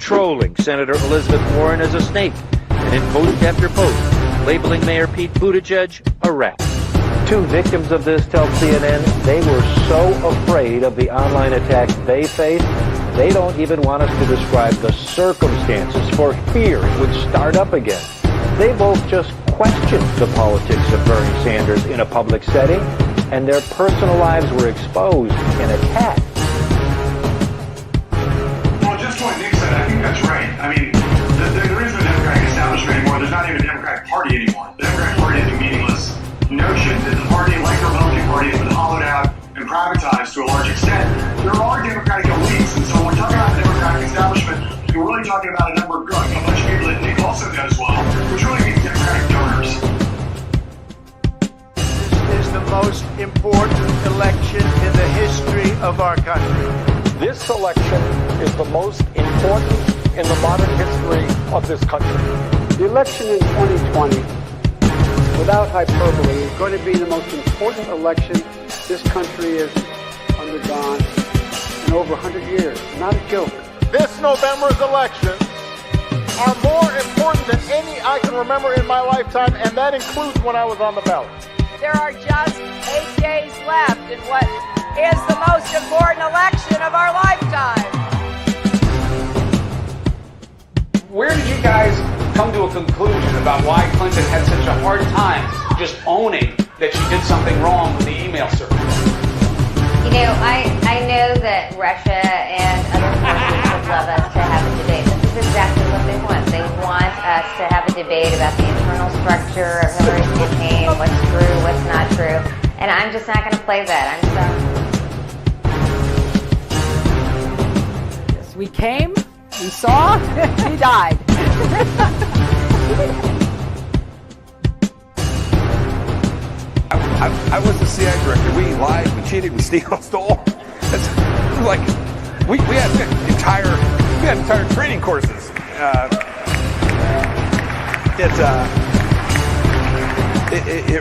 trolling Senator Elizabeth Warren as a snake, and in post after post, labeling Mayor Pete Buttigieg a rat. Two victims of this tell CNN they were so afraid of the online attacks they faced, they don't even want us to describe the circumstances for fear it would start up again. They both just questioned the politics of Bernie Sanders in a public setting, and their personal lives were exposed and attacked. Well, just what Nick said, I think that's right. I mean, there is no Democratic establishment anymore. There's not even a Democratic Party anymore. The Democratic Party is a meaningless notion. That the party, like the Republican Party, has been hollowed out and privatized to a large extent. There are Democratic elites, and so when we're talking about the Democratic establishment, we're really talking about a number of, a bunch of people that Nick also does well, which really means Democratic donors. This is the most important election in the history of our country. This election is the most important in the modern history of this country. The election in 2020, without hyperbole, is going to be the most important election this country has undergone in over 100 years. Not a joke. This November's elections are more important than any I can remember in my lifetime, and that includes when I was on the ballot. There are just 8 days left in what is the most important election of our lifetime. Where did you guys come to a conclusion about why Clinton had such a hard time just owning that she did something wrong with the email server? You know, I know that Russia and other forces would love us to have a debate. This is exactly what they want. They want us to have a debate about the internal structure of Hillary's campaign, what's true, what's not true. And I'm just not going to play that. I'm sorry. Yes, we came, we saw, we died. I was the CIA director. We lied, we cheated, we stole. It's like we had entire training courses.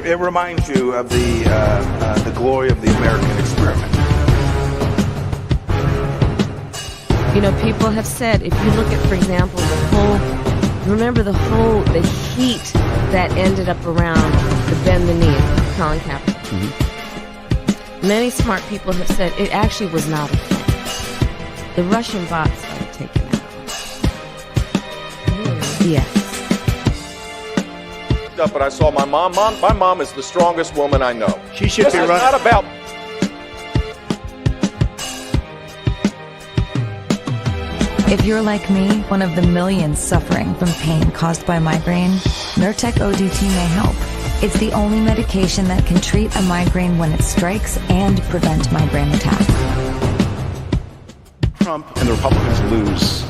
It reminds you of the glory of the American experiment. You know, people have said, if you look at, for example, the heat that ended up around the bend the knee, Colin Kaepernick. Mm-hmm. Many smart people have said it actually was not a thing. The Russian bots started taking out. Yes. But I saw my mom. My mom is the strongest woman I know. She should this be is running. Not about. If you're like me, one of the millions suffering from pain caused by migraine, Nurtec ODT may help. It's the only medication that can treat a migraine when it strikes and prevent migraine attacks. Trump and the Republicans lose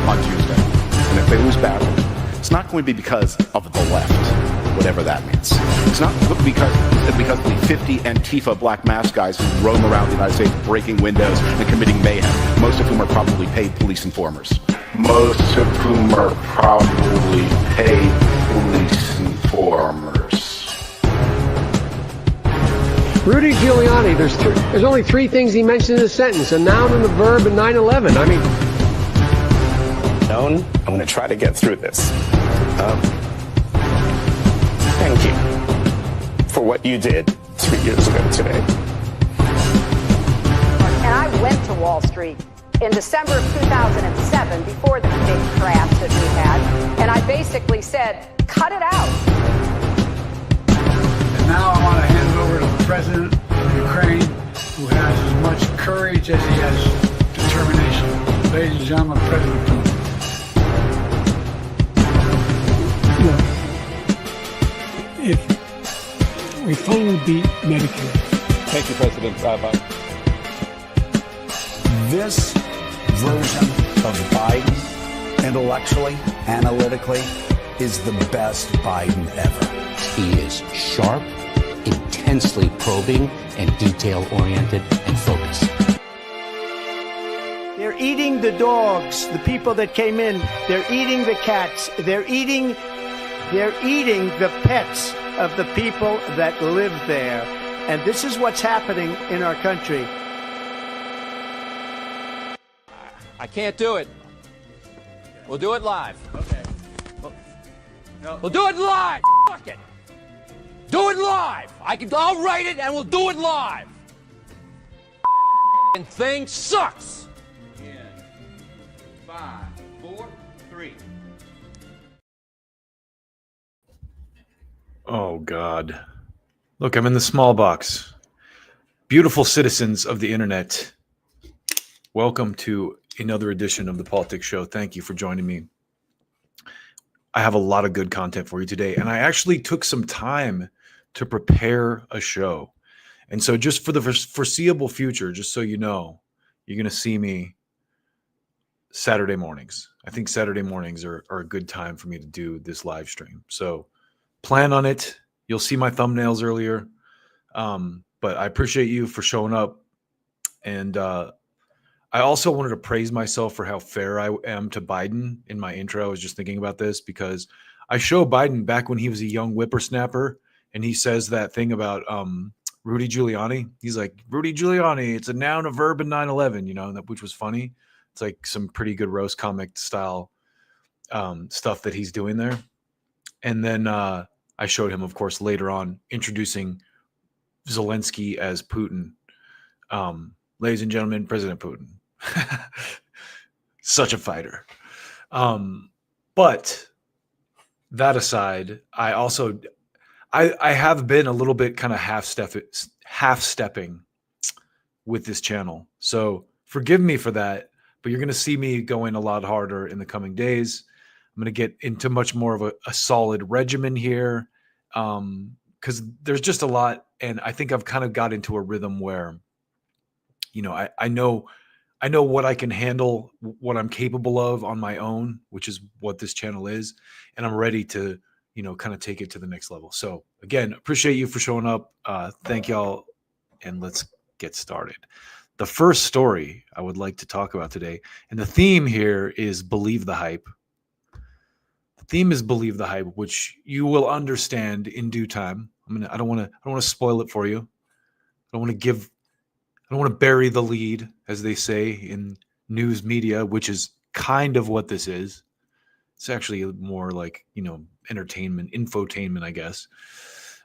on Tuesday, and if they lose badly, it's not going to be because of the left, whatever that means. It's not because of the 50 Antifa black mask guys who roam around the United States breaking windows and committing mayhem, most of whom are probably paid police informers. Most of whom are probably paid police informers. Rudy Giuliani, there's only 3 things he mentioned in a sentence: a noun and a verb and 9/11. I mean, I'm going to try to get through this. Thank you for what you did 3 years ago today. And I went to Wall Street in December of 2007, before the big crash that we had, and I basically said, cut it out. and now I want to hand it over to the president of Ukraine, who has as much courage as he has determination. Ladies and gentlemen, President Putin. If we finally beat Medicare. Thank you, President Biden. This version of Biden, intellectually, analytically, is the best Biden ever. He is sharp, intensely probing, and detail-oriented and focused. They're eating the dogs, the people that came in. They're eating the cats. They're eating the pets of the people that live there. And this is what's happening in our country. I can't do it. We'll do it live. Okay. We'll do it live. Fuck it. Do it live. I'll write it and we'll do it live. And thing sucks. In 5, 4, 3. Oh, God. Look, I'm in the small box. Beautiful citizens of the internet, welcome to another edition of the Politics Show. Thank you for joining me. I have a lot of good content for you today, and I actually took some time to prepare a show. And so just for the foreseeable future, just so you know, you're going to see me Saturday mornings. I think Saturday mornings are a good time for me to do this live stream. So plan on it. You'll see my thumbnails earlier. But I appreciate you for showing up. And I also wanted to praise myself for how fair I am to Biden in my intro. I was just thinking about this because I show Biden back when he was a young whippersnapper, and he says that thing about Rudy Giuliani. He's like, Rudy Giuliani, it's a noun, a verb, and 9/11, you know, which was funny. It's like some pretty good roast comic style stuff that he's doing there. And then I showed him, of course, later on introducing Zelensky as Putin. Ladies and gentlemen, President Putin. Such a fighter. But that aside, I also I have been a little bit kind of half-stepping with this channel. So forgive me for that, but you're going to see me going a lot harder in the coming days. I'm going to get into much more of a solid regimen here because there's just a lot. And I think I've kind of got into a rhythm where, you know, I know what I can handle, what I'm capable of on my own, which is what this channel is. And I'm ready to, you know, kind of take it to the next level. So again, appreciate you for showing up. Thank y'all. And let's get started. The first story I would like to talk about today, and the theme here is believe the hype. The theme is believe the hype, which you will understand in due time. I don't want to spoil it for you. I don't want to bury the lead, as they say in news media, which is kind of what this is. It's actually more like, you know, entertainment, infotainment, I guess.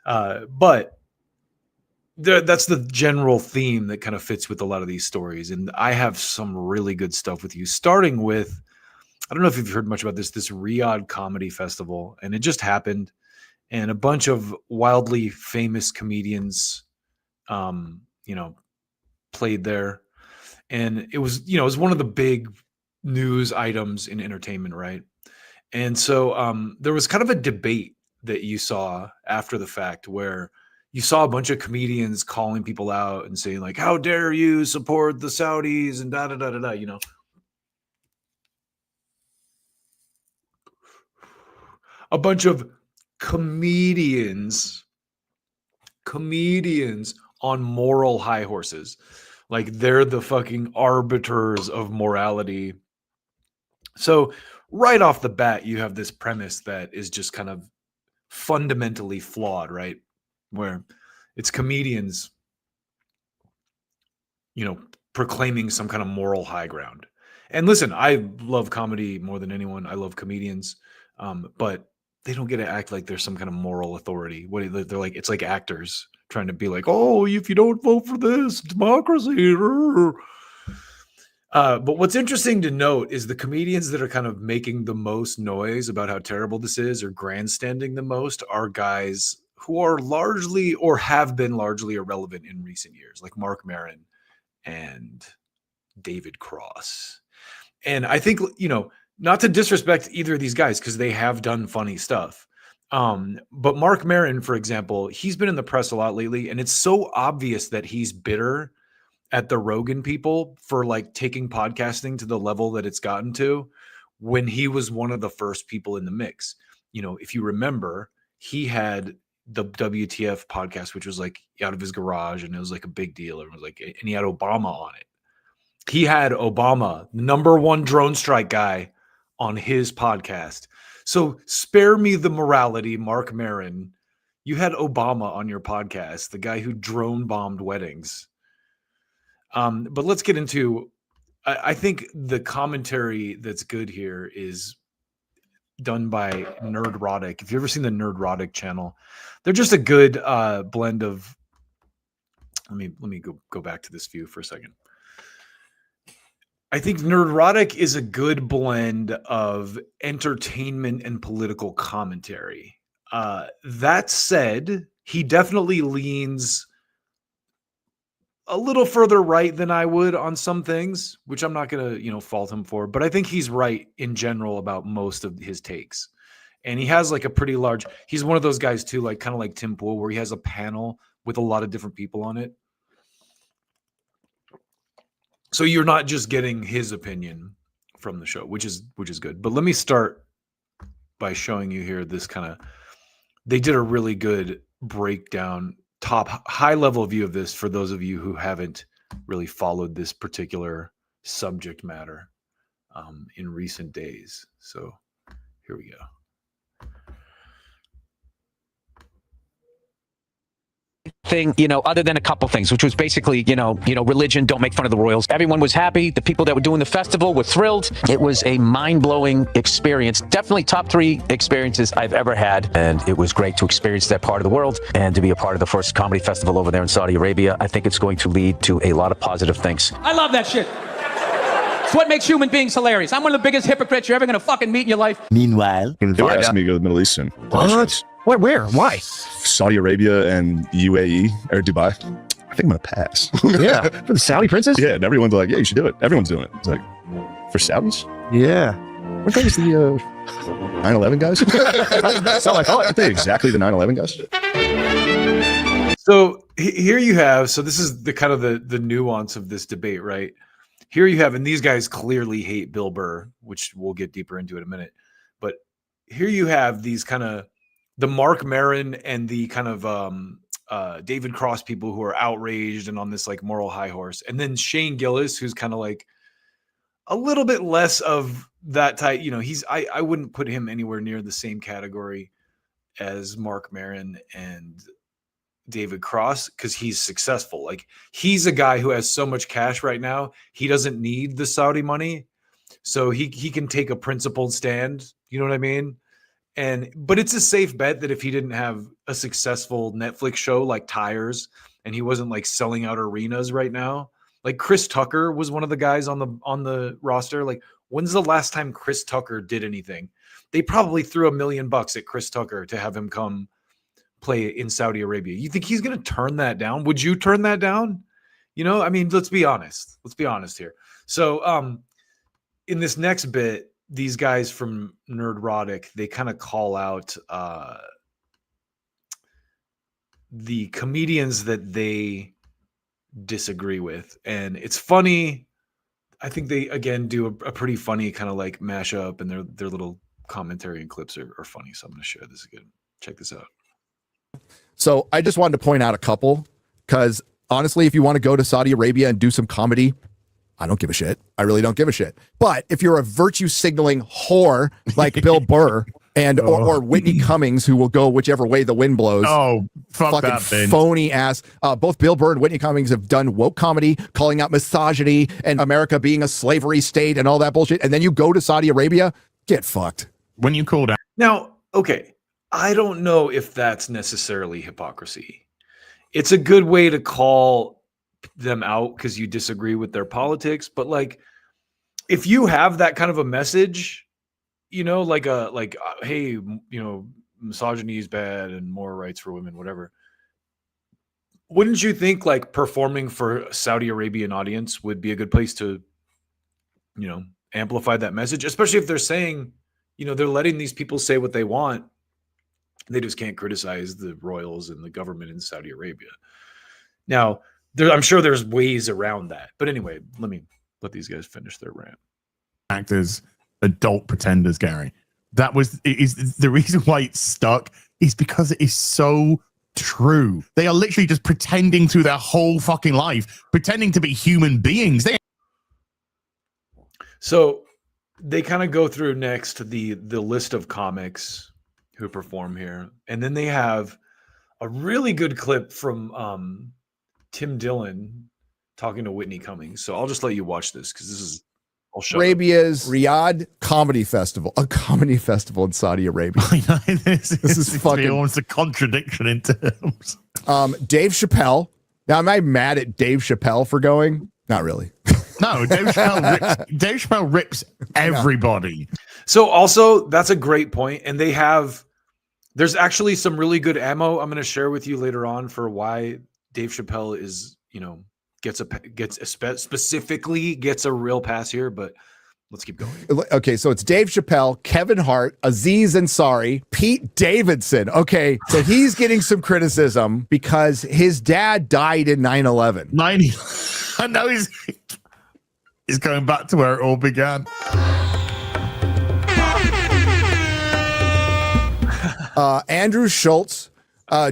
But that's the general theme that kind of fits with a lot of these stories. And I have some really good stuff with you, starting with, I don't know if you've heard much about this Riyadh comedy festival, and it just happened. And a bunch of wildly famous comedians, you know, played there. And it was, you know, it was one of the big news items in entertainment, right? And so there was kind of a debate that you saw after the fact where you saw a bunch of comedians calling people out and saying like, how dare you support the Saudis and da da da da da, you know. A bunch of comedians on moral high horses. Like they're the fucking arbiters of morality. So right off the bat, you have this premise that is just kind of fundamentally flawed, right? Where it's comedians, you know, proclaiming some kind of moral high ground. And listen, I love comedy more than anyone. I love comedians, but they don't get to act like there's some kind of moral authority. They're like, it's like actors trying to be like, oh, if you don't vote for this, democracy. But what's interesting to note is the comedians that are kind of making the most noise about how terrible this is or grandstanding the most are guys who are largely or have been largely irrelevant in recent years, like Mark Maron and David Cross. And I think, you know, not to disrespect either of these guys because they have done funny stuff. But Mark Maron, for example, he's been in the press a lot lately, and it's so obvious that he's bitter at the Rogan people for like taking podcasting to the level that it's gotten to when he was one of the first people in the mix. You know, if you remember, he had the WTF podcast, which was like out of his garage, and it was like a big deal. It was like, and he had Obama on it. He had Obama, #1 drone strike guy, on his podcast. So spare me the morality, Mark Maron. You had Obama on your podcast, the guy who drone bombed weddings. But let's get into I think the commentary that's good here is done by Nerdrotic. If you've ever seen the Nerdrotic channel, they're just a good blend of. Let me go back to this view for a second. I think Nerdrotic is a good blend of entertainment and political commentary. That said, he definitely leans a little further right than I would on some things, which I'm not going to, fault him for, but I think he's right in general about most of his takes. And he has like a pretty large, he's one of those guys too, like kind of like Tim Pool, where he has a panel with a lot of different people on it. So you're not just getting his opinion from the show, which is good. But let me start by showing you here this kind of, they did a really good breakdown, high level view of this for those of you who haven't really followed this particular subject matter in recent days. So here we go. Thing, other than a couple things, which was basically, religion, don't make fun of the royals. Everyone was happy. The people that were doing the festival were thrilled. It was a mind-blowing experience. Definitely top 3 experiences I've ever had. And it was great to experience that part of the world and to be a part of the first comedy festival over there in Saudi Arabia. I think it's going to lead to a lot of positive things. I love that shit. It's what makes human beings hilarious. I'm one of the biggest hypocrites you're ever going to fucking meet in your life. Meanwhile, they were asking me to go to the Middle East soon. What? What? Where? Why? Saudi Arabia and UAE or Dubai. I think I'm gonna pass. Yeah, for the Saudi princess. Yeah, and everyone's like, yeah, you should do it. Everyone's doing it. It's like, for Saudis? Yeah. What guys the 9/11 guys? So like, aren't they exactly the 9/11 guys? So here you have. So this is the kind of the nuance of this debate, right? Here you have, and these guys clearly hate Bill Burr, which we'll get deeper into in a minute. But here you have these kind of the Mark Maron and the kind of David Cross people who are outraged and on this like moral high horse. And then Shane Gillis, who's kind of like a little bit less of that type. I wouldn't put him anywhere near the same category as Mark Maron and David Cross because he's successful. Like he's a guy who has so much cash right now. He doesn't need the Saudi money. So he can take a principled stand. You know what I mean? But it's a safe bet that if he didn't have a successful Netflix show like Tires and he wasn't like selling out arenas right now, like Chris Tucker was one of the guys on the roster. Like when's the last time Chris Tucker did anything? They probably threw $1 million at Chris Tucker to have him come play in Saudi Arabia. You think he's going to turn that down? Would you turn that down? I mean, let's be honest. Let's be honest here. So in this next bit, these guys from Nerdrotic, they kind of call out the comedians that they disagree with. And it's funny. I think they, again, do a pretty funny kind of like mashup, and their little commentary and clips are funny. So I'm going to share this again. Check this out. So I just wanted to point out a couple, because honestly, if you want to go to Saudi Arabia and do some comedy, I don't give a shit. I really don't give a shit. But if you're a virtue signaling whore like Bill Burr and or Whitney Cummings, who will go whichever way the wind blows. Oh, fuck fucking that thing. Phony ass. Both Bill Burr and Whitney Cummings have done woke comedy, calling out misogyny and America being a slavery state and all that bullshit. And then you go to Saudi Arabia, get fucked. When you call down. Now, okay, I don't know if that's necessarily hypocrisy. It's a good way to call them out because you disagree with their politics, but like if you have that kind of a message, hey, misogyny is bad and more rights for women, whatever, wouldn't you think like performing for a Saudi Arabian audience would be a good place to amplify that message, especially if they're saying, they're letting these people say what they want. They just can't criticize the royals and the government in Saudi Arabia. Now, I'm sure there's ways around that. But anyway, let me let these guys finish their rant. Actors, adult pretenders, Gary. Is the reason why it's stuck is because it is so true. They are literally just pretending through their whole fucking life, pretending to be human beings. So they kind of go through next the list of comics who perform here. And then they have a really good clip from Tim Dillon talking to Whitney Cummings. So I'll just let you watch this because this is. Arabia's Riyadh Comedy Festival, a comedy festival in Saudi Arabia. I know, this is fucking almost a contradiction in terms. Dave Chappelle. Now, am I mad at Dave Chappelle for going? Not really. No, Dave Chappelle rips everybody. So also, that's a great point. And there's actually some really good ammo I'm going to share with you later on for why Dave Chappelle is, specifically gets a real pass here, but let's keep going. Okay, so it's Dave Chappelle, Kevin Hart, Aziz Ansari, Pete Davidson. Okay, so he's getting some criticism because his dad died in 9/11. I know he's going back to where it all began. Andrew Schultz,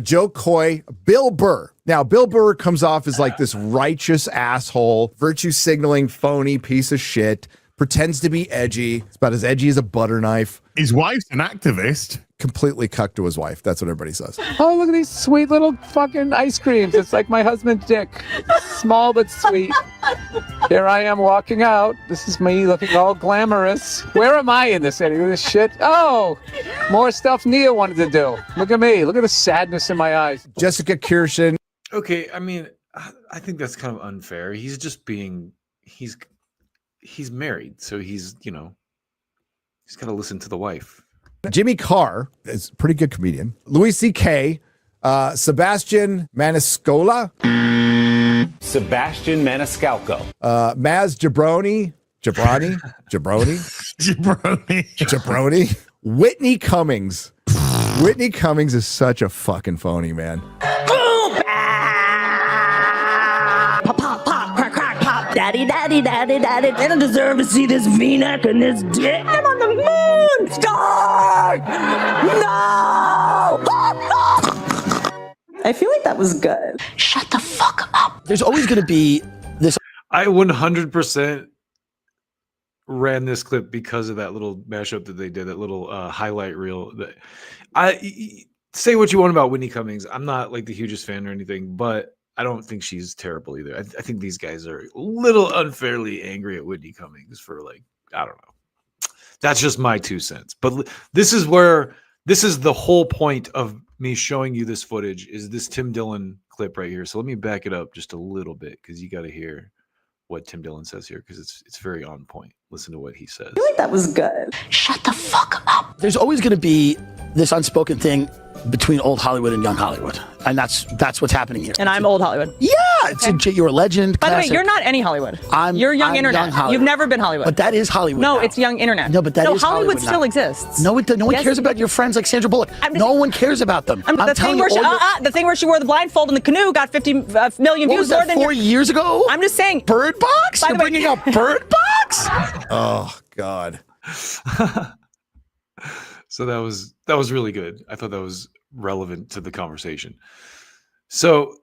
Joe Coy, Bill Burr. Now, Bill Burr comes off as like this righteous asshole, virtue signaling, phony piece of shit, pretends to be edgy. It's about as edgy as a butter knife. His wife's an activist. Completely cucked to his wife. That's what everybody says. Oh, look at these sweet little fucking ice creams. It's like my husband's dick. Small but sweet. Here I am walking out. This is me looking all glamorous. Where am I in this? Any of this shit? Oh, more stuff Nia wanted to do. Look at me. Look at the sadness in my eyes. Jessica Kirsten. Okay, I mean, I think that's kind of unfair. He's just being, he's married, so he's got to listen to the wife. Jimmy Carr is a pretty good comedian. Louis C.K., Sebastian Maniscalco. Sebastian Maniscalco. Maz Jabroni. Whitney Cummings. Whitney Cummings is such a fucking phony, man. Pop, pop, pop, crack, crack, pop. Daddy, daddy, daddy, daddy. They don't deserve to see this V-neck and this dick. I'm on the moon. Star! No! I feel like that was good. Shut the fuck up. There's always going to be this. I 100% ran this clip because of that little mashup that they did, that little highlight reel. I say what you want about Whitney Cummings. I'm not like the hugest fan or anything, but I don't think she's terrible either. I think these guys are a little unfairly angry at Whitney Cummings for I don't know. That's just my 2 cents. But this is the whole point of me showing you this footage is this Tim Dillon clip right here. So let me back it up just a little bit because you got to hear what Tim Dillon says here because it's very on point. Listen to what he says. I feel like that was good. Shut the fuck up. There's always going to be this unspoken thing between old Hollywood and young Hollywood. And that's what's happening here. And I'm old Hollywood. Yeah, you're a legend. By the way, classic. you're not any Hollywood. You're young I'm internet. young Hollywood. You've never been Hollywood. But that is Hollywood. No, now. it's young internet. No, but that is Hollywood now. still exists. No, no one Yes. cares about your friends like Sandra Bullock. No one cares about them. The thing where she wore the blindfold in the canoe got 50 million What views was that, more than 4 years ago? I'm just saying. Bird Box? You're bringing up Bird Box? Oh God. So that was really good. I thought that was relevant to the conversation. So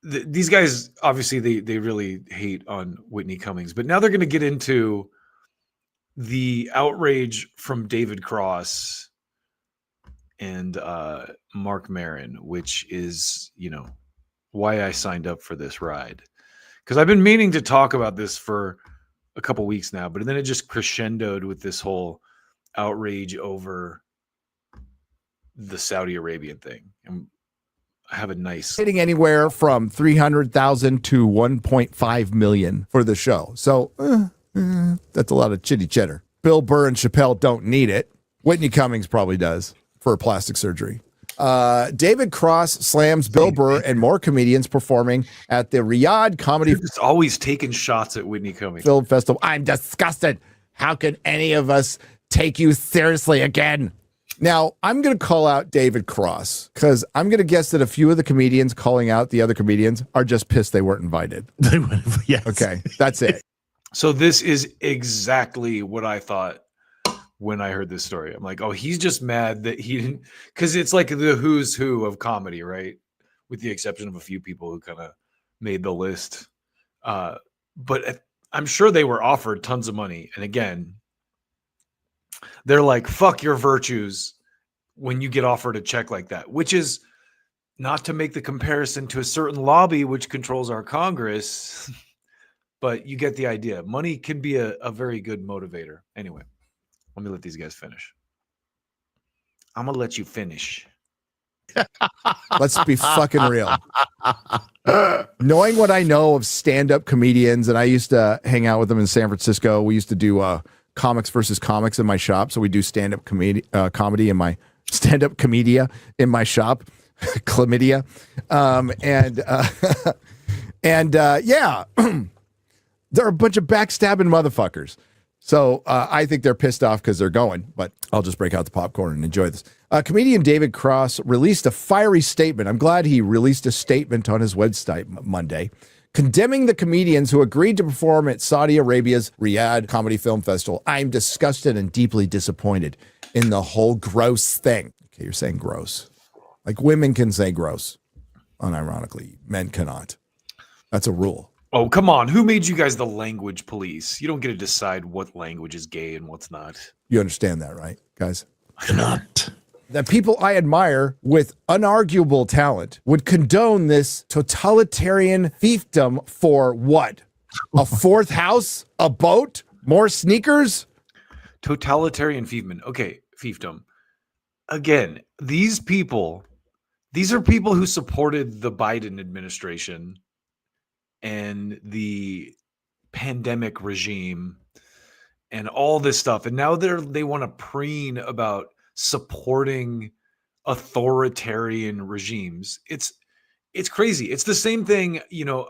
these guys, obviously they really hate on Whitney Cummings, but now they're going to get into the outrage from David Cross and Mark Maron, which is, why I signed up for this ride. Because I've been meaning to talk about this for a couple weeks now, but then it just crescendoed with this whole outrage over the Saudi Arabian thing. And I have a nice hitting anywhere from 300,000 to 1.5 million for the show. So that's a lot of chitty chatter. Bill Burr and Chappelle don't need it. Whitney Cummings probably does for plastic surgery. David Cross slams Bill Burr and more comedians performing at the Riyadh Comedy. It's always taking shots at Whitney Cummings Film Festival. I'm disgusted. How can any of us take you seriously again? Now, I'm going to call out David Cross because I'm going to guess that a few of the comedians calling out the other comedians are just pissed they weren't invited. They weren't. Yes. Okay, that's it. So this is exactly what I thought when I heard this story. I'm like, oh, he's just mad that he didn't, because it's like the who's who of comedy, right? With the exception of a few people who kind of made the list. But I'm sure they were offered tons of money. And again, they're like, fuck your virtues when you get offered a check like that, which is not to make the comparison to a certain lobby which controls our Congress. but you get the idea. Money can be a very good motivator. Anyway, let me let these guys finish. I'm gonna let you finish. Let's be fucking real. Knowing what I know of stand-up comedians, and I used to hang out with them in San Francisco. We used to do comics versus comics in my shop. So we do stand-up comedy in my stand-up comedia in my shop. Chlamydia. Yeah, they're a bunch of backstabbing motherfuckers. So I think they're pissed off because they're going, but I'll just break out the popcorn and enjoy this. Comedian David Cross released a fiery statement. I'm glad he released a statement on his website Monday, condemning the comedians who agreed to perform at Saudi Arabia's Riyadh Comedy Film Festival. I'm disgusted and deeply disappointed in the whole gross thing. Okay, you're saying gross. Like women can say gross, unironically. Men cannot. That's a rule. Oh, come on. Who made you guys the language police? You don't get to decide what language is gay and what's not. You understand that, right, guys? I do not. The people I admire with unarguable talent would condone this totalitarian fiefdom for what? A fourth house? A boat? More sneakers? Totalitarian fiefdom. Okay, fiefdom. Again, these are people who supported the Biden administration and the pandemic regime and all this stuff. And now they want to preen about supporting authoritarian regimes. It's crazy. It's the same thing,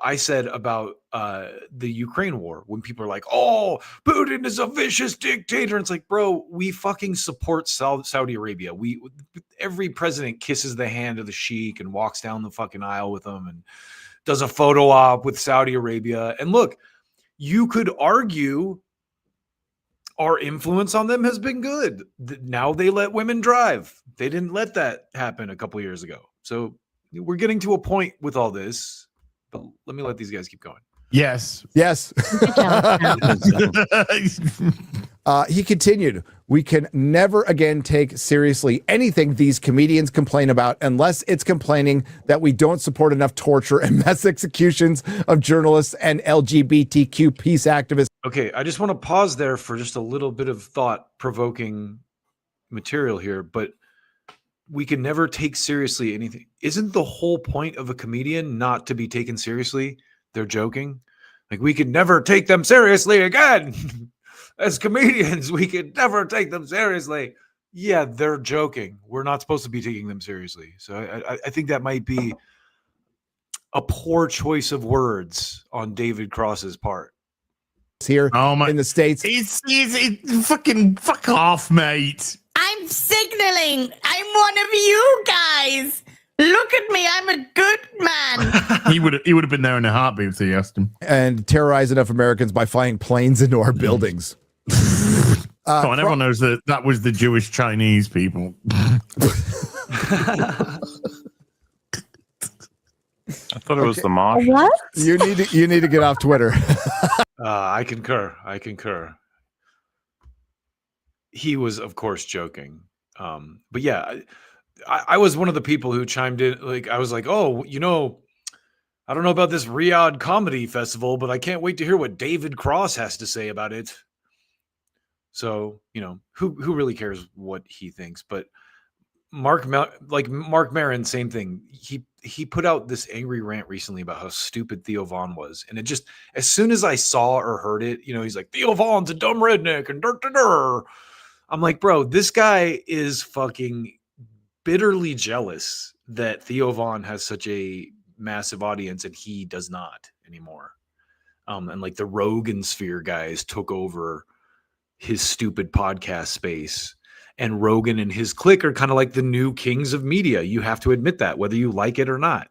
I said about the Ukraine war when people are like, oh, Putin is a vicious dictator. And it's like, bro, we fucking support Saudi Arabia. Every president kisses the hand of the sheik and walks down the fucking aisle with them and does a photo op with Saudi Arabia. And look, you could argue our influence on them has been good. Now they let women drive. They didn't let that happen a couple years ago. So we're getting to a point with all this, but let me let these guys keep going. Yes. Yes. He continued, we can never again take seriously anything these comedians complain about unless it's complaining that we don't support enough torture and mass executions of journalists and LGBTQ peace activists. Okay, I just want to pause there for just a little bit of thought-provoking material here, but we can never take seriously anything. Isn't the whole point of a comedian not to be taken seriously? They're joking. Like, we can never take them seriously again. As comedians, we could never take them seriously. Yeah, they're joking. We're not supposed to be taking them seriously. So I think that might be a poor choice of words on David Cross's part. Here in the States. It's fucking fuck off, mate. I'm signaling. I'm one of you guys. Look at me. I'm a good man. He would have been there in a heartbeat if he asked him. And terrorize enough Americans by flying planes into our buildings. Come on, everyone knows that was the Jewish Chinese people. I thought it was the Mosh. What? You need to get off Twitter. I concur. He was, of course, joking. But yeah, I was one of the people who chimed in. Like, I was like, oh, I don't know about this Riyadh Comedy Festival, but I can't wait to hear what David Cross has to say about it. So, who really cares what he thinks? But Mark Maron, same thing. He put out this angry rant recently about how stupid Theo Von was. And it just, as soon as I saw or heard it, he's like, Theo Von's a dumb redneck and I'm like, bro, this guy is fucking bitterly jealous that Theo Von has such a massive audience and he does not anymore. And like the Rogan sphere guys took over his stupid podcast space, and Rogan and his clique are kind of like the new kings of media. You have to admit that, whether you like it or not.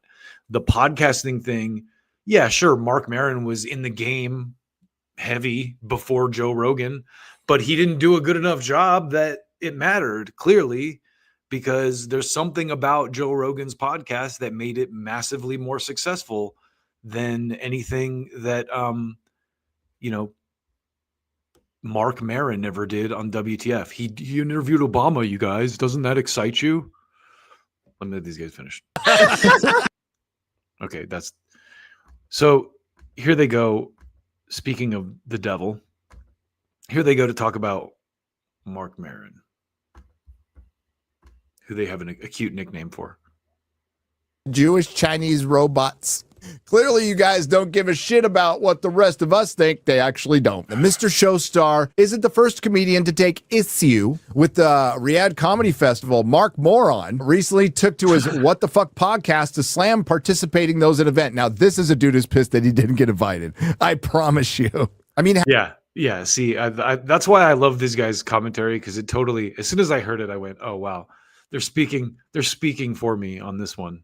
The podcasting thing, yeah, sure, Mark Maron was in the game heavy before Joe Rogan, but he didn't do a good enough job that it mattered, clearly, because there's something about Joe Rogan's podcast that made it massively more successful than anything that, Mark Maron never did on WTF. He interviewed Obama, you guys. Doesn't that excite you? Let me let these guys finish. Okay, so here they go. speaking of the devil, here they go to talk about Mark Maron, who they have a cute nickname for. Jewish Chinese robots. Clearly, you guys don't give a shit about what the rest of us think. They actually don't. And Mr. Showstar isn't the first comedian to take issue with the Riyadh Comedy Festival. Mark Moron recently took to his What the Fuck podcast to slam participating those at event. Now, this is a dude who's pissed that he didn't get invited. I promise you. I mean, yeah. See, that's why I love this guy's commentary, because it totally. As soon as I heard it, I went, "Oh wow, they're speaking for me on this one."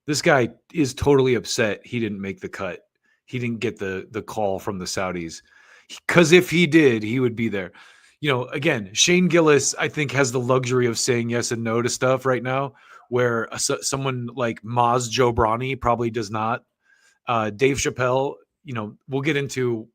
This guy is totally upset he didn't make the cut. He didn't get the call from the Saudis, because if he did, he would be there. You know, again, Shane Gillis, I think, has the luxury of saying yes and no to stuff right now, where someone like Maz Jobrani probably does not. Dave Chappelle, you know, we'll get into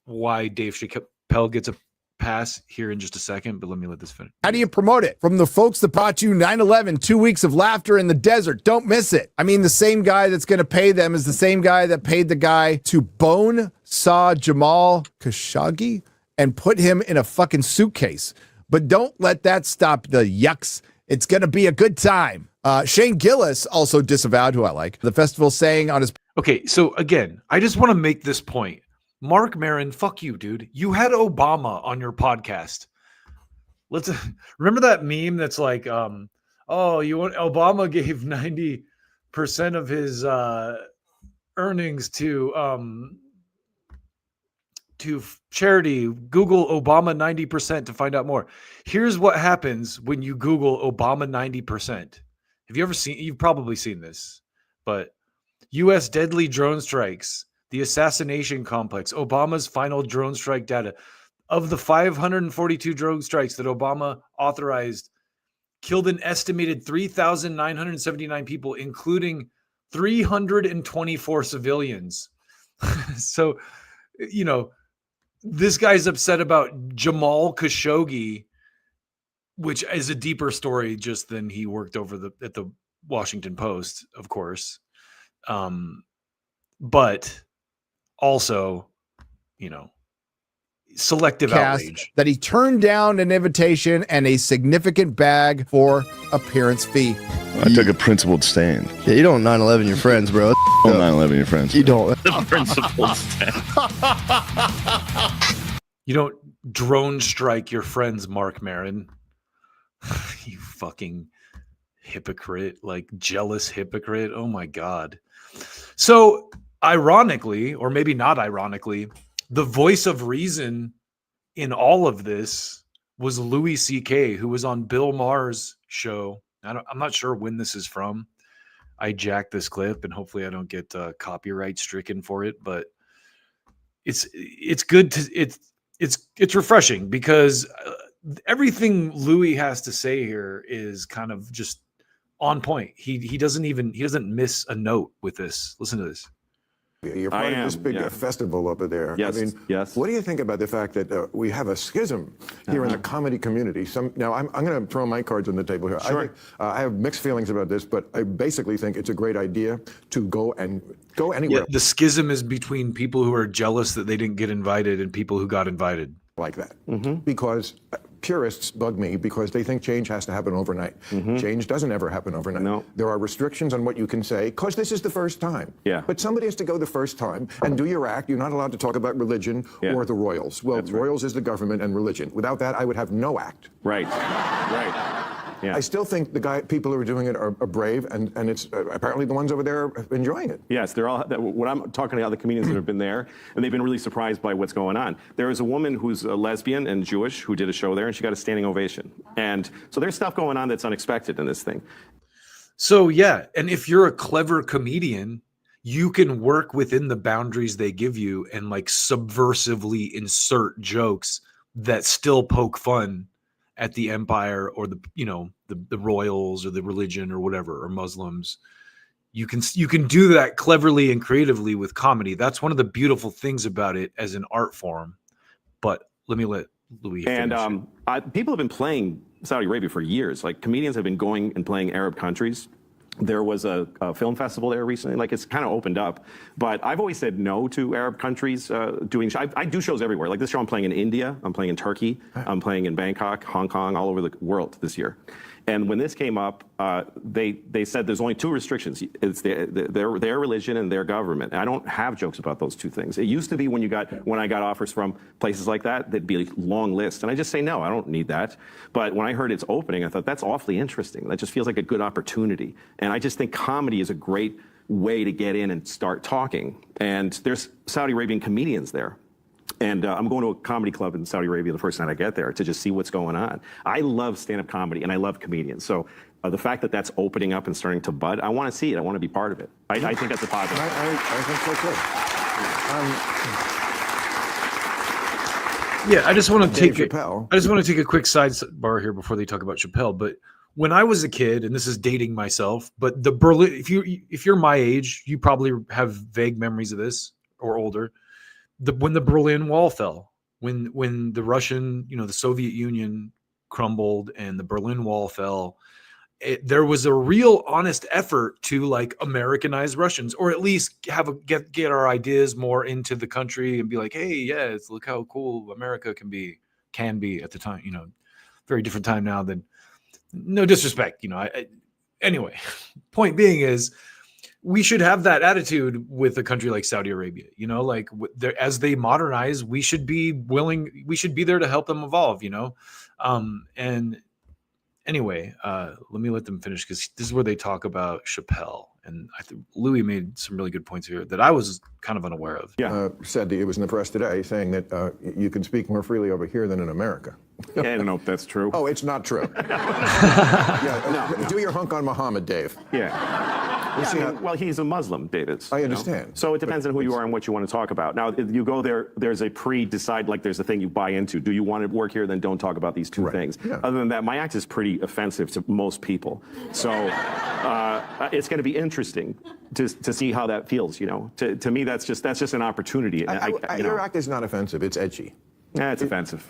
why Dave Chappelle gets a pass here in just a second, but let this finish. How do you promote it? From the folks that brought you 9/11, 2 weeks of laughter in the desert. Don't miss it. I mean, the same guy that's going to pay them is the same guy that paid the guy to bone saw Jamal Khashoggi and put him in a fucking suitcase. But don't let that stop the yucks. It's going to be a good time. Shane Gillis also disavowed, who I like, the festival, saying on his... Okay, so again, I just want to make this point. Mark Maron, fuck you, dude. You had Obama on your podcast. Let's remember that meme that's like, Obama gave 90% of his earnings to charity. Google Obama 90% to find out more. Here's what happens when you Google Obama 90%. Have you ever seen? You've probably seen this, but U.S. deadly drone strikes. The assassination complex, Obama's final drone strike data. Of the 542 drone strikes that Obama authorized, killed an estimated 3,979 people, including 324 civilians. So, you know, this guy's upset about Jamal Khashoggi, which is a deeper story just than he worked over at the Washington Post, of course. But also, you know, selective outrage. That he turned down an invitation and a significant bag for appearance fee. I took a principled stand. Yeah, you don't 9/11 your friends, bro. Don't 9/11 your friends. You don't. The principled stand. You don't drone strike your friends, Mark Maron. You fucking hypocrite, like jealous hypocrite. Oh my God. So ironically, or maybe not ironically, the voice of reason in all of this was Louis C.K., who was on Bill Maher's show. I'm not sure when this is from. I jacked this clip, and hopefully I don't get copyright stricken for it. But it's good to it's refreshing, because everything Louis has to say here is kind of just on point. He doesn't miss a note with this. Listen to this. You're part of this big festival over there. Yes, I mean, yes. What do you think about the fact that we have a schism here in the comedy community? Now, I'm going to throw my cards on the table here. Sure. I have mixed feelings about this, but I basically think it's a great idea to go anywhere. Yeah, the schism is between people who are jealous that they didn't get invited and people who got invited. Like that. Because purists bug me because they think change has to happen overnight. Change doesn't ever happen overnight. No. There are restrictions on what you can say because this is the first time. Yeah. But somebody has to go the first time and do your act. You're not allowed to talk about religion or the royals. Well, royals is the government and religion. Without that, I would have no act. Right. Right. Yeah. I still think people who are doing it are brave, and it's apparently the ones over there are enjoying it. Yes, they're all. When I'm talking to other comedians that have been there, and they've been really surprised by what's going on. There is a woman who's a lesbian and Jewish who did a show there, and she got a standing ovation. And so there's stuff going on that's unexpected in this thing. So yeah, and if you're a clever comedian, you can work within the boundaries they give you and like subversively insert jokes that still poke fun at the empire or the royals or the religion or whatever, or Muslims. You can do that cleverly and creatively with comedy. That's one of the beautiful things about it as an art form. But let Louis finish. And people have been playing Saudi Arabia for years. Like comedians have been going and playing Arab countries There was a film festival there recently. Like, it's kind of opened up. But I've always said no to Arab countries doing shows. I do shows everywhere. Like this show, I'm playing in India. I'm playing in Turkey. I'm playing in Bangkok, Hong Kong, all over the world this year. And when this came up, they said there's only two restrictions. It's their religion and their government. And I don't have jokes about those two things. It used to be when I got offers from places like that, there'd be a long list. And I just say, no, I don't need that. But when I heard it's opening, I thought, that's awfully interesting. That just feels like a good opportunity. And I just think comedy is a great way to get in and start talking. And there's Saudi Arabian comedians there. And I'm going to a comedy club in Saudi Arabia the first night I get there to just see what's going on. I love stand-up comedy, and I love comedians. So the fact that that's opening up and starting to bud, I want to see it. I want to be part of it. I think that's a positive. I think so too. Yeah, I just want to Dave take Chappelle. I just want to take a quick sidebar here before they talk about Chappelle. But when I was a kid, and this is dating myself, but the Berlin, if you're my age, you probably have vague memories of this or older. When the Berlin Wall fell, when the Russian, the Soviet Union crumbled and the Berlin Wall fell, there was a real honest effort to like Americanize Russians, or at least get our ideas more into the country and be like, hey, yes, look how cool America can be at the time. Very different time now than, no disrespect, anyway, point being is, we should have that attitude with a country like Saudi Arabia, like as they modernize, we should be there to help them evolve, and anyway, let me let them finish, because this is where they talk about Chappelle. And I think Louis made some really good points here that I was kind of unaware of. Said that it was in the press today saying that you can speak more freely over here than in America. I don't know if that's true. Oh, it's not true. Do your hunk on Muhammad, Dave. Well, he's a Muslim, David. I understand. So it depends on who you are and what you want to talk about. Now, if you go there, there's a pre-decide, like there's a thing you buy into. Do you want to work here? Then don't talk about these two things. Other than that, my act is pretty offensive to most people. So it's going to be interesting to see how that feels. To me, that's just an opportunity. Your act is not offensive. It's edgy. Yeah, it's offensive.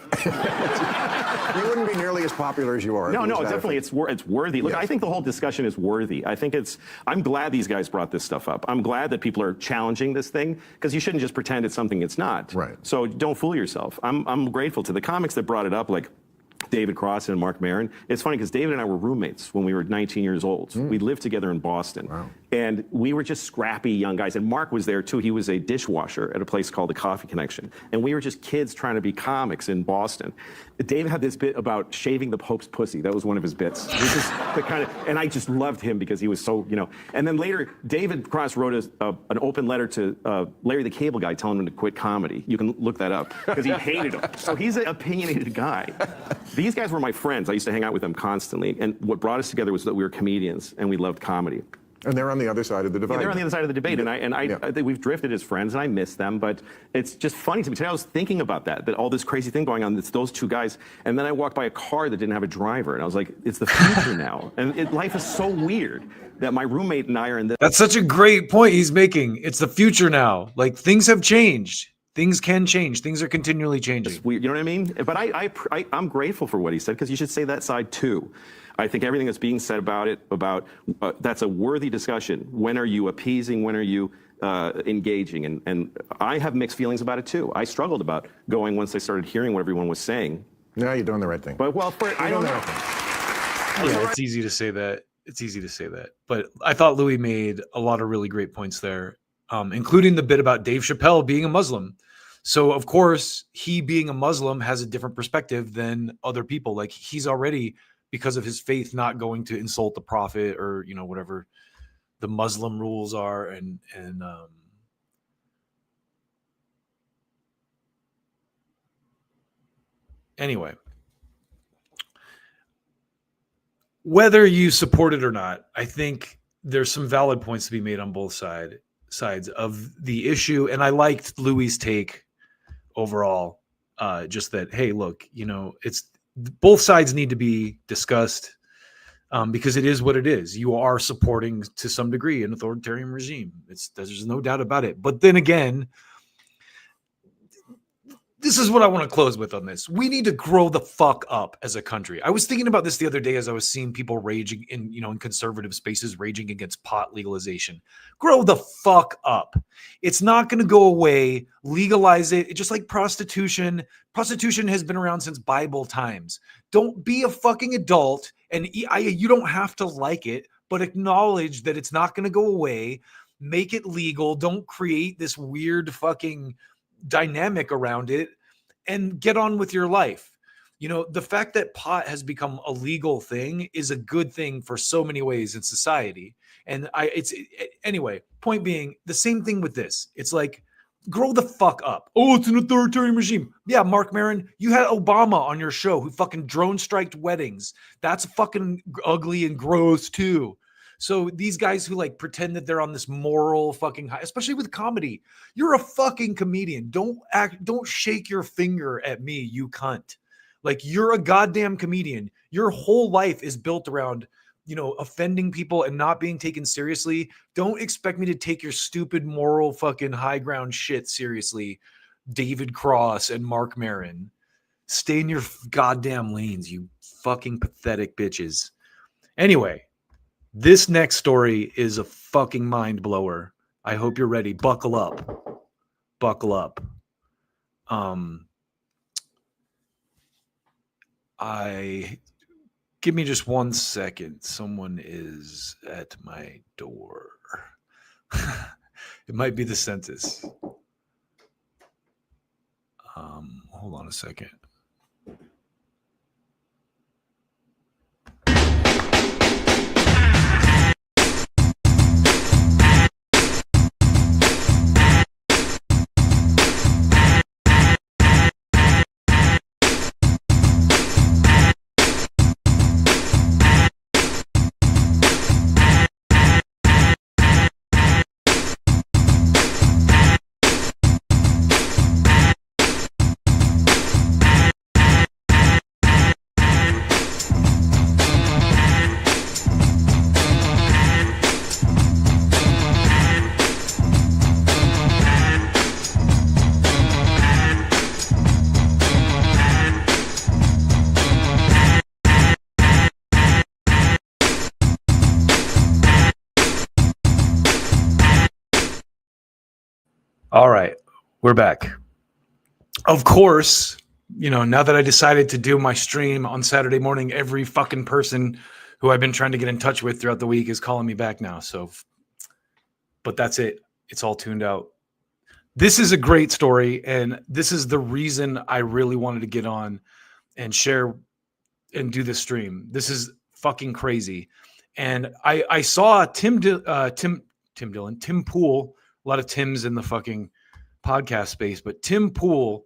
You wouldn't be nearly as popular as you are. No, definitely. It's worthy. Look, I think the whole discussion is worthy. I'm glad these guys brought this stuff up. I'm glad that people are challenging this thing, because you shouldn't just pretend it's something it's not. Right. So don't fool yourself. I'm grateful to the comics that brought it up, like David Cross and Mark Maron. It's funny because David and I were roommates when we were 19 years old. We lived together in Boston. Wow. And we were just scrappy young guys. And Mark was there too. He was a dishwasher at a place called the Coffee Connection. And we were just kids trying to be comics in Boston. David had this bit about shaving the Pope's pussy. That was one of his bits. And I just loved him because he was so, And then later, David Cross wrote an open letter to Larry the Cable Guy telling him to quit comedy. You can look that up, because he hated him. So he's an opinionated guy. These guys were my friends. I used to hang out with them constantly. And what brought us together was that we were comedians and we loved comedy. And they're on the other side of the divide. Yeah, they're on the other side of the debate, I think we've drifted as friends, and I miss them. But it's just funny to me. Today I was thinking about that all this crazy thing going on. It's those two guys, and then I walked by a car that didn't have a driver, and I was like, it's the future now. And life is so weird that my roommate and I are in this. That's such a great point he's making. It's the future now. Like, things have changed. Things can change. Things are continually changing. It's weird, you know what I mean? But I'm grateful for what he said, because you should say that side too. I think everything that's being said about that's a worthy discussion. When are you appeasing? When are you engaging? And I have mixed feelings about it too. I struggled about going once I started hearing what everyone was saying. No, you're doing the right thing. But I don't know. Yeah, it's easy to say that. But I thought Louis made a lot of really great points there, including the bit about Dave Chappelle being a Muslim. So, of course, he being a Muslim has a different perspective than other people. Like, he's already, because of his faith, not going to insult the prophet or, whatever the Muslim rules are. And anyway, whether you support it or not, I think there's some valid points to be made on both sides of the issue. And I liked Louis' take overall, just that, hey, look, it's both sides need to be discussed, because it is what it is. You are supporting to some degree an authoritarian regime. There's no doubt about it. But then again, this is what I want to close with on this. We need to grow the fuck up as a country. I was thinking about this the other day as I was seeing people raging in conservative spaces, raging against pot legalization. Grow the fuck up. It's not going to go away. Legalize it. It's just like prostitution. Prostitution has been around since Bible times. Don't be a fucking adult, and you don't have to like it, but acknowledge that it's not going to go away. Make it legal. Don't create this weird fucking dynamic around it, and get on with your life. The fact that pot has become a legal thing is a good thing for so many ways in society. And anyway, point being, the same thing with this. It's like, grow the fuck up. Oh, it's an authoritarian regime. Yeah, Mark Maron, you had Obama on your show who fucking drone striked weddings. That's fucking ugly and gross too. So these guys who like pretend that they're on this moral fucking high, especially with comedy, you're a fucking comedian. Don't shake your finger at me, you cunt. Like, you're a goddamn comedian. Your whole life is built around, offending people and not being taken seriously. Don't expect me to take your stupid moral fucking high ground shit seriously, David Cross and Mark Maron. Stay in your goddamn lanes, you fucking pathetic bitches. Anyway, this next story is a fucking mind blower. I hope you're ready. Buckle up. Buckle up. Give me just 1 second. Someone is at my door. It might be the census. Hold on a second. All right, we're back. Of course, now that I decided to do my stream on Saturday morning, every fucking person who I've been trying to get in touch with throughout the week is calling me back now. But that's it. It's all tuned out. This is a great story, and this is the reason I really wanted to get on and share and do this stream. This is fucking crazy. And I saw Tim Pool, a lot of Tims in the fucking podcast space, but Tim Pool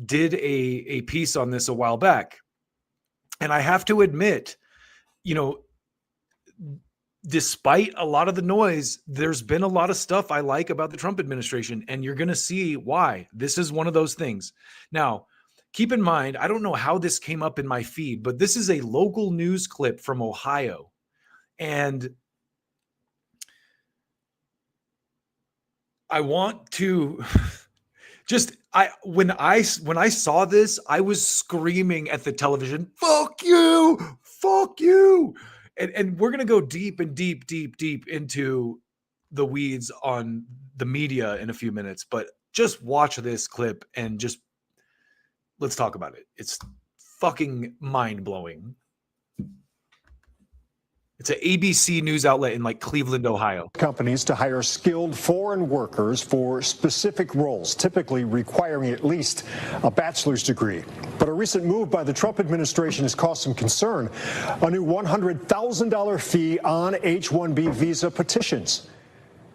did a piece on this a while back. And I have to admit, despite a lot of the noise, there's been a lot of stuff I like about the Trump administration, and you're going to see why. This is one of those things. Now, keep in mind, I don't know how this came up in my feed, but this is a local news clip from Ohio. And I want to when I saw this, I was screaming at the television, fuck you. And we're going to go deep into the weeds on the media in a few minutes, but just watch this clip and let's talk about it. It's fucking mind blowing. It's an ABC news outlet in Cleveland, Ohio. Companies to hire skilled foreign workers for specific roles, typically requiring at least a bachelor's degree. But a recent move by the Trump administration has caused some concern. A new $100,000 fee on H-1B visa petitions.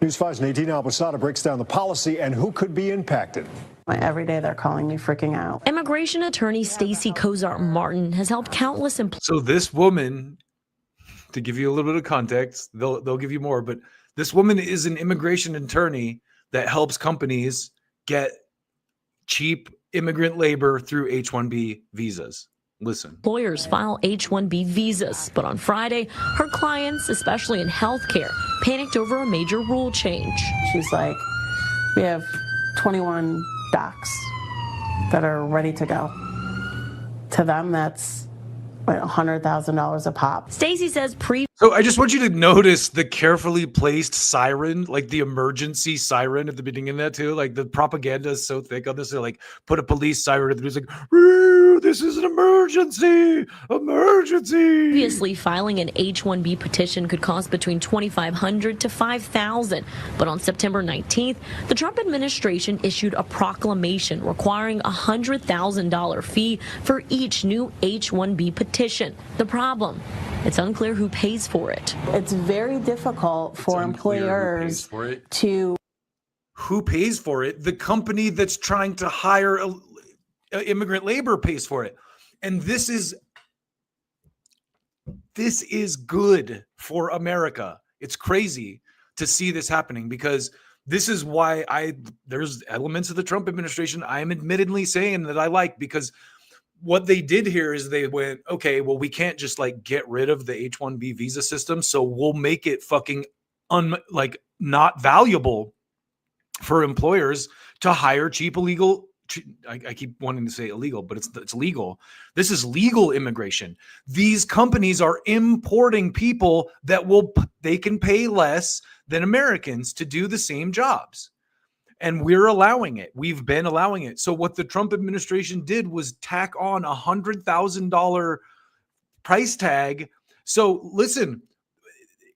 News 5's Nadine Albasada breaks down the policy and who could be impacted. Every day they're calling me freaking out. Immigration attorney Stacey Kozart Martin has helped countless employees. So this woman, to give you a little bit of context, they'll give you more, but this woman is an immigration attorney that helps companies get cheap immigrant labor through H-1B visas. Listen. Employers file H-1B visas, but on Friday, her clients, especially in healthcare, panicked over a major rule change. She's like, we have 21 docs that are ready to go. To them, that's $100,000 a pop. Stacey says So I just want you to notice the carefully placed siren, like the emergency siren at the beginning of that too. Like the propaganda is so thick on this. They're like, put a police siren at the music. This is an emergency. Previously, filing an H-1B petition could cost between $2,500 to $5,000. But on September 19th, the Trump administration issued a proclamation requiring a $100,000 fee for each new H-1B petition. The problem, it's unclear who pays for it. It's very difficult for employers to... Who pays for it? The company that's trying to hire immigrant labor pays for it. And this is good for America. It's crazy to see this happening, because this is why there's elements of the Trump administration I am admittedly saying that I like, because what they did here is they went, okay, well, we can't just like get rid of the H-1B visa system, so we'll make it fucking not valuable for employers to hire cheap illegal. I keep wanting to say illegal, but it's legal. This is legal immigration. These companies are importing people that they can pay less than Americans to do the same jobs. And we're allowing it. We've been allowing it. So what the Trump administration did was tack on $100,000 price tag. So listen,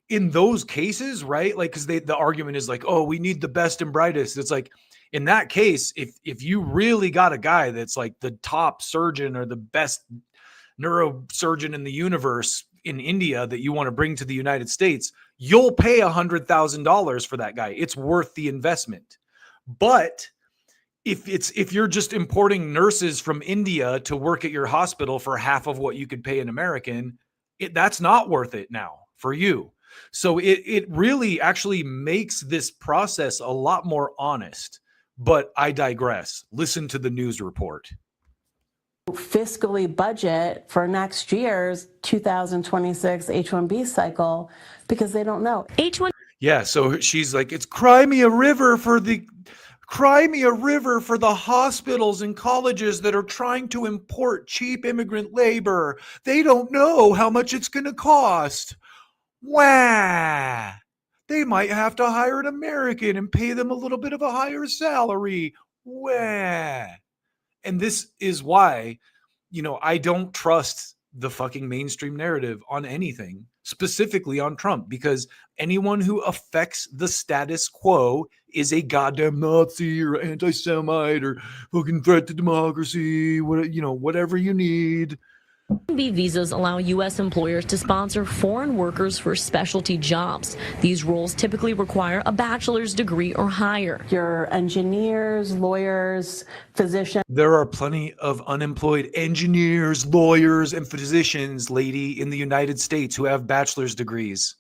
in those cases, right? Like, because the argument is like, oh, we need the best and brightest. It's like, in that case, if you really got a guy that's like the top surgeon or the best neurosurgeon in the universe in India that you want to bring to the United States, you'll pay $100,000 for that guy. It's worth the investment. But if you're just importing nurses from India to work at your hospital for half of what you could pay an American, that's not worth it now for you. So it really actually makes this process a lot more honest. But I digress. Listen to the news report. Fiscally budget for next year's 2026 H-1B cycle because they don't know. Yeah, so she's like, it's cry me a river for the hospitals and colleges that are trying to import cheap immigrant labor. They don't know how much it's going to cost. Wah! They might have to hire an American and pay them a little bit of a higher salary. Wah! And this is why, I don't trust the fucking mainstream narrative on anything, specifically on Trump, because anyone who affects the status quo is a goddamn Nazi or anti-Semite or fucking threat to democracy, whatever you need. H-1B visas allow U.S. employers to sponsor foreign workers for specialty jobs. These roles typically require a bachelor's degree or higher. Your engineers, lawyers, physicians. There are plenty of unemployed engineers, lawyers, and physicians, lady, in the United States who have bachelor's degrees.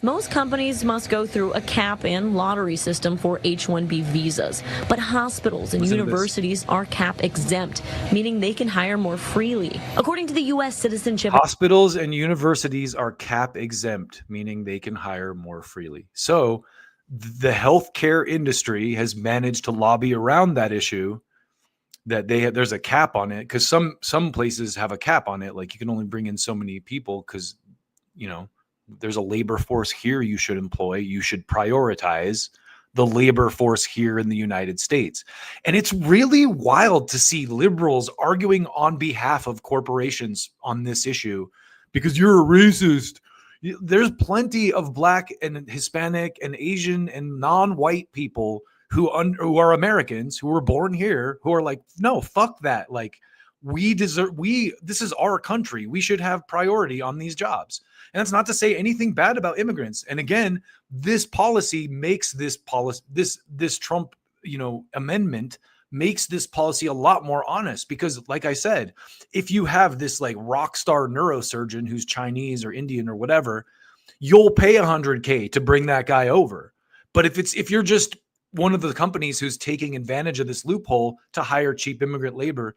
Most companies must go through a cap-in lottery system for H-1B visas, but hospitals and universities are cap exempt, meaning they can hire more freely. According to the U.S. Citizenship... Hospitals and universities are cap exempt, meaning they can hire more freely. So the healthcare industry has managed to lobby around that issue, that there's a cap on it, because some places have a cap on it, like you can only bring in so many people because, there's a labor force here you should employ. You should prioritize the labor force here in the United States. And it's really wild to see liberals arguing on behalf of corporations on this issue because you're a racist. There's plenty of Black and Hispanic and Asian and non-white people who are Americans, who were born here, who are like, no, fuck that. Like, this is our country. We should have priority on these jobs. And that's not to say anything bad about immigrants. And again, this policy makes this Trump, amendment makes this policy a lot more honest, because like I said, if you have this like rock star neurosurgeon who's Chinese or Indian or whatever, you'll pay $100K to bring that guy over. But if you're just one of the companies who's taking advantage of this loophole to hire cheap immigrant labor,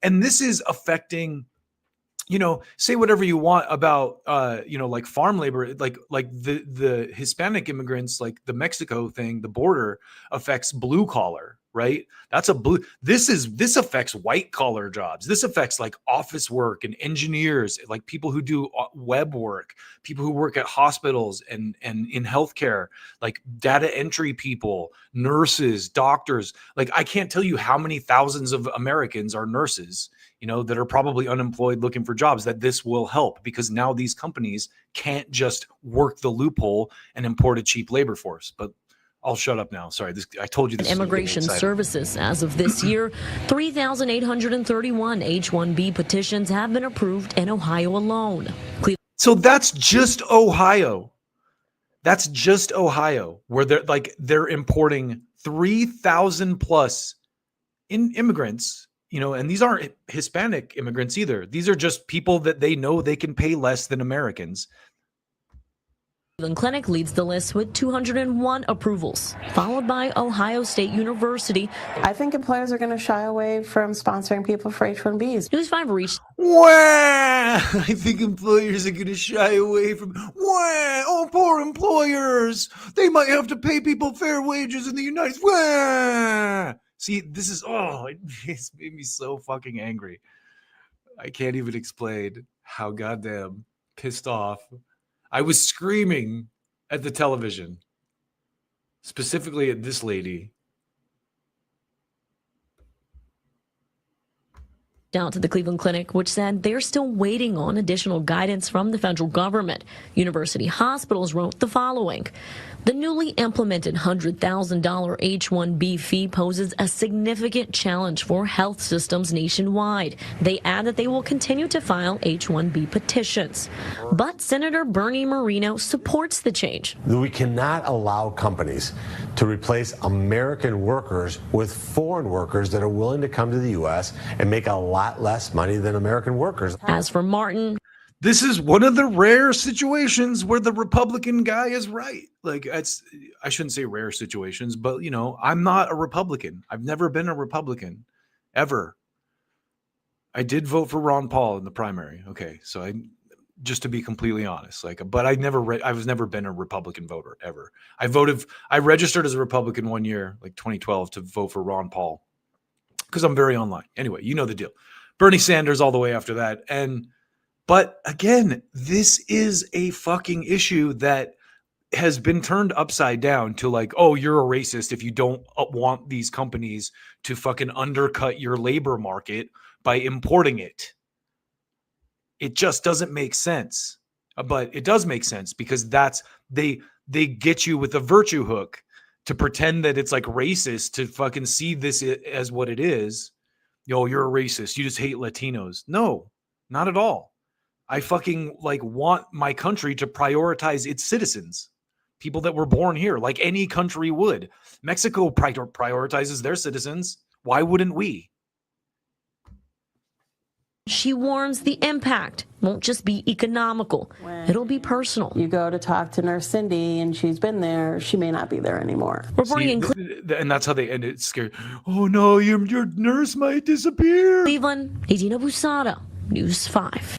and this is affecting, say whatever you want about, like farm labor, like the Hispanic immigrants, like the Mexico thing, the border affects blue collar, right? That's a blue. This affects white collar jobs. This affects like office work and engineers, like people who do web work, people who work at hospitals and in healthcare, like data entry people, nurses, doctors. Like I can't tell you how many thousands of Americans are nurses, you know, that are probably unemployed looking for jobs that this will help, because now these companies can't just work the loophole and import a cheap labor force. But I'll shut up now. Sorry, I told you this. Immigration services. As of this year, 3,831 H-1B petitions have been approved in Ohio alone. So that's just Ohio. That's just Ohio, where they're importing 3,000 plus immigrants, you know, and these aren't Hispanic immigrants either. These are just people that they know they can pay less than Americans. Cleveland Clinic leads the list with 201 approvals, followed by Ohio State University. I think employers are going to shy away from sponsoring people for H-1Bs. News 5 reached. Wah! I think employers are going to shy away from. Wah! Oh, poor employers! They might have to pay people fair wages in the United States. Wah! See, this is it's made me so fucking angry. I can't even explain how goddamn pissed off I was screaming at the television, specifically at this lady. Down to the Cleveland Clinic, which said they're still waiting on additional guidance from the federal government. University hospitals wrote the following. The newly implemented $100,000 H-1B fee poses a significant challenge for health systems nationwide. They add that they will continue to file H-1B petitions. But Senator Bernie Moreno supports the change. We cannot allow companies to replace American workers with foreign workers that are willing to come to the U.S. and make a lot less money than American workers. As for Martin, this is one of the rare situations where the Republican guy is right. Like, I shouldn't say rare situations, but, you know, I'm not a Republican. I've never been a Republican, ever. I did vote for Ron Paul in the primary. Okay, so just to be completely honest, but I was never been a Republican voter, ever. I registered as a Republican one year, like 2012, to vote for Ron Paul, because I'm very online. Anyway, you know the deal. Bernie Sanders all the way after that. But again, this is a fucking issue that has been turned upside down to like, oh, you're a racist if you don't want these companies to fucking undercut your labor market by importing it. It just doesn't make sense. But it does make sense, because they get you with a virtue hook to pretend that it's like racist to fucking see this as what it is. Yo, you're a racist. You just hate Latinos. No, not at all. I fucking want my country to prioritize its citizens, people that were born here, like any country would. Mexico prioritizes their citizens. Why wouldn't we? she warns the impact won't just be economical. It'll be personal. You go to talk to Nurse Cindy and she's been there. She may not be there anymore. And that's how they end it. Scared. Oh no, your nurse might disappear. Cleveland, Adina Busada, News 5.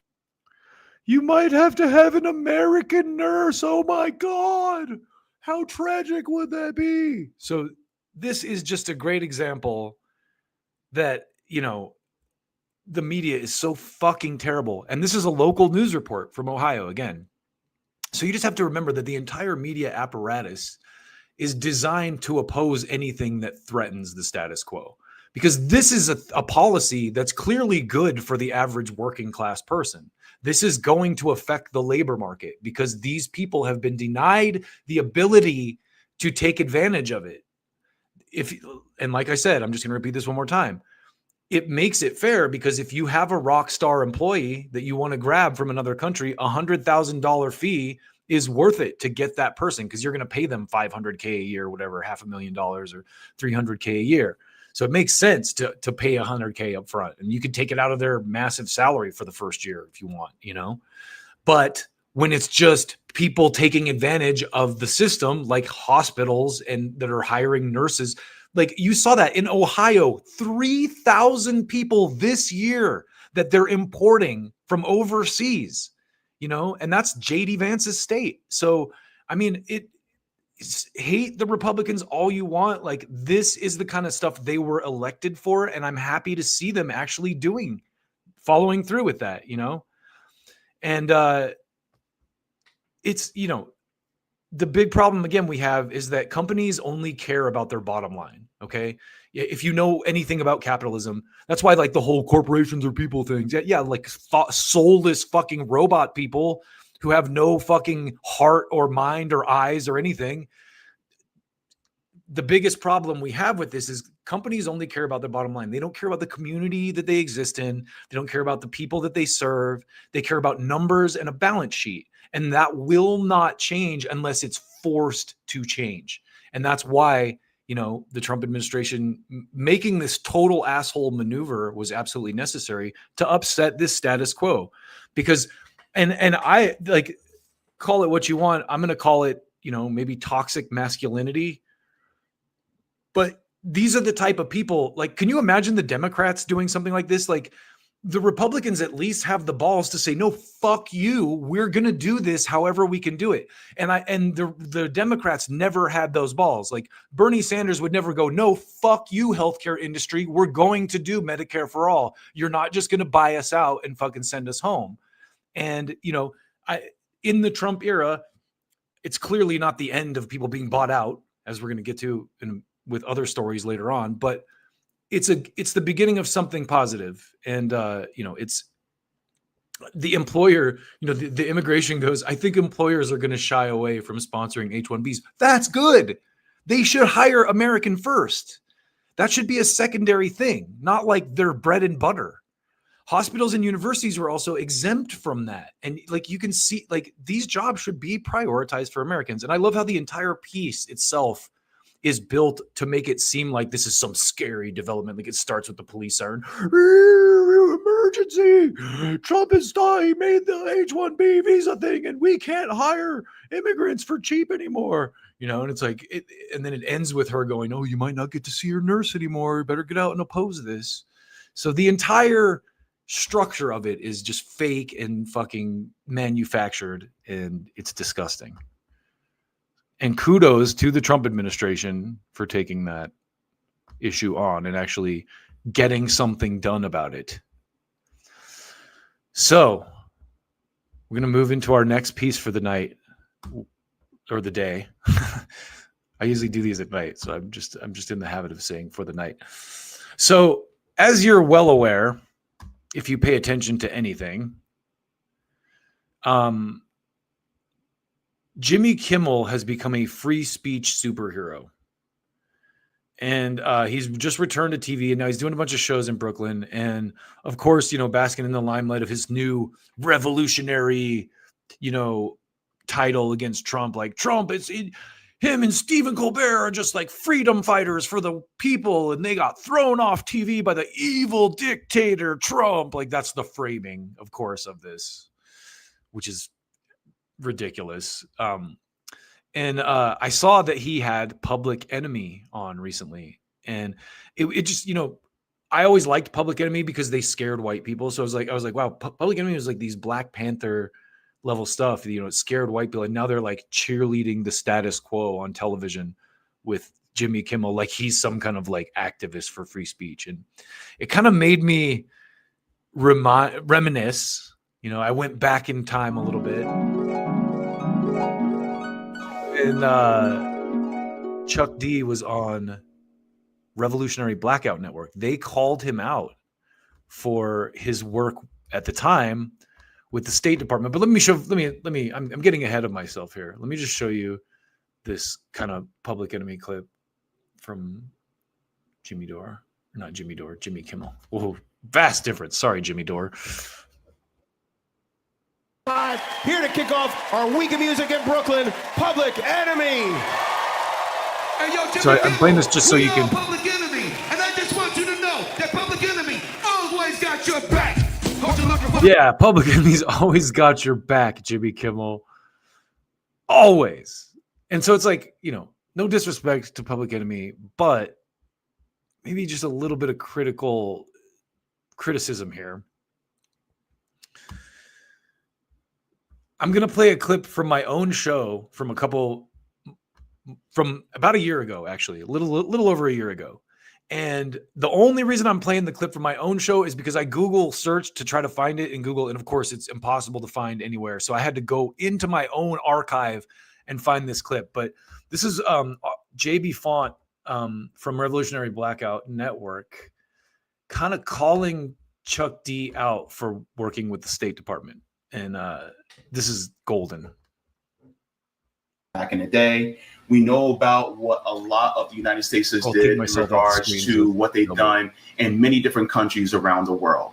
You might have to have an American nurse. Oh my God. How tragic would that be? So this is just a great example that, you know, the media is so fucking terrible. And this is a local news report from Ohio again. So you just have to remember that the entire media apparatus is designed to oppose anything that threatens the status quo. Because this is a policy that's clearly good for the average working class person. This is going to affect the labor market because these people have been denied the ability to take advantage of it. And like I said, I'm just going to repeat this one more time. It makes it fair because if you have a rock star employee that you want to grab from another country, $100,000 fee is worth it to get that person because you're going to pay them $500K a year, whatever, $500,000 or $300K a year. So it makes sense to pay $100K up front, and you can take it out of their massive salary for the first year if you want, you know. But when it's just people taking advantage of the system, like hospitals and that are hiring nurses, like you saw that in Ohio, 3,000 people this year that they're importing from overseas, you know, and that's JD Vance's state. So, I mean, hate the Republicans all you want. Like, this is the kind of stuff they were elected for, and I'm happy to see them actually following through with that, And it's, the big problem again we have is that companies only care about their bottom line. Okay. If you know anything about capitalism, that's why like the whole corporations are people things. Yeah. Like soulless fucking robot people who have no fucking heart or mind or eyes or anything. The biggest problem we have with this is companies only care about their bottom line. They don't care about the community that they exist in. They don't care about the people that they serve. They care about numbers and a balance sheet. And that will not change unless it's forced to change. And that's why, the Trump administration making this total asshole maneuver was absolutely necessary to upset this status quo. Because, and I like, call it what you want. I'm going to call it, maybe toxic masculinity. But these are the type of people, like, can you imagine the Democrats doing something like this? Like, the Republicans at least have the balls to say, no, fuck you. We're going to do this however we can do it. And the Democrats never had those balls. Like, Bernie Sanders would never go, no, fuck you, healthcare industry. We're going to do Medicare for all. You're not just going to buy us out and fucking send us home. And, in the Trump era, it's clearly not the end of people being bought out, as we're going to get to with other stories later on, but it's the beginning of something positive. And, it's the employer, the immigration goes, I think employers are going to shy away from sponsoring H-1Bs. That's good. They should hire American first. That should be a secondary thing, not like their bread and butter. Hospitals and universities were also exempt from that. And like, you can see, like, these jobs should be prioritized for Americans. And I love how the entire piece itself is built to make it seem like this is some scary development. Like, it starts with the police siren. Emergency! Trump is dying. He made the H-1B visa thing, and we can't hire immigrants for cheap anymore. And it's like, and then it ends with her going, oh, you might not get to see your nurse anymore. You better get out and oppose this. So the entire structure of it is just fake and fucking manufactured, and it's disgusting. And kudos to the Trump administration for taking that issue on and actually getting something done about it. So we're going to move into our next piece for the night or the day. I usually do these at night, so I'm just in the habit of saying for the night. So as you're well aware, if you pay attention to anything, Jimmy Kimmel has become a free speech superhero. And he's just returned to TV, and now he's doing a bunch of shows in Brooklyn. And of course, basking in the limelight of his new revolutionary, title against Trump. Like, Trump, him and Stephen Colbert are just like freedom fighters for the people, and they got thrown off TV by the evil dictator Trump. Like, that's the framing, of course, of this, which is ridiculous. And I saw that he had Public Enemy on recently, and it just, I always liked Public Enemy because they scared white people. So I was like, wow, Public Enemy was like these Black Panther level stuff, it scared white people. And now they're like cheerleading the status quo on television with Jimmy Kimmel, like he's some kind of like activist for free speech. And it kind of made me reminisce, I went back in time a little bit. And Chuck D was on Revolutionary Blackout Network. They called him out for his work at the time with the State Department. But I'm getting ahead of myself here. Let me just show you this kind of Public Enemy clip from Jimmy Kimmel. Whoa, vast difference. Sorry, Jimmy Dore. Here to kick off our week of music in Brooklyn, Public Enemy. Hey, yo, so I'm playing this just so you can. Public Enemy, and I just want you to know that Public Enemy always got your back. Yeah, Public Enemy's always got your back, Jimmy Kimmel. Always. And so it's like, no disrespect to Public Enemy, but maybe just a little bit of criticism here. I'm going to play a clip from my own show from a couple from about a year ago, actually, a little over a year ago. And the only reason I'm playing the clip from my own show is because I Google searched to try to find it in Google. And of course, it's impossible to find anywhere. So I had to go into my own archive and find this clip. But this is JB Font from Revolutionary Blackout Network kind of calling Chuck D out for working with the State Department. And this is golden. Back in the day, we know about what a lot of the United States did in regards to what they've done in many different countries around the world.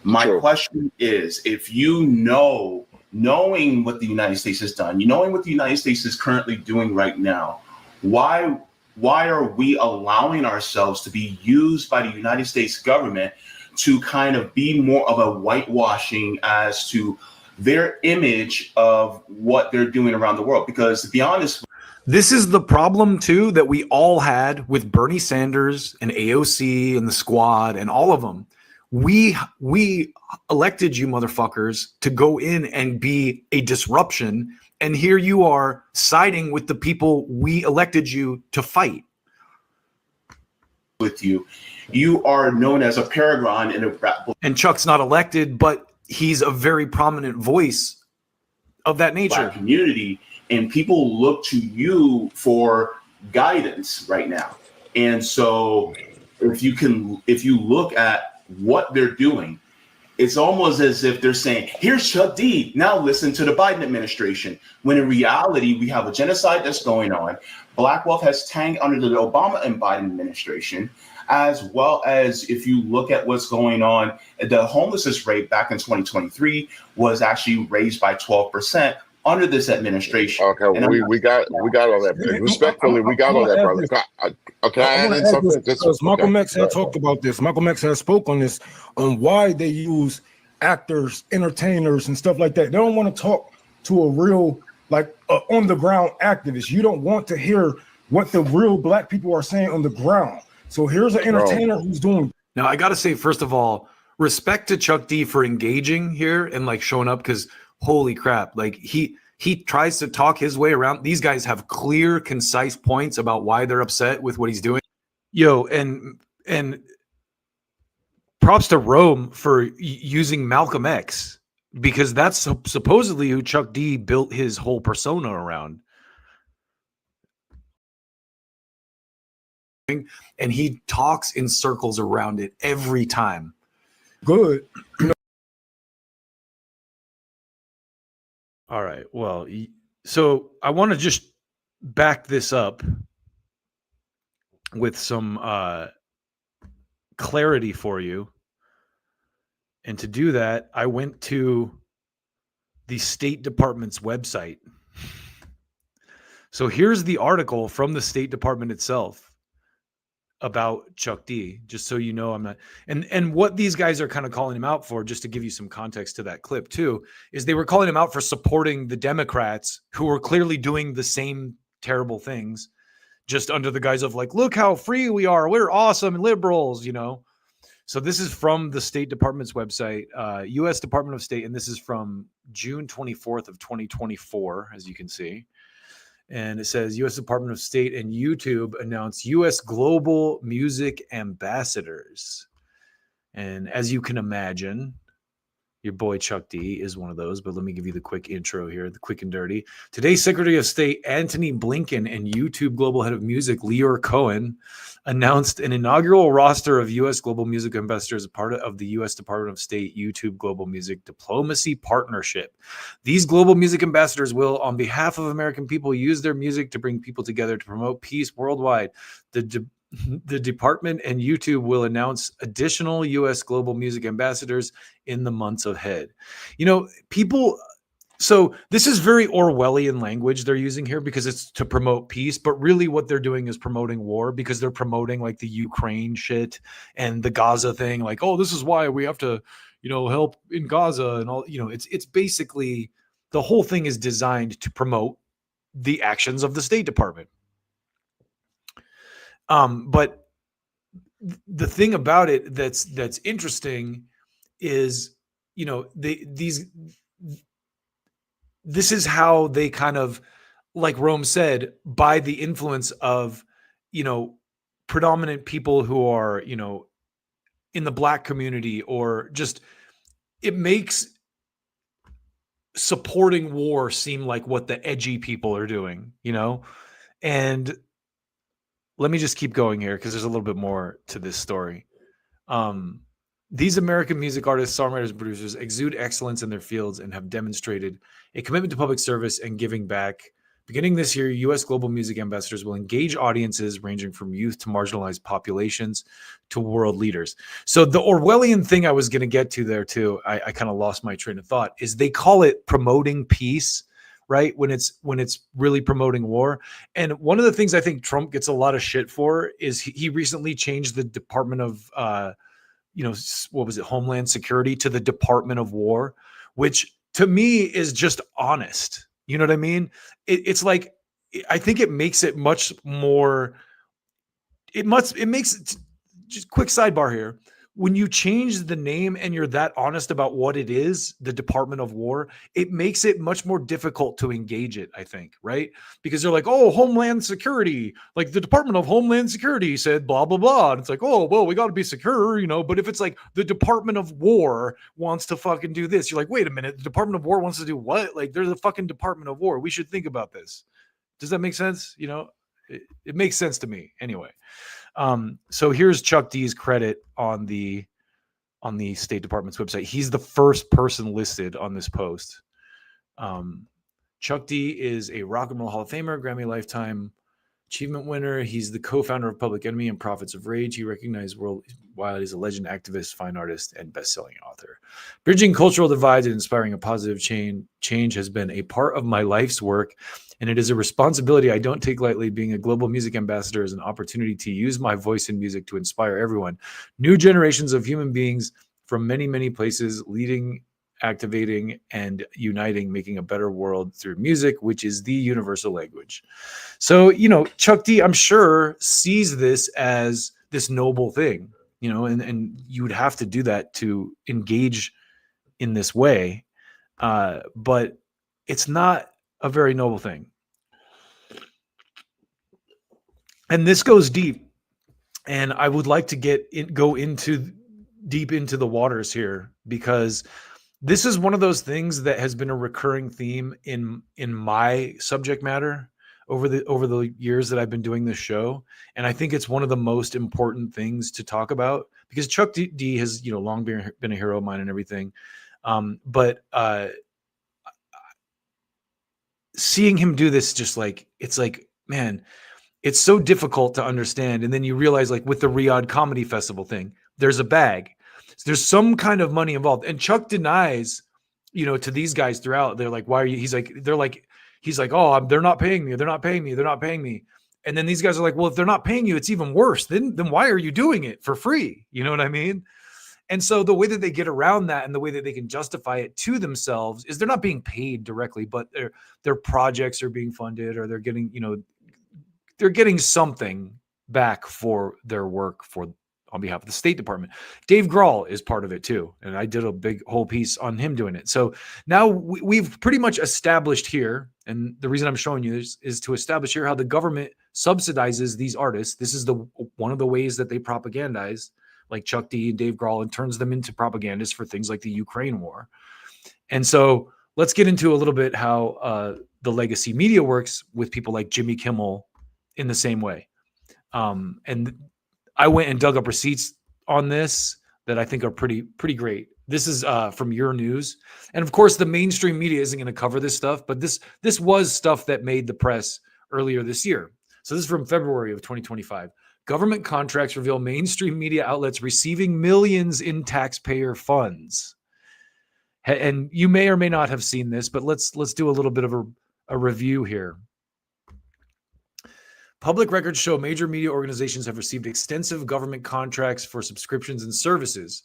My question is, if you knowing what the United States has done, knowing what the United States is currently doing right now, why are we allowing ourselves to be used by the United States government to kind of be more of a whitewashing as to their image of what they're doing around the world? Because to be honest, this is the problem too that we all had with Bernie Sanders and AOC and the Squad and all of them. We elected you motherfuckers to go in and be a disruption, and here you are siding with the people we elected you to fight. With you are known as a paragon in a rap. And Chuck's not elected, but he's a very prominent voice of that nature. Black community, and people look to you for guidance right now. And so if you look at what they're doing, it's almost as if they're saying, here's Chuck D, now listen to the Biden administration. When in reality, we have a genocide that's going on. Black wealth has tanked under the Obama and Biden administration, as well as if you look at what's going on, the homelessness rate back in 2023 was actually raised by 12% under this administration. Okay, we got all that. Respectfully, we got all that, brother. Can I add in something? Because Malcolm X had talked about this. Malcolm X had spoke on this, on why they use actors, entertainers, and stuff like that. They don't want to talk to a real, like, on the ground activist. You don't want to hear what the real black people are saying on the ground. So here's an entertainer who's doing. Now, I got to say, first of all, respect to Chuck D for engaging here and like showing up, because holy crap, like he tries to talk his way around. These guys have clear, concise points about why they're upset with what he's doing. Yo, and props to Rome for using Malcolm X, because that's supposedly who Chuck D built his whole persona around. And he talks in circles around it every time. Good. All right. Well, so I want to just back this up with some clarity for you. And to do that, I went to the State Department's website. So here's the article from the State Department itself about Chuck D, just so you know I'm not, and what these guys are kind of calling him out for, just to give you some context to that clip too, is they were calling him out for supporting the Democrats who were clearly doing the same terrible things, just under the guise of like, look how free we are, we're awesome and liberals, you know. So this is from the State Department's website, U.S. Department of State, and this is from June 24th of 2024, as you can see. And it says U.S. Department of State and YouTube announced U.S. global music ambassadors. And as you can imagine, your boy Chuck D is one of those. But let me give you the quick intro here, the quick and dirty. Today, Secretary of State Antony Blinken and YouTube Global Head of Music Leor Cohen announced an inaugural roster of U.S. global music ambassadors as part of the U.S. Department of State YouTube Global Music Diplomacy Partnership. These global music ambassadors will, on behalf of American people, use their music to bring people together to promote peace worldwide. The department and YouTube will announce additional U.S. global music ambassadors in the months ahead. You know, people... So this is very Orwellian language they're using here because it's to promote peace, but really what they're doing is promoting war, because they're promoting like the Ukraine shit and the Gaza thing. Like, oh, this is why we have to, you know, help in Gaza and all, you know, it's basically the whole thing is designed to promote the actions of the State Department. But the thing about it that's interesting is, you know, this is how they kind of like Rome said, by the influence of, predominant people who are, in the Black community, or just, it makes supporting war seem like what the edgy people are doing, And let me just keep going here because there's a little bit more to this story. These American music artists, songwriters, and producers exude excellence in their fields and have demonstrated a commitment to public service and giving back. Beginning this year, U.S. global music ambassadors will engage audiences ranging from youth to marginalized populations to world leaders. So the Orwellian thing I was going to get to there too, I kind of lost my train of thought, is they call it promoting peace, right? When it's really promoting war. And one of the things I think Trump gets a lot of shit for is he recently changed the Department of, what was it, Homeland Security to the Department of War, which to me is just honest. You know what I mean? It's like, I think it makes it much more, it makes it, just quick sidebar here. When you change the name and you're that honest about what it is, the Department of War, it makes it much more difficult to engage it, I think, right? Because they're like, oh, Homeland Security, like the Department of Homeland Security said blah, blah, blah. And it's like, oh, well, we got to be secure, but if it's like the Department of War wants to fucking do this, you're like, wait a minute, the Department of War wants to do what? Like, there's a fucking Department of War. We should think about this. Does that make sense? It makes sense to me anyway. So here's Chuck D's credit on the State Department's website. He's the first person listed on this post. Chuck D is a Rock and Roll Hall of Famer, Grammy Lifetime Achievement winner. He's the co-founder of Public Enemy and Prophets of Rage. He recognized worldwide as a legend, activist, fine artist, and best-selling author. Bridging cultural divides and inspiring a positive change has been a part of my life's work, and it is a responsibility I don't take lightly. Being a global music ambassador is an opportunity to use my voice in music to inspire everyone, new generations of human beings from many, many places, leading, activating, and uniting, making a better world through music, which is the universal language. So, Chuck D, I'm sure, sees this as this noble thing, and you would have to do that to engage in this way. But it's not a very noble thing. And this goes deep, and I would like to go deep into the waters here, because this is one of those things that has been a recurring theme in my subject matter over the years that I've been doing this show. And I think it's one of the most important things to talk about, because Chuck D has, long been a hero of mine and everything. But seeing him do this, it's like, man, it's so difficult to understand. And then you realize, like with the Riyadh Comedy Festival thing, there's a bag. There's some kind of money involved. And Chuck denies, to these guys throughout. They're like, why are you? He's like, oh, they're not paying me. They're not paying me. They're not paying me. And then these guys are like, well, if they're not paying you, it's even worse. Then why are you doing it for free? You know what I mean? And so the way that they get around that, and the way that they can justify it to themselves, is they're not being paid directly, but their projects are being funded, or they're getting something back for their work on behalf of the State Department. Dave Grohl is part of it too. And I did a big whole piece on him doing it. So now we've pretty much established here, and the reason I'm showing you this is to establish here how the government subsidizes these artists. This is one of the ways that they propagandize, like Chuck D and Dave Grohl, and turns them into propagandists for things like the Ukraine war. And so let's get into a little bit how the legacy media works with people like Jimmy Kimmel in the same way. And I went and dug up receipts on this that I think are pretty great. This is from Your News. And of course, the mainstream media isn't going to cover this stuff, but this was stuff that made the press earlier this year. So this is from February of 2025. Government contracts reveal mainstream media outlets receiving millions in taxpayer funds. And you may or may not have seen this, but let's do a little bit of a review here. Public records show major media organizations have received extensive government contracts for subscriptions and services.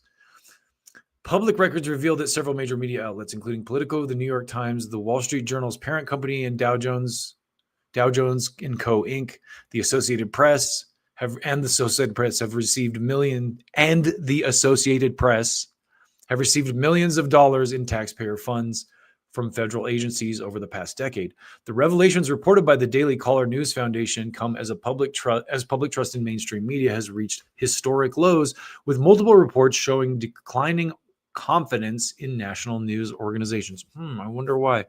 Public records reveal that several major media outlets, including Politico, the New York Times, the Wall Street Journal's parent company, and Dow Jones & Co. Inc., the Associated Press have received millions of dollars in taxpayer funds from federal agencies over the past decade. The revelations reported by the Daily Caller News Foundation come as public trust in mainstream media has reached historic lows, with multiple reports showing declining confidence in national news organizations. I wonder why.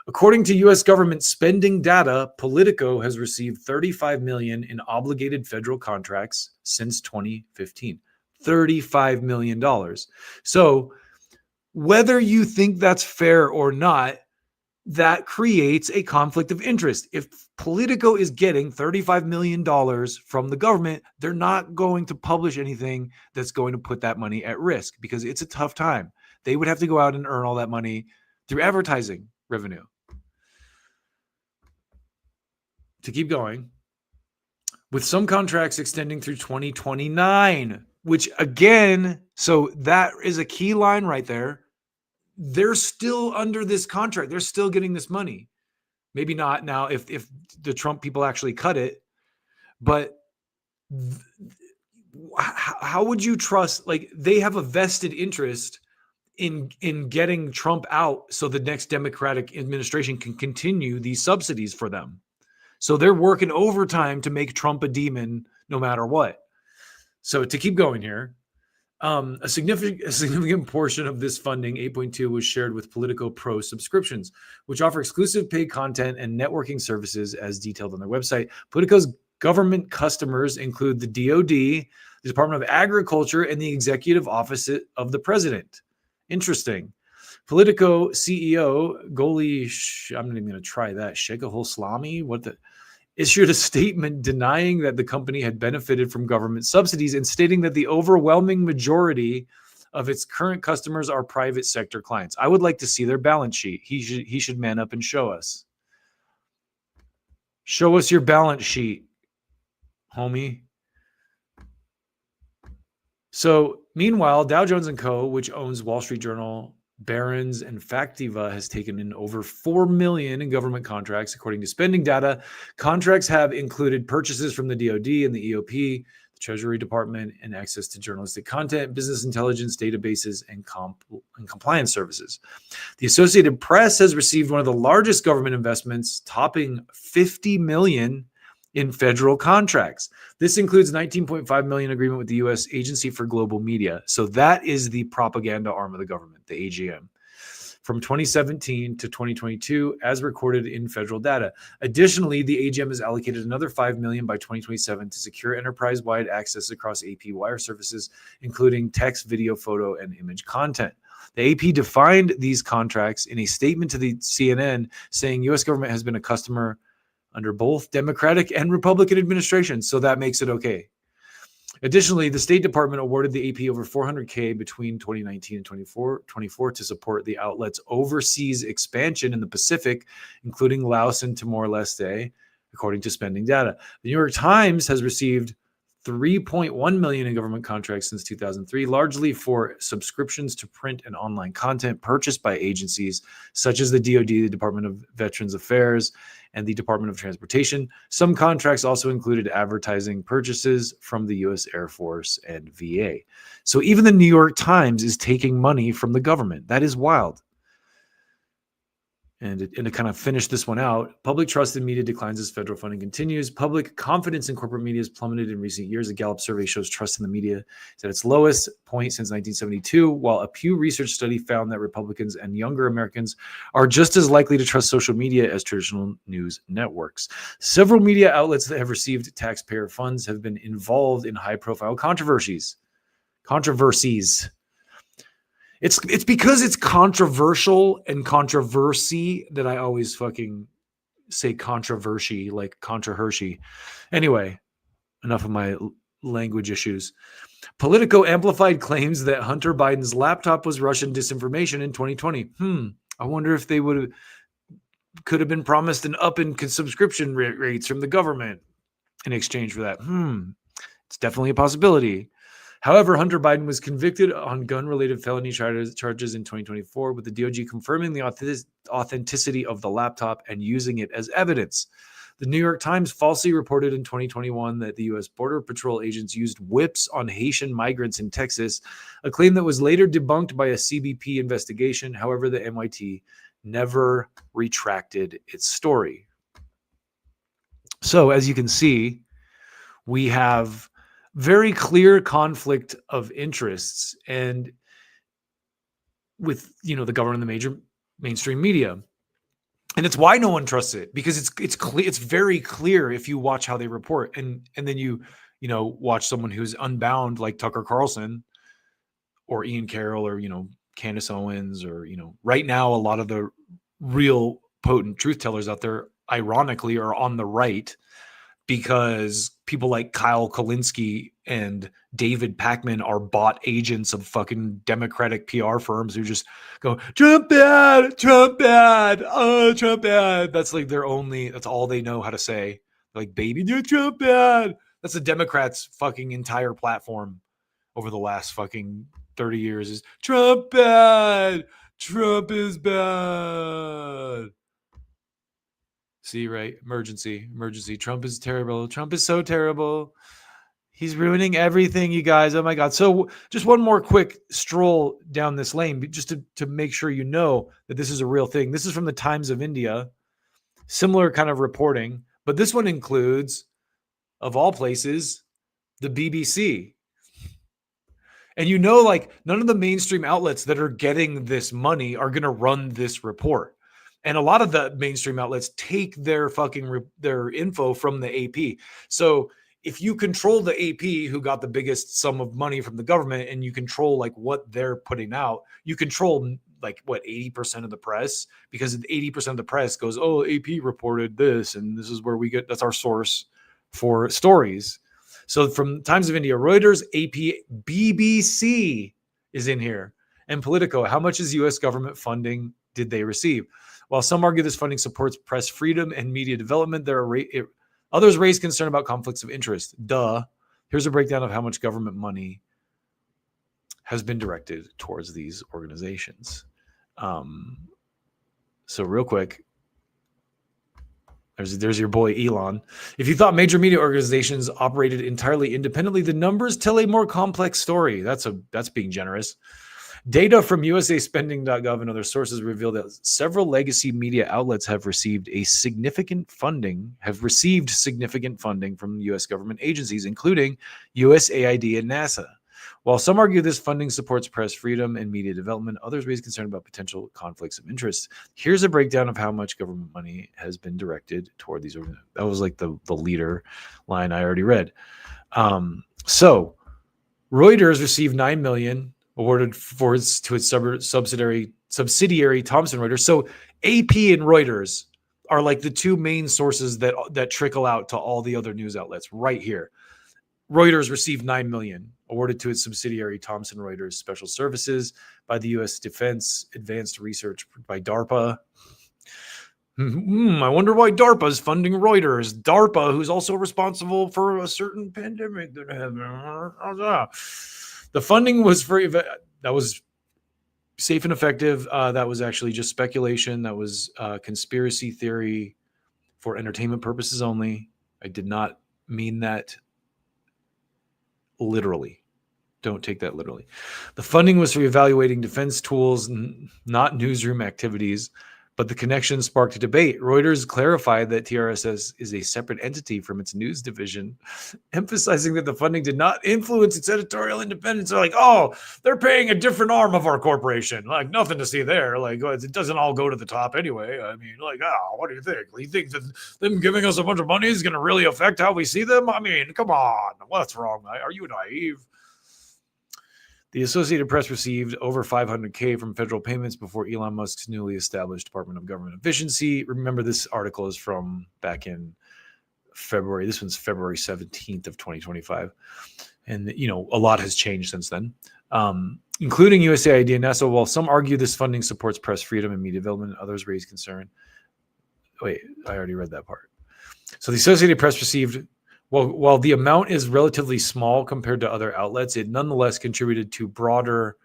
According to U.S. government spending data, Politico has received $35 million in obligated federal contracts since 2015. $35 million. So whether you think that's fair or not, that creates a conflict of interest. If Politico is getting $35 million from the government, they're not going to publish anything that's going to put that money at risk because it's a tough time. They would have to go out and earn all that money through advertising revenue. To keep going, with some contracts extending through 2029, which again, so that is a key line right there. They're still under this contract. They're still getting this money. Maybe not now if the Trump people actually cut it, but how would you trust, like, they have a vested interest in getting Trump out so the next Democratic administration can continue these subsidies for them. So they're working overtime to make Trump a demon no matter what. So to keep going here, a significant portion of this funding, 8.2, was shared with Politico Pro subscriptions, which offer exclusive paid content and networking services as detailed on their website. Politico's government customers include the DoD, the Department of Agriculture, and the Executive Office of the President. Interesting. Politico CEO Goli, I'm not even going to try that, Shekhahol Slami, issued a statement denying that the company had benefited from government subsidies and stating that the overwhelming majority of its current customers are private sector clients. I would like to see their balance sheet. He should man up and show us. Show us your balance sheet, homie. So meanwhile, Dow Jones & Co., which owns Wall Street Journal, Barron's, and Factiva, has taken in over $4 million in government contracts. According to spending data, contracts have included purchases from the DoD and the EOP, the Treasury Department, and access to journalistic content, business intelligence databases, and compliance services. The Associated Press has received one of the largest government investments, topping $50 million in federal contracts. This includes $19.5 million agreement with the U.S. Agency for Global Media. So that is the propaganda arm of the government, the AGM, from 2017 to 2022, as recorded in federal data. Additionally, the AGM has allocated another $5 million by 2027 to secure enterprise-wide access across AP wire services, including text, video, photo, and image content. The AP defined these contracts in a statement to the CNN, saying U.S. government has been a customer under both Democratic and Republican administrations, so that makes it okay. Additionally, the State Department awarded the AP over $400K between 2019 and 2024 to support the outlet's overseas expansion in the Pacific, including Laos and Timor-Leste, according to spending data. The New York Times has received $3.1 million in government contracts since 2003, largely for subscriptions to print and online content purchased by agencies such as the DoD, the Department of Veterans Affairs, and the Department of Transportation. Some contracts also included advertising purchases from the U.S. Air Force and VA. So even the New York Times is taking money from the government. That is wild. And to kind of finish this one out, public trust in media declines as federal funding continues. Public confidence in corporate media has plummeted in recent years. A Gallup survey shows trust in the media is at its lowest point since 1972, while a Pew Research study found that Republicans and younger Americans are just as likely to trust social media as traditional news networks. Several media outlets that have received taxpayer funds have been involved in high-profile controversies. It's because it's controversial and controversy that I always fucking say controversy, like Contra Hershey. Anyway, enough of my language issues. Politico amplified claims that Hunter Biden's laptop was Russian disinformation in 2020. I wonder if they could have been promised an up in subscription rates from the government in exchange for that. It's definitely a possibility. However, Hunter Biden was convicted on gun-related felony charges in 2024, with the DOJ confirming the authenticity of the laptop and using it as evidence. The New York Times falsely reported in 2021 that the U.S. Border Patrol agents used whips on Haitian migrants in Texas, a claim that was later debunked by a CBP investigation. However, the NYT never retracted its story. So, as you can see, we have very clear conflict of interests and with, the government and the major mainstream media. And it's why no one trusts it, because it's clear, it's very clear if you watch how they report, and then you watch someone who's unbound like Tucker Carlson or Ian Carroll or Candace Owens or right now a lot of the real potent truth tellers out there ironically are on the right, because people like Kyle Kulinski and David Pakman are bot agents of fucking Democratic PR firms who just go, Trump bad, oh, Trump bad. That's like that's all they know how to say. Like, baby, you're Trump bad. That's the Democrats' fucking entire platform over the last fucking 30 years is Trump bad. Trump is bad. See, right? Emergency. Trump is terrible. Trump is so terrible. He's ruining everything, you guys. Oh my God. So just one more quick stroll down this lane, just to make sure you know that this is a real thing. This is from the Times of India. Similar kind of reporting, but this one includes, of all places, the BBC. And like none of the mainstream outlets that are getting this money are going to run this report. And a lot of the mainstream outlets take their their info from the AP. So if you control the AP, who got the biggest sum of money from the government, and you control like what they're putting out, you control like what 80% of the press, because 80% of the press goes, oh, AP reported this, and this is where that's our source for stories. So from Times of India, Reuters, AP, BBC is in here, and Politico. How much is U.S. government funding did they receive? While some argue this funding supports press freedom and media development, others raise concern about conflicts of interest. Duh. Here's a breakdown of how much government money has been directed towards these organizations. So real quick, there's your boy Elon. If you thought major media organizations operated entirely independently, the numbers tell a more complex story. That's being generous. Data from USAspending.gov and other sources reveal that several legacy media outlets have received significant funding from U.S. government agencies, including USAID and NASA. While some argue this funding supports press freedom and media development, others raise concern about potential conflicts of interest. Here's a breakdown of how much government money has been directed toward these organizations. That was like the leader line I already read. So Reuters received $9 million awarded to its subsidiary Thomson Reuters. So AP and Reuters are like the two main sources that trickle out to all the other news outlets right here. Reuters received $9 million awarded to its subsidiary Thomson Reuters Special Services by the U.S. Defense Advanced Research by DARPA. I wonder why DARPA is funding Reuters. DARPA, who's also responsible for a certain pandemic that happened. The funding was that was safe and effective. That was actually just speculation. That was conspiracy theory for entertainment purposes only. I did not mean that literally. Don't take that literally. The funding was for evaluating defense tools, not newsroom activities, but the connection sparked a debate. Reuters clarified that TRSS is a separate entity from its news division, emphasizing that the funding did not influence its editorial independence. They're like, oh, they're paying a different arm of our corporation. Like, nothing to see there. Like, it doesn't all go to the top anyway. I mean, like, what do you think? You think that them giving us a bunch of money is going to really affect how we see them? I mean, come on. What's wrong? Are you naive? The Associated Press received over $500K from federal payments before Elon Musk's newly established Department of Government Efficiency. Remember, this article is from back in February. This one's February 17th of 2025. And, a lot has changed since then, including USAID and NASA. While some argue this funding supports press freedom and media development, others raise concern. Wait, I already read that part. So the Associated Press received... While the amount is relatively small compared to other outlets, it nonetheless contributed to broader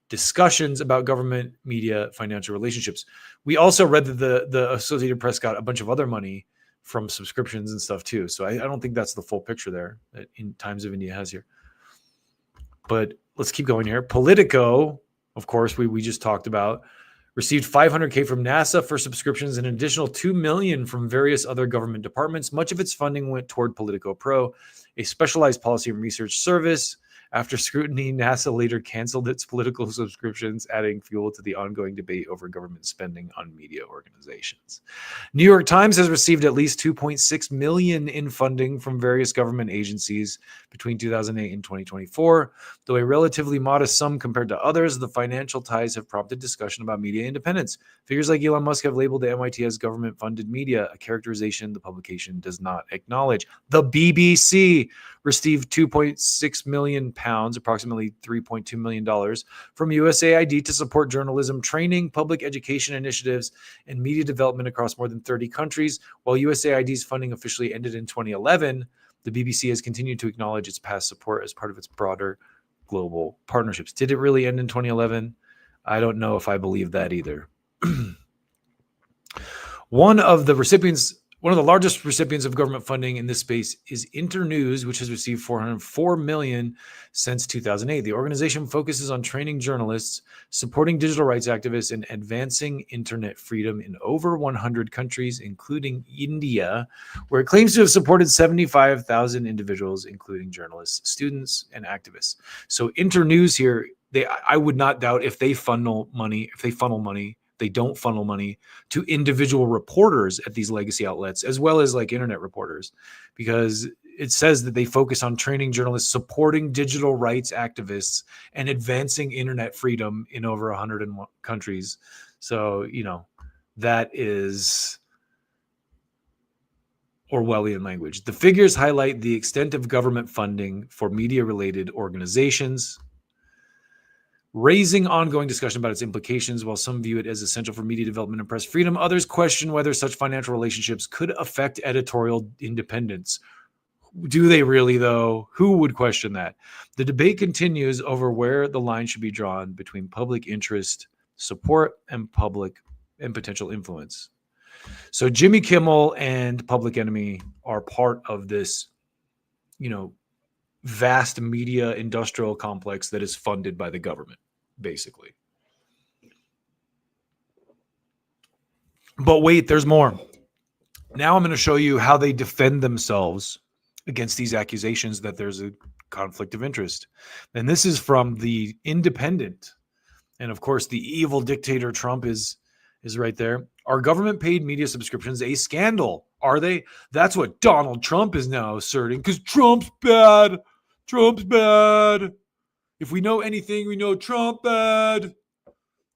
discussions about government media financial relationships. We also read that the Associated Press got a bunch of other money from subscriptions and stuff too. So I don't think that's the full picture there that in Times of India has here. But let's keep going here. Politico, of course, we just talked about, received $500K from NASA for subscriptions and an additional $2 million from various other government departments. Much of its funding went toward Politico Pro, a specialized policy and research service. After scrutiny, NASA later canceled its political subscriptions, adding fuel to the ongoing debate over government spending on media organizations. New York Times has received at least $2.6 million in funding from various government agencies between 2008 and 2024. Though a relatively modest sum compared to others, the financial ties have prompted discussion about media independence. Figures like Elon Musk have labeled the MIT as government-funded media, a characterization the publication does not acknowledge. The BBC received £2.6 million, approximately $3.2 million, from USAID to support journalism training, public education initiatives, and media development across more than 30 countries. While USAID's funding officially ended in 2011, the BBC has continued to acknowledge its past support as part of its broader global partnerships. Did it really end in 2011? I don't know if I believe that either. One of the largest recipients of government funding in this space is Internews, which has received $404 million since 2008. The organization focuses on training journalists, supporting digital rights activists, and advancing internet freedom in over 100 countries, including India, where it claims to have supported 75,000 individuals, including journalists, students, and activists. So Internews here, I would not doubt if they funnel money, they don't funnel money to individual reporters at these legacy outlets, as well as like internet reporters, because it says that they focus on training journalists, supporting digital rights activists, and advancing internet freedom in over 101 countries. So, that is Orwellian language. The figures highlight the extent of government funding for media-related organizations, raising ongoing discussion about its implications. While some view it as essential for media development and press freedom, others question whether such financial relationships could affect editorial independence. Do they really, though? Who would question that? The debate continues over where the line should be drawn between public interest, support, and potential influence. So Jimmy Kimmel and Public Enemy are part of this, vast media industrial complex that is funded by the government, basically. But wait, there's more. Now I'm going to show you how they defend themselves against these accusations that there's a conflict of interest. And this is from The Independent. And of course, the evil dictator Trump is right there. Are government-paid media subscriptions a scandal? Are they? That's what Donald Trump is now asserting, because Trump's bad. Trump's bad. If we know anything, we know Trump bad.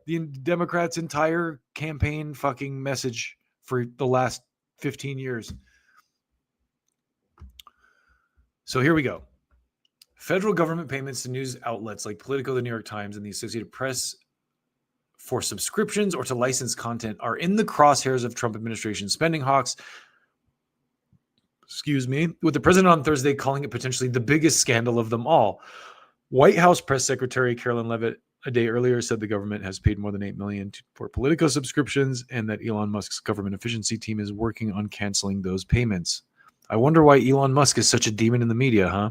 The Democrats' entire campaign fucking message for the last 15 years. So here we go. Federal government payments to news outlets like Politico, the New York Times, and the Associated Press for subscriptions or to license content are in the crosshairs of Trump administration spending hawks. With the president on Thursday calling it potentially the biggest scandal of them all. White House Press Secretary Carolyn Leavitt a day earlier said the government has paid more than $8 million for Politico subscriptions and that Elon Musk's government efficiency team is working on canceling those payments. I wonder why Elon Musk is such a demon in the media, huh?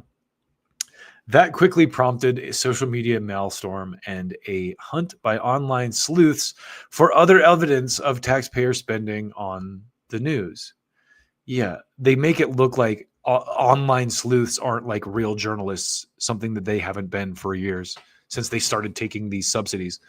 That quickly prompted a social media maelstrom and a hunt by online sleuths for other evidence of taxpayer spending on the news. Yeah, they make it look like online sleuths aren't like real journalists, something that they haven't been for years since they started taking these subsidies.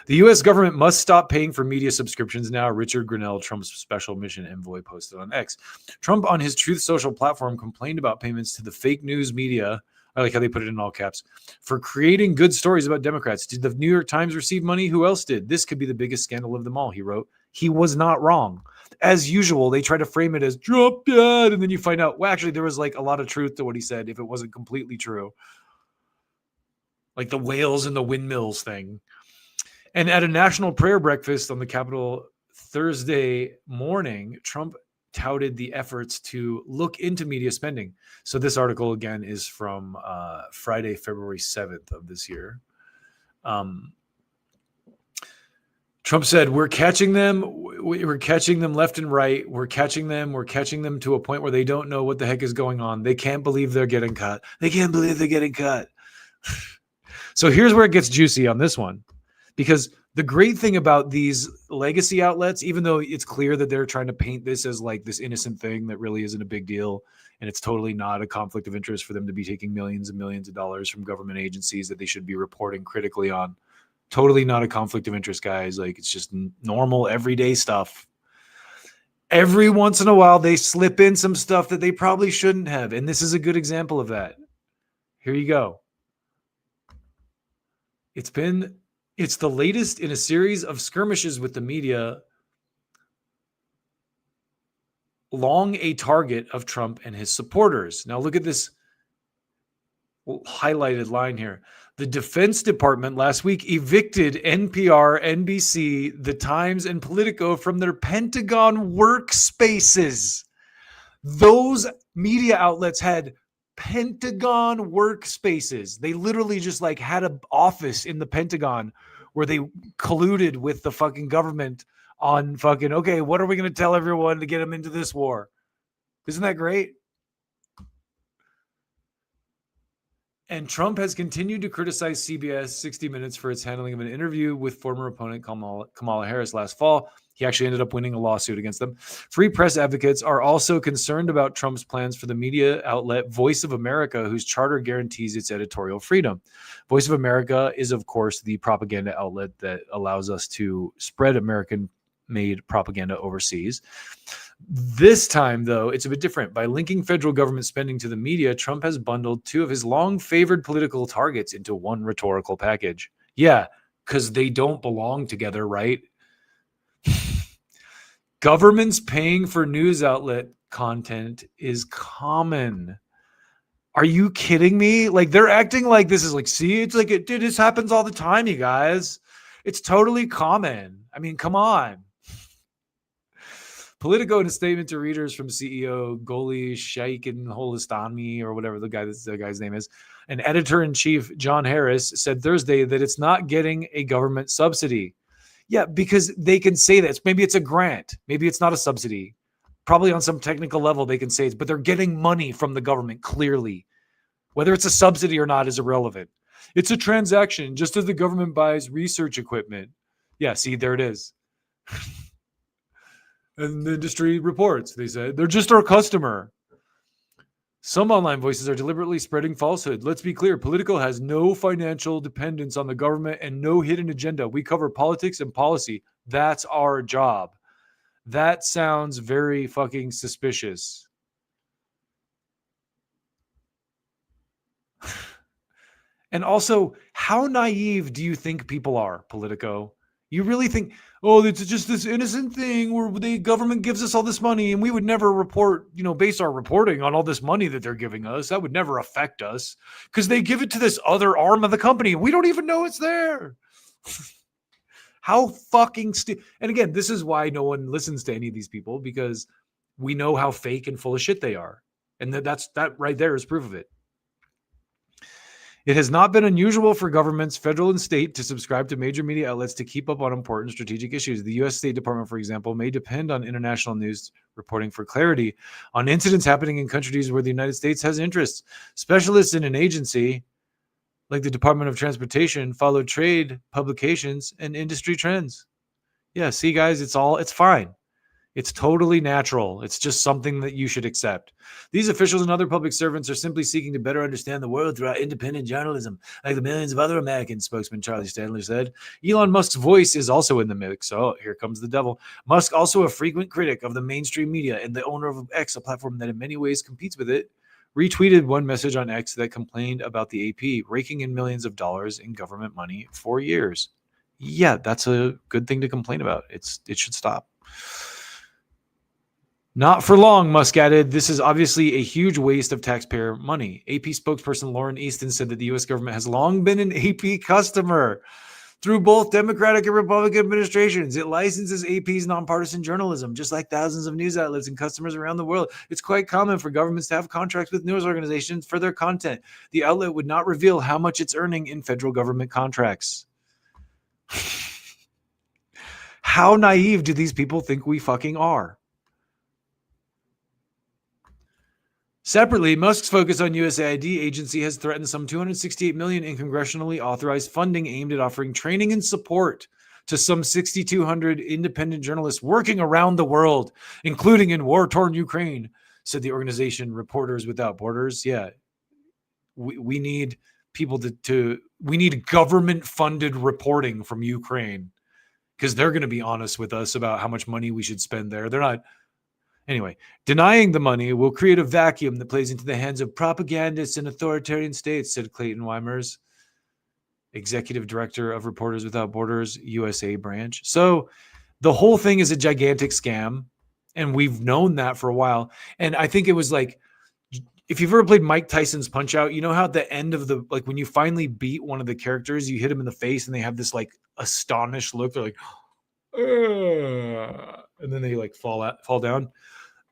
The U.S. government must stop paying for media subscriptions now, Richard Grenell, Trump's special mission envoy, posted on X. Trump on his Truth Social platform complained about payments to the fake news media, I like how they put it in all caps, for creating good stories about Democrats. Did the New York Times receive money? Who else did? This could be the biggest scandal of them all, he wrote. He was not wrong. As usual, they try to frame it as Trump dead, and then you find out, well, actually, there was like a lot of truth to what he said if it wasn't completely true. Like the whales and the windmills thing. And at a national prayer breakfast on the Capitol Thursday morning, Trump touted the efforts to look into media spending. So this article, again, is from Friday, February 7th of this year. Trump said, we're catching them. We're catching them left and right. We're catching them to a point where they don't know what the heck is going on. They can't believe they're getting cut. They can't believe they're getting cut. So here's where it gets juicy on this one, because the great thing about these legacy outlets, even though it's clear that they're trying to paint this as like this innocent thing that really isn't a big deal, and it's totally not a conflict of interest for them to be taking millions and millions of dollars from government agencies that they should be reporting critically on. Totally not a conflict of interest, guys. Like, it's just normal, everyday stuff. Every once in a while, they slip in some stuff that they probably shouldn't have. And this is a good example of that. Here you go. It's the latest in a series of skirmishes with the media, long a target of Trump and his supporters. Now look at this highlighted line here. The Defense Department last week evicted NPR, NBC, The Times, and Politico from their Pentagon workspaces. Those media outlets had Pentagon workspaces. They literally just like had an office in the Pentagon where they colluded with the fucking government on fucking, okay, what are we going to tell everyone to get them into this war? Isn't that great? And Trump has continued to criticize CBS 60 Minutes for its handling of an interview with former opponent Kamala Harris last fall. He actually ended up winning a lawsuit against them. Free press advocates are also concerned about Trump's plans for the media outlet Voice of America, whose charter guarantees its editorial freedom. Voice of America is, of course, the propaganda outlet that allows us to spread American-made propaganda overseas. This time, though, it's a bit different. By linking federal government spending to the media, Trump has bundled two of his long-favored political targets into one rhetorical package. Yeah, because they don't belong together, right? Governments paying for news outlet content is common. Are you kidding me? Like, they're acting like this is like, see, it's like, dude, this happens all the time, you guys. It's totally common. I mean, come on. Politico, in a statement to readers from CEO Goli Shaikh Holistani, or whatever the guy's name is, and editor-in-chief John Harris said Thursday that it's not getting a government subsidy. Yeah, because they can say that. Maybe it's a grant. Maybe it's not a subsidy. Probably on some technical level they can say it, but they're getting money from the government, clearly. Whether it's a subsidy or not is irrelevant. It's a transaction, just as the government buys research equipment. Yeah, see, there it is. And the industry reports, they said, they're just our customer. Some online voices are deliberately spreading falsehood. Let's be clear. Politico has no financial dependence on the government and no hidden agenda. We cover politics and policy. That's our job. That sounds very fucking suspicious. And also, how naive do you think people are, Politico? You really think, oh, it's just this innocent thing where the government gives us all this money and we would never report, base our reporting on all this money that they're giving us. That would never affect us because they give it to this other arm of the company. We don't even know it's there. How fucking and again, this is why no one listens to any of these people, because we know how fake and full of shit they are. And that right there is proof of it. It has not been unusual for governments, federal and state, to subscribe to major media outlets to keep up on important strategic issues. The U.S. State Department, for example, may depend on international news reporting for clarity on incidents happening in countries where the United States has interests. Specialists in an agency, like the Department of Transportation, follow trade publications and industry trends. Yeah, see, guys, it's fine. It's totally natural. It's just something that you should accept. These officials and other public servants are simply seeking to better understand the world through independent journalism, like the millions of other Americans, spokesman Charlie Stanley said. Elon Musk's voice is also in the mix. Oh, here comes the devil. Musk, also a frequent critic of the mainstream media and the owner of X, a platform that in many ways competes with it, retweeted one message on X that complained about the AP raking in millions of dollars in government money for years. Yeah, that's a good thing to complain about. It should stop. Not for long, Musk added. This is obviously a huge waste of taxpayer money. AP spokesperson Lauren Easton said that the U.S. government has long been an AP customer through both Democratic and Republican administrations. It licenses AP's nonpartisan journalism, just like thousands of news outlets and customers around the world. It's quite common for governments to have contracts with news organizations for their content. The outlet would not reveal how much it's earning in federal government contracts. How naive do these people think we fucking are? Separately, Musk's focus on USAID agency has threatened some $268 million in congressionally authorized funding aimed at offering training and support to some 6,200 independent journalists working around the world, including in war-torn Ukraine, said the organization Reporters Without Borders. Yeah, we need people we need government-funded reporting from Ukraine, because they're going to be honest with us about how much money we should spend there. They're not. Anyway, denying the money will create a vacuum that plays into the hands of propagandists and authoritarian states, said Clayton Weimers, executive director of Reporters Without Borders, USA branch. So the whole thing is a gigantic scam, and we've known that for a while. And I think it was like, if you've ever played Mike Tyson's Punch-Out, you know how at the end of the, like when you finally beat one of the characters, you hit him in the face and they have this like astonished look. They're like, and then they like fall down.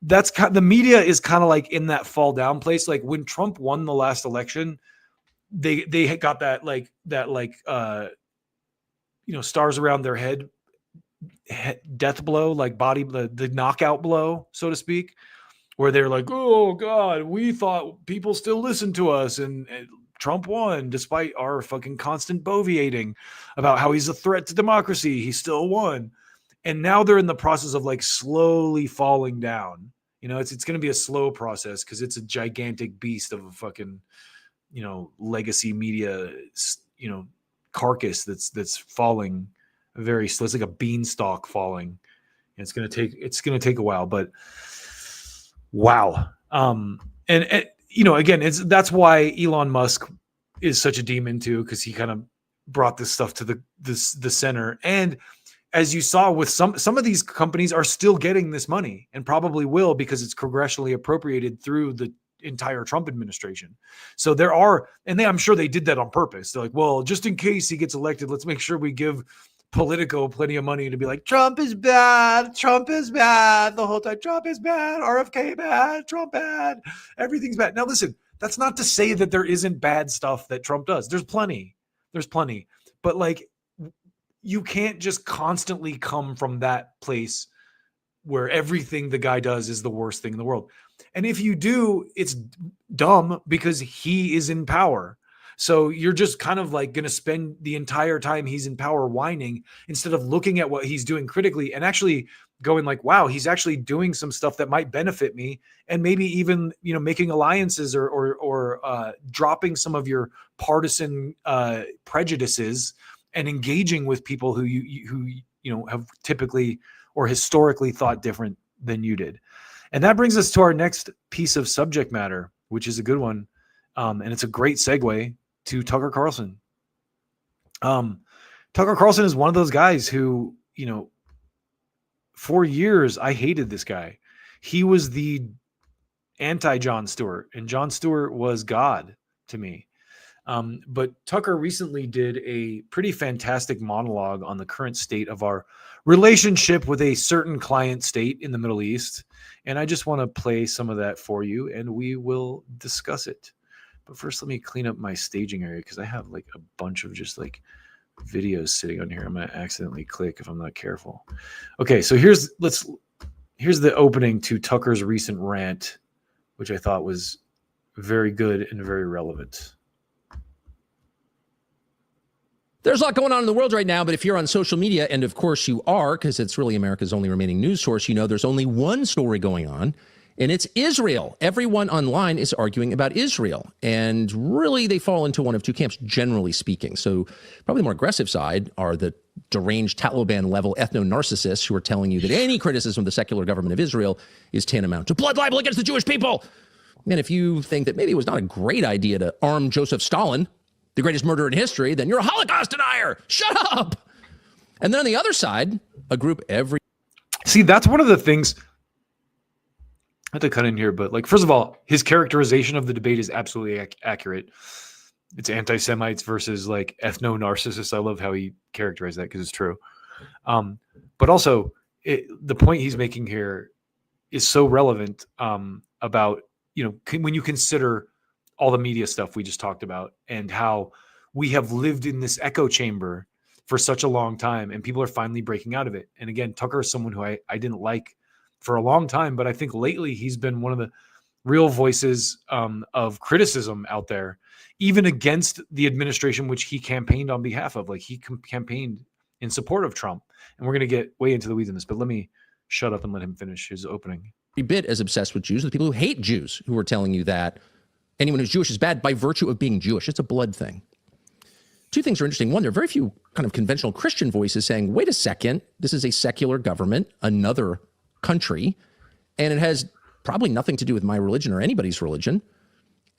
That's the media is kind of like in that fall down place. Like when Trump won the last election, they got that stars around their head death blow, like body, the knockout blow, so to speak, where they're like, oh God, we thought people still listen to us, and Trump won despite our fucking constant boviating about how he's a threat to democracy. He still won. And now they're in the process of like slowly falling down. You know, it's going to be a slow process because it's a gigantic beast of a fucking, legacy media, carcass that's falling very slow. It's like a beanstalk falling. And it's going to take a while, but wow. Again, that's why Elon Musk is such a demon too, because he kind of brought this stuff to the center. And as you saw with some of these companies are still getting this money and probably will, because it's congressionally appropriated through the entire Trump administration. So I'm sure they did that on purpose. They're like, well, just in case he gets elected, let's make sure we give Politico plenty of money to be like, Trump is bad the whole time. Trump is bad, RFK bad, Trump bad, everything's bad. Now listen, that's not to say that there isn't bad stuff that Trump does. There's plenty. But like, you can't just constantly come from that place where everything the guy does is the worst thing in the world. And if you do, it's dumb because he is in power. So you're just kind of like going to spend the entire time he's in power whining instead of looking at what he's doing critically and actually going like, wow, he's actually doing some stuff that might benefit me, and maybe even, making alliances or dropping some of your partisan prejudices and engaging with people who you have typically or historically thought different than you did. And that brings us to our next piece of subject matter, which is a good one. And it's a great segue to Tucker Carlson. Tucker Carlson is one of those guys who, for years, I hated this guy. He was the anti-Jon Stewart, and Jon Stewart was God to me. But Tucker recently did a pretty fantastic monologue on the current state of our relationship with a certain client state in the Middle East. And I just want to play some of that for you, and we will discuss it. But first, let me clean up my staging area, because I have like a bunch of just like videos sitting on here. I'm going to accidentally click if I'm not careful. Okay, so here's the opening to Tucker's recent rant, which I thought was very good and very relevant. There's a lot going on in the world right now, but if you're on social media, and of course you are, because it's really America's only remaining news source, there's only one story going on, and it's Israel. Everyone online is arguing about Israel, and really they fall into one of two camps, generally speaking. So probably the more aggressive side are the deranged Taliban-level ethno-narcissists who are telling you that any criticism of the secular government of Israel is tantamount to blood libel against the Jewish people. And if you think that maybe it was not a great idea to arm Joseph Stalin, the greatest murderer in history, then you're a Holocaust denier. Shut up. And then on the other side, a group See, that's one of the things. I have to cut in here, but like, first of all, his characterization of the debate is absolutely accurate. It's anti-Semites versus like ethno-narcissists. I love how he characterized that because it's true. But also, the point he's making here is so relevant about, when you consider all the media stuff we just talked about and how we have lived in this echo chamber for such a long time, and people are finally breaking out of it. And again, Tucker is someone who I didn't like for a long time, but I think lately he's been one of the real voices of criticism out there, even against the administration, which he campaigned on behalf of. Like, he campaigned in support of Trump. And we're going to get way into the weeds in this, but let me shut up and let him finish his opening. A bit as obsessed with Jews as the people who hate Jews, who are telling you that anyone who's Jewish is bad by virtue of being Jewish. It's a blood thing. Two things are interesting. One, there are very few kind of conventional Christian voices saying, wait a second, this is a secular government, another country, and it has probably nothing to do with my religion or anybody's religion.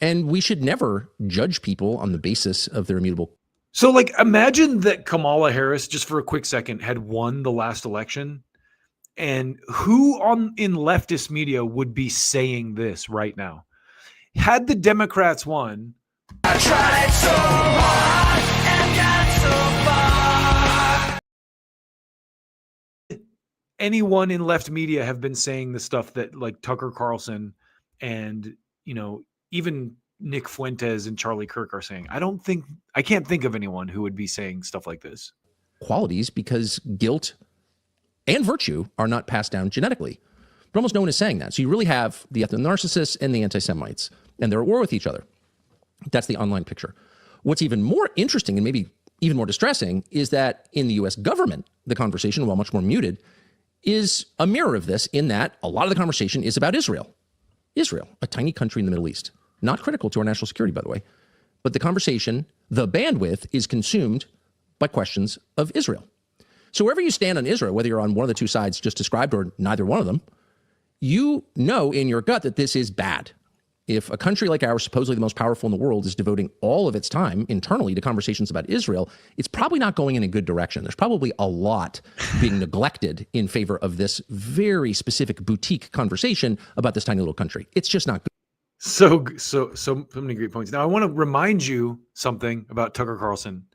And we should never judge people on the basis of their immutable. So, like, imagine that Kamala Harris, just for a quick second, had won the last election. And who in leftist media would be saying this right now? Had the Democrats won, I tried so hard and got so far. Anyone in left media have been saying the stuff that, like, Tucker Carlson and, you know, even Nick Fuentes and Charlie Kirk are saying. I can't think of anyone who would be saying stuff like this. Qualities, because guilt and virtue are not passed down genetically. But almost no one is saying that. So you really have the ethno-narcissists and the anti-Semites, and they're at war with each other. That's the online picture. What's even more interesting and maybe even more distressing is that in the U.S. government, the conversation, while much more muted, is a mirror of this, in that a lot of the conversation is about Israel. Israel, a tiny country in the Middle East. Not critical to our national security, by the way. But the conversation, the bandwidth, is consumed by questions of Israel. So wherever you stand on Israel, whether you're on one of the two sides just described or neither one of them, you know in your gut that this is bad. If a country like ours, supposedly the most powerful in the world, is devoting all of its time internally to conversations about Israel, it's probably not going in a good direction. There's probably a lot being neglected in favor of this very specific boutique conversation about this tiny little country. It's just not good. So many great points. Now, I want to remind you something about Tucker Carlson,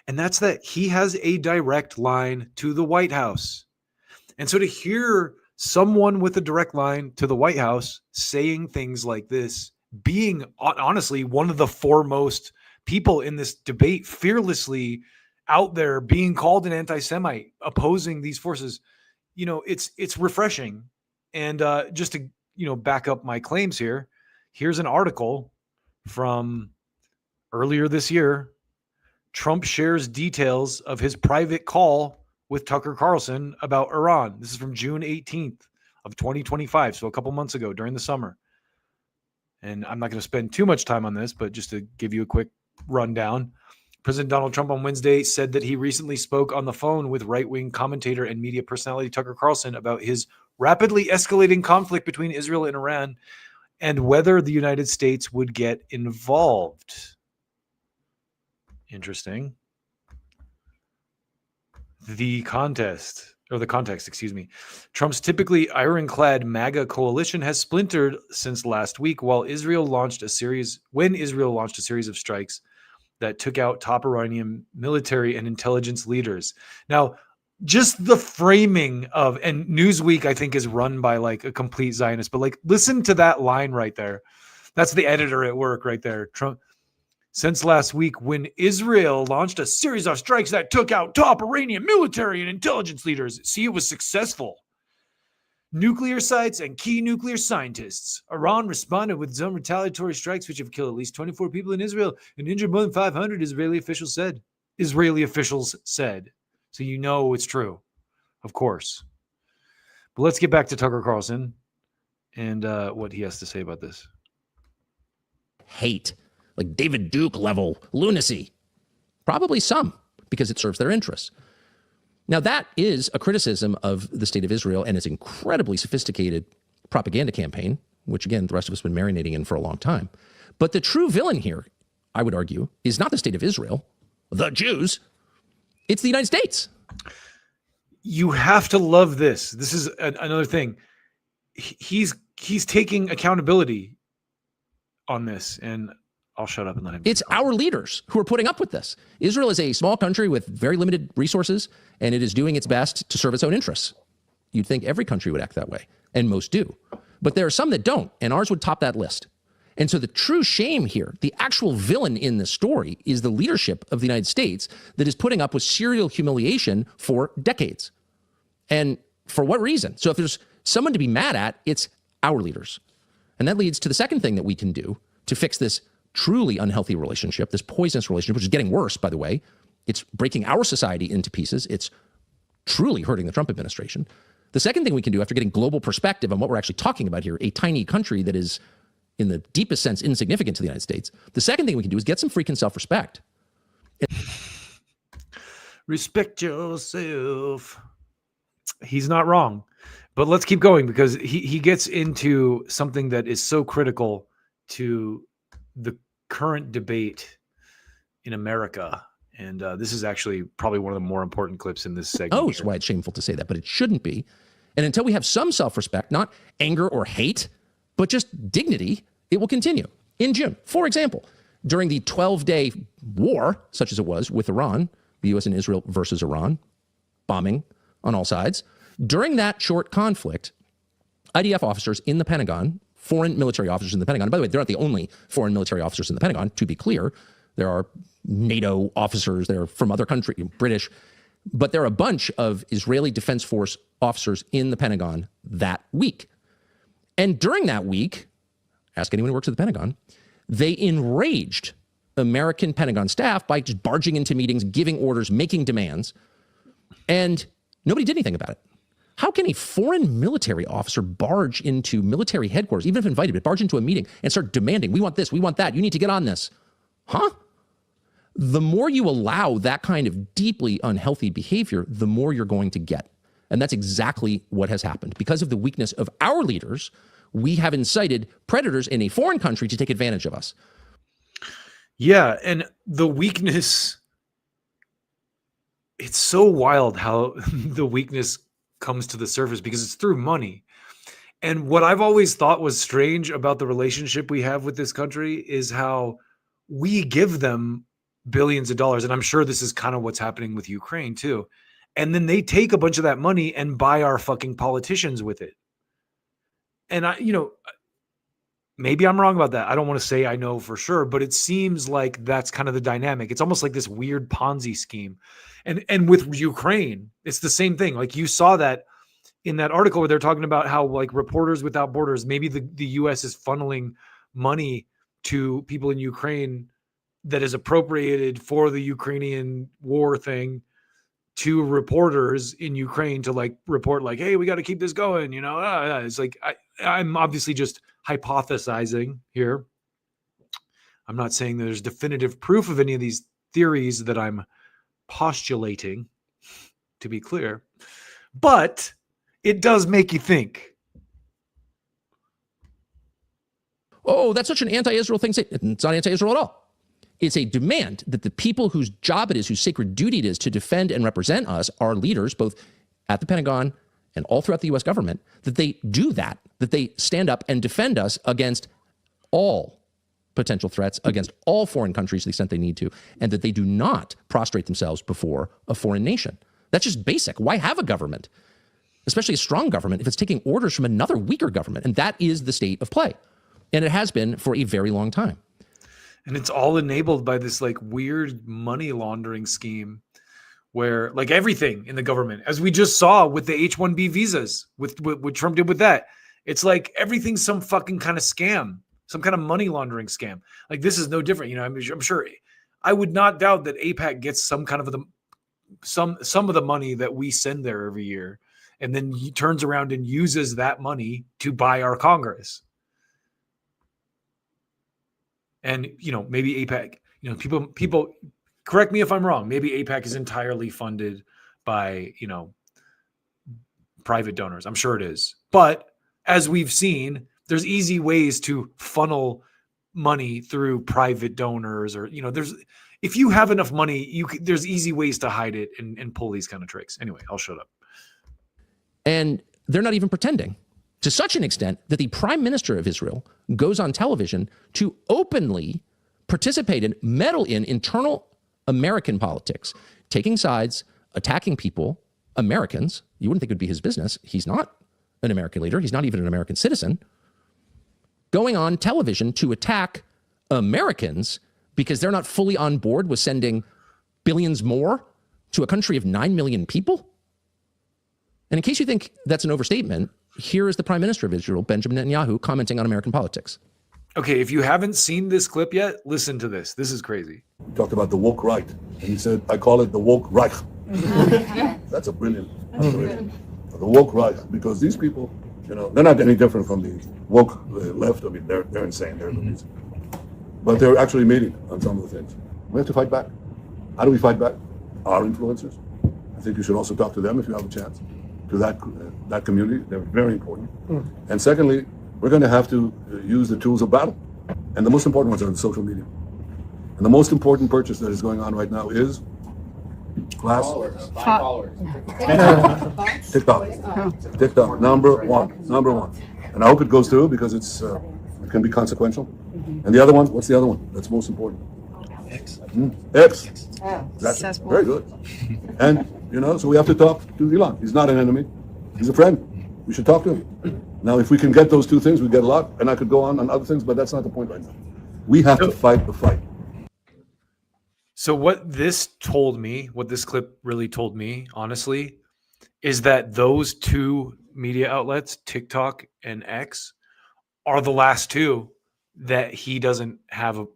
and that's that he has a direct line to the White House. And so to hear someone with a direct line to the White House saying things like this, being honestly one of the foremost people in this debate, fearlessly out there being called an anti-Semite, opposing these forces, you know, it's refreshing. And just to, you know, back up my claims here, here's an article from earlier this year. Trump shares details of his private call with Tucker Carlson about Iran. This is from June 18th of 2025, so a couple months ago during the summer. And I'm not going to spend too much time on this, but just to give you a quick rundown. President Donald Trump on Wednesday said that he recently spoke on the phone with right-wing commentator and media personality Tucker Carlson about his rapidly escalating conflict between Israel and Iran and whether the United States would get involved. Interesting. The context, excuse me. Trump's typically ironclad MAGA coalition has splintered since last week when Israel launched a series of strikes that took out top Iranian military and intelligence leaders. Now, just the framing of, and Newsweek, I think, is run by like a complete Zionist, but like, listen to that line right there. That's the editor at work right there. Trump, since last week, when Israel launched a series of strikes that took out top Iranian military and intelligence leaders. See, it was successful. Nuclear sites and key nuclear scientists. Iran responded with some retaliatory strikes, which have killed at least 24 people in Israel and injured more than 500, Israeli officials said. So you know it's true, of course. But let's get back to Tucker Carlson and what he has to say about this. Hate, like David Duke level lunacy. Probably some, because it serves their interests. Now, that is a criticism of the state of Israel and its incredibly sophisticated propaganda campaign, which, again, the rest of us have been marinating in for a long time. But the true villain here, I would argue, is not the state of Israel, the Jews. It's the United States. You have to love this. This is another thing. He's taking accountability on this, and I'll shut up and let him. It's our leaders who are putting up with this. Israel is a small country with very limited resources, and it is doing its best to serve its own interests. You'd think every country would act that way, and most do. But there are some that don't, and ours would top that list. And so the true shame here, the actual villain in this story, is the leadership of the United States that is putting up with serial humiliation for decades. And for what reason? So if there's someone to be mad at, it's our leaders. And that leads to the second thing that we can do to fix this truly unhealthy relationship, this poisonous relationship, which is getting worse, by the way. It's breaking our society into pieces. It's truly hurting the Trump administration. The second thing we can do after getting global perspective on what we're actually talking about here, a tiny country that is, in the deepest sense, insignificant to the United States, the second thing we can do is get some freaking self-respect. Respect yourself. He's not wrong. But let's keep going, because he gets into something that is so critical to the current debate in America. And this is actually probably one of the more important clips in this segment. Oh, it's why it's shameful to say that, but it shouldn't be. And until we have some self-respect, not anger or hate, but just dignity, it will continue. In June, for example, during the 12-day war, such as it was with Iran, the U.S. and Israel versus Iran, bombing on all sides, during that short conflict, IDF officers in the Pentagon, foreign military officers in the Pentagon, by the way, they're not the only foreign military officers in the Pentagon, to be clear. There are NATO officers, they're from other countries, British, but there are a bunch of Israeli Defense Force officers in the Pentagon that week. And during that week, ask anyone who works at the Pentagon, they enraged American Pentagon staff by just barging into meetings, giving orders, making demands, and nobody did anything about it. How can a foreign military officer barge into military headquarters, even if invited, but barge into a meeting and start demanding, we want this, we want that, you need to get on this? Huh? The more you allow that kind of deeply unhealthy behavior, the more you're going to get. And that's exactly what has happened. Because of the weakness of our leaders, we have incited predators in a foreign country to take advantage of us. Yeah, and the weakness, it's so wild how the weakness comes to the surface, because it's through money. And what I've always thought was strange about the relationship we have with this country is how we give them billions of dollars. And I'm sure this is kind of what's happening with Ukraine too. And then they take a bunch of that money and buy our fucking politicians with it. And maybe I'm wrong about that. I don't want to say I know for sure, but it seems like that's kind of the dynamic. It's almost like this weird Ponzi scheme. And with Ukraine, it's the same thing. Like you saw that in that article where they're talking about how like Reporters Without Borders, maybe the US is funneling money to people in Ukraine that is appropriated for the Ukrainian war thing to reporters in Ukraine to like report like, hey, we got to keep this going. It's like, I'm obviously just hypothesizing here. I'm not saying there's definitive proof of any of these theories that I'm postulating, to be clear, but it does make you think. Oh, that's such an anti-Israel thing. It's not anti-Israel at all. It's a demand that the people whose job it is, whose sacred duty it is to defend and represent us, our leaders, both at the Pentagon and all throughout the U.S. government, that they do that they stand up and defend us against all potential threats, against all foreign countries to the extent they need to, and that they do not prostrate themselves before a foreign nation. That's just basic. Why have a government, especially a strong government, if it's taking orders from another weaker government? And that is the state of play. And it has been for a very long time. And it's all enabled by this like weird money laundering scheme where like everything in the government, as we just saw with the H-1B visas, with what Trump did with that, it's like everything's some fucking kind of scam, some kind of money laundering scam. Like this is no different. I'm sure, I would not doubt that AIPAC gets some kind of some of the money that we send there every year. And then he turns around and uses that money to buy our Congress. And, maybe AIPAC, people correct me if I'm wrong. Maybe AIPAC is entirely funded by, private donors. I'm sure it is. But as we've seen, there's easy ways to funnel money through private donors or, if you have enough money, there's easy ways to hide it and pull these kind of tricks. Anyway, I'll shut up. And they're not even pretending, to such an extent that the prime minister of Israel goes on television to openly participate and meddle in internal American politics, taking sides, attacking people, Americans. You wouldn't think it would be his business. He's not an American leader. He's not even an American citizen. going on television to attack Americans because they're not fully on board with sending billions more to a country of 9 million people? And in case you think that's an overstatement, here is the Prime Minister of Israel, Benjamin Netanyahu, commenting on American politics. Okay, if you haven't seen this clip yet, listen to this. This is crazy. He talked about the woke right, and he said, I call it the woke Reich. That's a brilliant observation. The woke right, because these people, you know, they're not any different from the woke left. I mean, they're insane. They're amazing. But they're actually meeting on some of the things. We have to fight back. How do we fight back? Our influencers. I think you should also talk to them if you have a chance. To that community, they're very important. And secondly, we're going to have to use the tools of battle. And the most important ones are on social media. And the most important purchase that is going on right now is class. TikTok, number one. And I hope it goes through because it can be consequential. And the other one, what's the other one that's most important? X. That's very good. And, you know, so we have to talk to Elon. He's not an enemy. He's a friend. We should talk to him. Now, if we can get those two things, we get a lot. And I could go on other things, but that's not the point right now. We have to fight the fight. So what this told me, what this clip really told me, honestly, is that those two media outlets, TikTok and X, are the last two that he doesn't have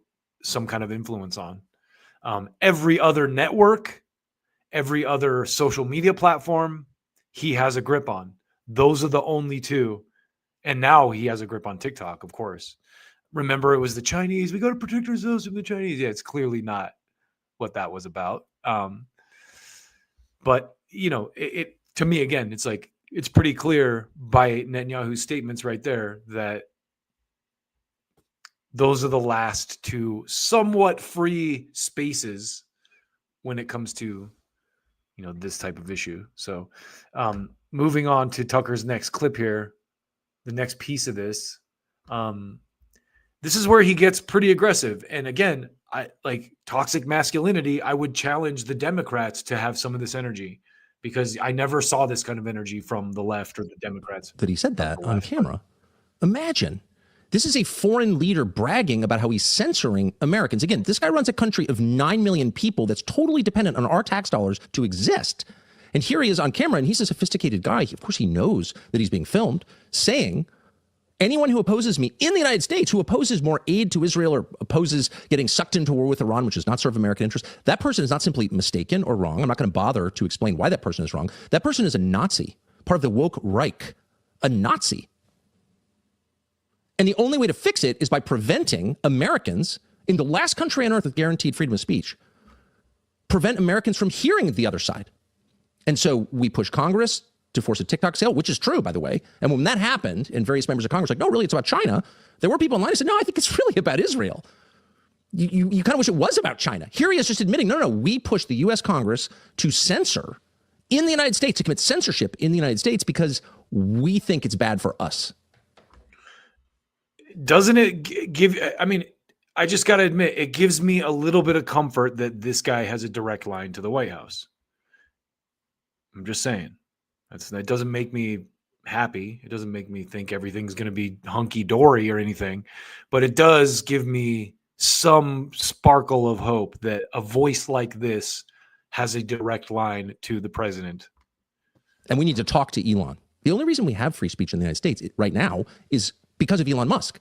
some kind of influence on. Every other network, every other social media platform, he has a grip on. Those are the only two. And now he has a grip on TikTok, of course. Remember, it was the Chinese. We got to protect ourselves from the Chinese. Yeah, it's clearly not what that was about. But, you know, it to me, again, it's like, it's pretty clear by Netanyahu's statements right there that those are the last two somewhat free spaces when it comes to, you know, this type of issue. So moving on to Tucker's next clip here, the next piece of this, this is where he gets pretty aggressive. And again, I like toxic masculinity. I would challenge the Democrats to have some of this energy because I never saw this kind of energy from the left or the Democrats. That he said that on camera. Imagine. This is a foreign leader bragging about how he's censoring Americans. Again, this guy runs a country of 9 million people that's totally dependent on our tax dollars to exist. And here he is on camera, and he's a sophisticated guy. Of course, he knows that he's being filmed, saying, anyone who opposes me in the United States, who opposes more aid to Israel or opposes getting sucked into war with Iran, which does not serve American interests, that person is not simply mistaken or wrong. I'm not going to bother to explain why that person is wrong. That person is a Nazi, part of the woke Reich, a Nazi. And the only way to fix it is by preventing Americans in the last country on earth with guaranteed freedom of speech, prevent Americans from hearing the other side. And so we push Congress to force a TikTok sale, which is true, by the way. And when that happened, and various members of Congress were like, no, really, it's about China. There were people online who said, no, I think it's really about Israel. You kind of wish it was about China. Here he is just admitting, no, we pushed the U.S. Congress to censor in the United States, to commit censorship in the United States because we think it's bad for us. Doesn't it give, I mean, I just got to admit, it gives me a little bit of comfort that this guy has a direct line to the White House. I'm just saying. That doesn't make me happy. It doesn't make me think everything's going to be hunky-dory or anything. But it does give me some sparkle of hope that a voice like this has a direct line to the president. And we need to talk to Elon. The only reason we have free speech in the United States right now is because of Elon Musk.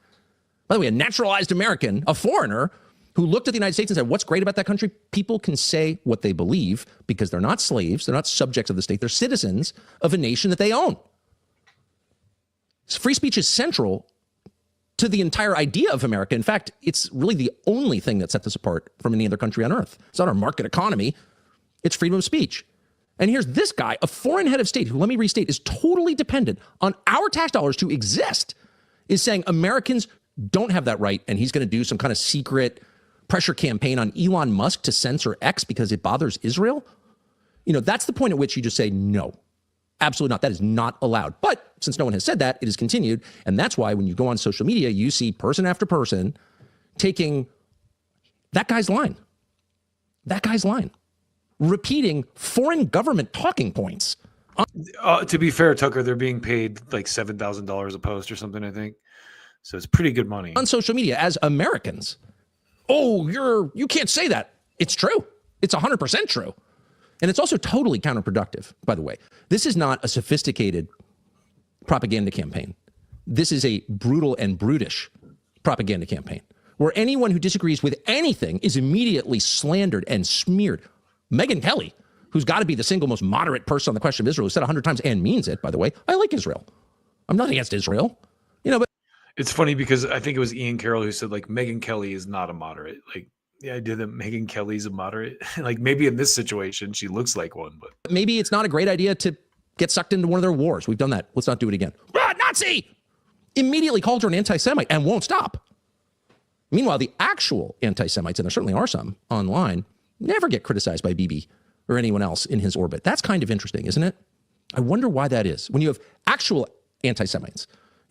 By the way, a naturalized American, a foreigner, who looked at the United States and said, what's great about that country? People can say what they believe because they're not slaves. They're not subjects of the state. They're citizens of a nation that they own. Free speech is central to the entire idea of America. In fact, it's really the only thing that sets us apart from any other country on earth. It's not our market economy. It's freedom of speech. And here's this guy, a foreign head of state, who, let me restate, is totally dependent on our tax dollars to exist, is saying Americans don't have that right. And he's going to do some kind of secret pressure campaign on Elon Musk to censor X because it bothers Israel. You know, that's the point at which you just say, no, absolutely not. That is not allowed. But since no one has said that, it has continued. And that's why when you go on social media, you see person after person taking that guy's line, repeating foreign government talking points. To be fair, Tucker, they're being paid like $7,000 a post or something, I think. So it's pretty good money. On social media as Americans. Oh, you can't say that. It's true. It's 100% true. And it's also totally counterproductive, by the way. This is not a sophisticated propaganda campaign. This is a brutal and brutish propaganda campaign where anyone who disagrees with anything is immediately slandered and smeared. Megyn Kelly, who's got to be the single most moderate person on the question of Israel, who said 100 times and means it, by the way. I like Israel. I'm not against Israel. But it's funny because I think it was Ian Carroll who said, like, Megyn Kelly is not a moderate. Like, the idea that Megyn Kelly's a moderate, like, maybe in this situation she looks like one, but maybe it's not a great idea to get sucked into one of their wars. We've done that. Let's not do it again. Nazi! Immediately called her an anti-Semite and won't stop. Meanwhile, the actual anti-Semites, and there certainly are some online, never get criticized by Bibi or anyone else in his orbit. That's kind of interesting, isn't it? I wonder why that is. When you have actual anti-Semites,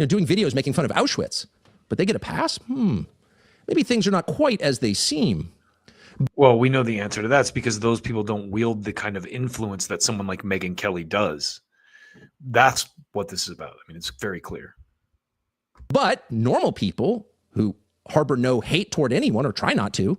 doing videos making fun of Auschwitz, but they get a pass? Maybe things are not quite as they seem. Well, we know the answer to that. It's because those people don't wield the kind of influence that someone like Megyn Kelly does. That's what this is about. I mean, it's very clear. But normal people who harbor no hate toward anyone or try not to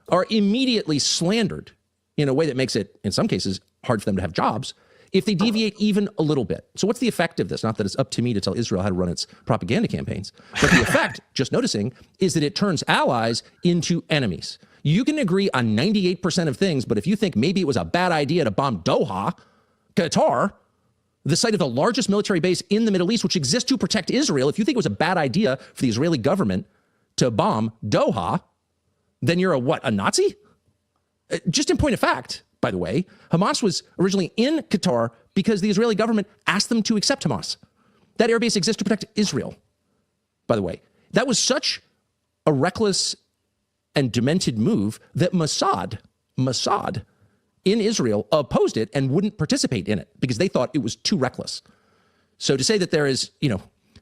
are immediately slandered in a way that makes it, in some cases, hard for them to have jobs if they deviate even a little bit. So what's the effect of this? Not that it's up to me to tell Israel how to run its propaganda campaigns, but the effect, just noticing, is that it turns allies into enemies. You can agree on 98% of things, but if you think maybe it was a bad idea to bomb Doha, Qatar, the site of the largest military base in the Middle East, which exists to protect Israel, if you think it was a bad idea for the Israeli government to bomb Doha, then you're a Nazi? Just in point of fact, by the way, Hamas was originally in Qatar because the Israeli government asked them to accept Hamas. That airbase exists to protect Israel, by the way. That was such a reckless and demented move that Mossad in Israel opposed it and wouldn't participate in it because they thought it was too reckless. So to say that there is,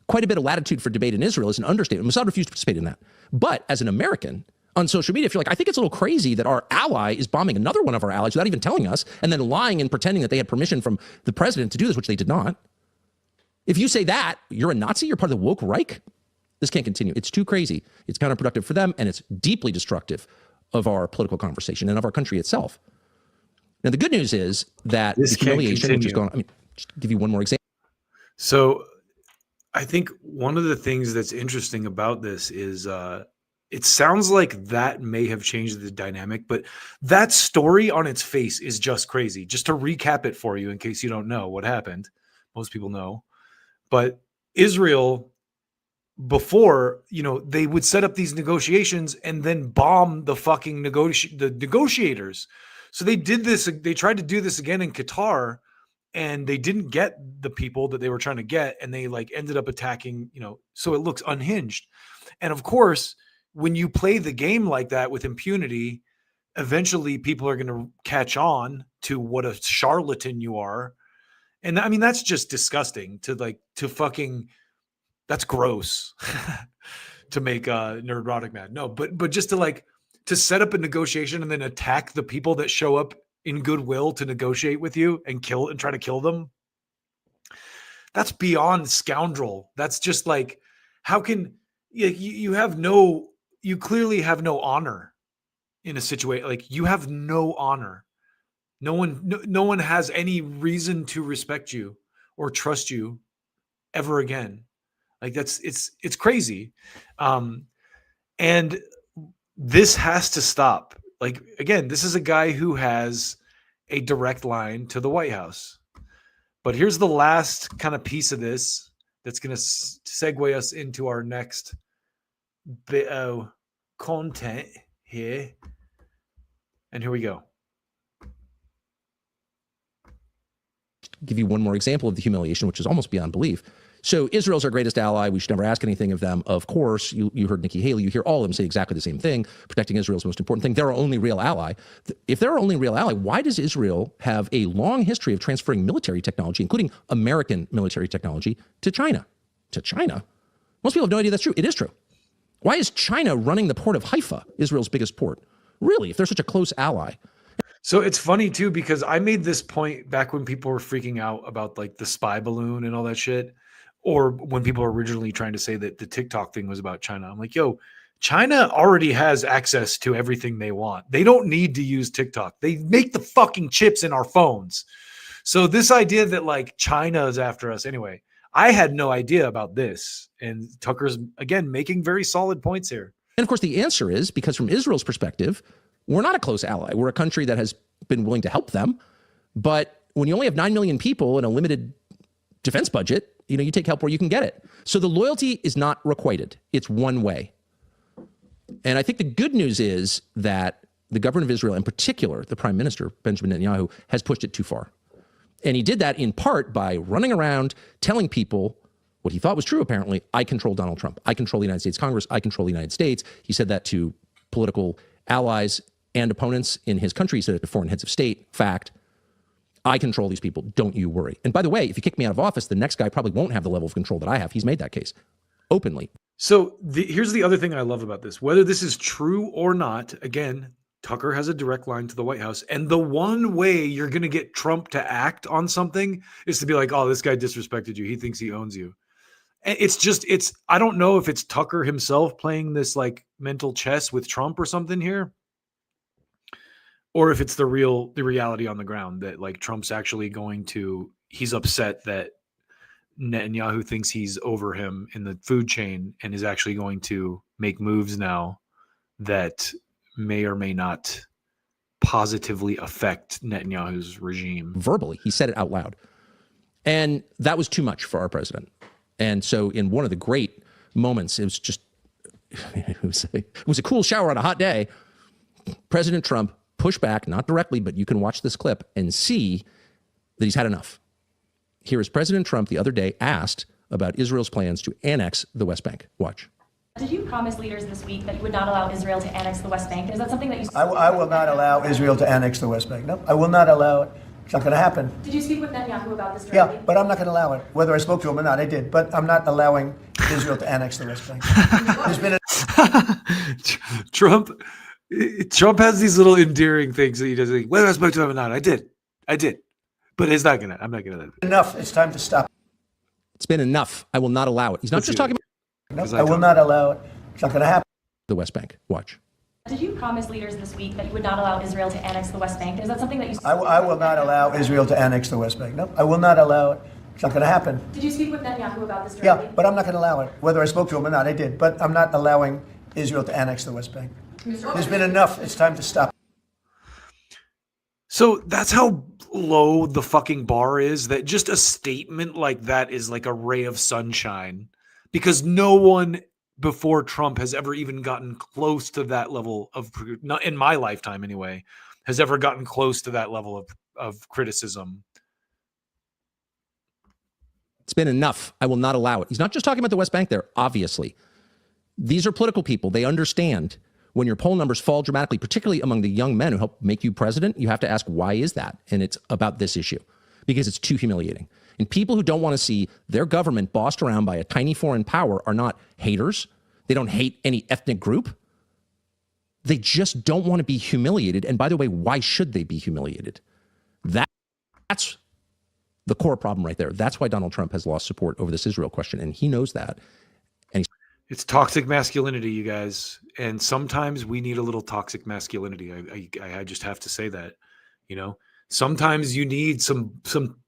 quite a bit of latitude for debate in Israel is an understatement. Mossad refused to participate in that. But as an American on social media, if you're like, I think it's a little crazy that our ally is bombing another one of our allies without even telling us and then lying and pretending that they had permission from the president to do this, which they did not. If you say that, you're a Nazi, you're part of the woke Reich. This can't continue. It's too crazy. It's counterproductive for them, and it's deeply destructive of our political conversation and of our country itself. Now, the good news is that this the humiliation, which is going on, just give you one more example. So I think one of the things that's interesting about this is it sounds like that may have changed the dynamic, but that story on its face is just crazy. Just to recap it for you in case you don't know what happened. Most people know. But Israel, before, they would set up these negotiations and then bomb the fucking negotiators. So they did this. They tried to do this again in Qatar, and they didn't get the people that they were trying to get, and they ended up attacking. So it looks unhinged. And of course, when you play the game like that with impunity, eventually people are going to catch on to what a charlatan you are. And I mean, that's just disgusting that's gross to make Neurotic mad. No, but just to set up a negotiation and then attack the people that show up in goodwill to negotiate with you and try to kill them. That's beyond scoundrel. That's just how can you clearly have no honor in a situation. You have no honor. No one has any reason to respect you or trust you ever again. It's crazy. And this has to stop. Again, this is a guy who has a direct line to the White House. But here's the last kind of piece of this that's going to segue us into our next bit of content here. And here we go. Give you one more example of the humiliation, which is almost beyond belief. So Israel's our greatest ally. We should never ask anything of them. Of course, you heard Nikki Haley. You hear all of them say exactly the same thing. Protecting Israel's most important thing. They're our only real ally. If they're our only real ally, why does Israel have a long history of transferring military technology, including American military technology, to China? To China? Most people have no idea that's true. It is true. Why is China running the port of Haifa, Israel's biggest port? Really, if they're such a close ally? So it's funny too, because I made this point back when people were freaking out about the spy balloon and all that shit. Or when people are originally trying to say that the TikTok thing was about China, I'm like, yo, China already has access to everything they want. They don't need to use TikTok. They make the fucking chips in our phones. So this idea that like China is after us anyway, I had no idea about this. And Tucker's, again, making very solid points here. And of course, the answer is because from Israel's perspective, we're not a close ally. We're a country that has been willing to help them. But when you only have 9 million people and a limited defense budget, you take help where you can get it. So the loyalty is not requited. It's one way. And I think the good news is that the government of Israel, in particular, the prime minister, Benjamin Netanyahu, has pushed it too far. And he did that in part by running around telling people what he thought was true, apparently. I control Donald Trump. I control the United States Congress. I control the United States. He said that to political allies and opponents in his country. He said it to foreign heads of state. Fact. I control these people. Don't you worry. And by the way, if you kick me out of office, the next guy probably won't have the level of control that I have. He's made that case openly. So here's the other thing I love about this. Whether this is true or not, again, Tucker has a direct line to the White House. And the one way you're going to get Trump to act on something is to be like, oh, this guy disrespected you. He thinks he owns you. And I don't know if it's Tucker himself playing this like mental chess with Trump or something here, or if it's the reality on the ground that like Trump's actually he's upset that Netanyahu thinks he's over him in the food chain and is actually going to make moves now that may or may not positively affect Netanyahu's regime. Verbally, he said it out loud. And that was too much for our president. And so in one of the great moments, it was a cool shower on a hot day. President Trump pushed back, not directly, but you can watch this clip and see that he's had enough. Here is President Trump the other day asked about Israel's plans to annex the West Bank. Watch. Did you promise leaders this week that you would not allow Israel to annex the West Bank? Is that something that you... I will not allow Israel to annex the West Bank. No, I will not allow it. It's not going to happen. Did you speak with Netanyahu about this directly? Yeah, but I'm not going to allow it. Whether I spoke to him or not, I did. But I'm not allowing Israel to annex the West Bank. There's been Trump has these little endearing things that he does. Like, whether I spoke to him or not, I did. But I'm not gonna. Enough. It's time to stop. It's been enough. I will not allow it. He's not just talking about. No, I will not allow it. It's not going to happen. The West Bank. Watch. Did you promise leaders this week that you would not allow Israel to annex the West Bank? Is that something that you... I will not allow Israel to annex the West Bank. No, I will not allow it. It's not going to happen. Did you speak with Netanyahu about this directly? Yeah, but I'm not going to allow it. Whether I spoke to him or not, I did. But I'm not allowing Israel to annex the West Bank. There's been enough. It's time to stop. So that's how low the fucking bar is, that just a statement like that is like a ray of sunshine, because no one before Trump has ever even gotten close to that level of, not in my lifetime anyway, has ever gotten close to that level of criticism. It's been enough. I will not allow it. He's not just talking about the West Bank there, obviously. These are political people. They understand when your poll numbers fall dramatically, particularly among the young men who help make you president, you have to ask, why is that? And it's about this issue, because it's too humiliating. And people who don't want to see their government bossed around by a tiny foreign power are not haters. They don't hate any ethnic group. They just don't want to be humiliated. And by the way, why should they be humiliated? That's the core problem right there. That's why Donald Trump has lost support over this Israel question. And he knows that. And it's toxic masculinity, you guys. And sometimes we need a little toxic masculinity. I just have to say that, sometimes you need some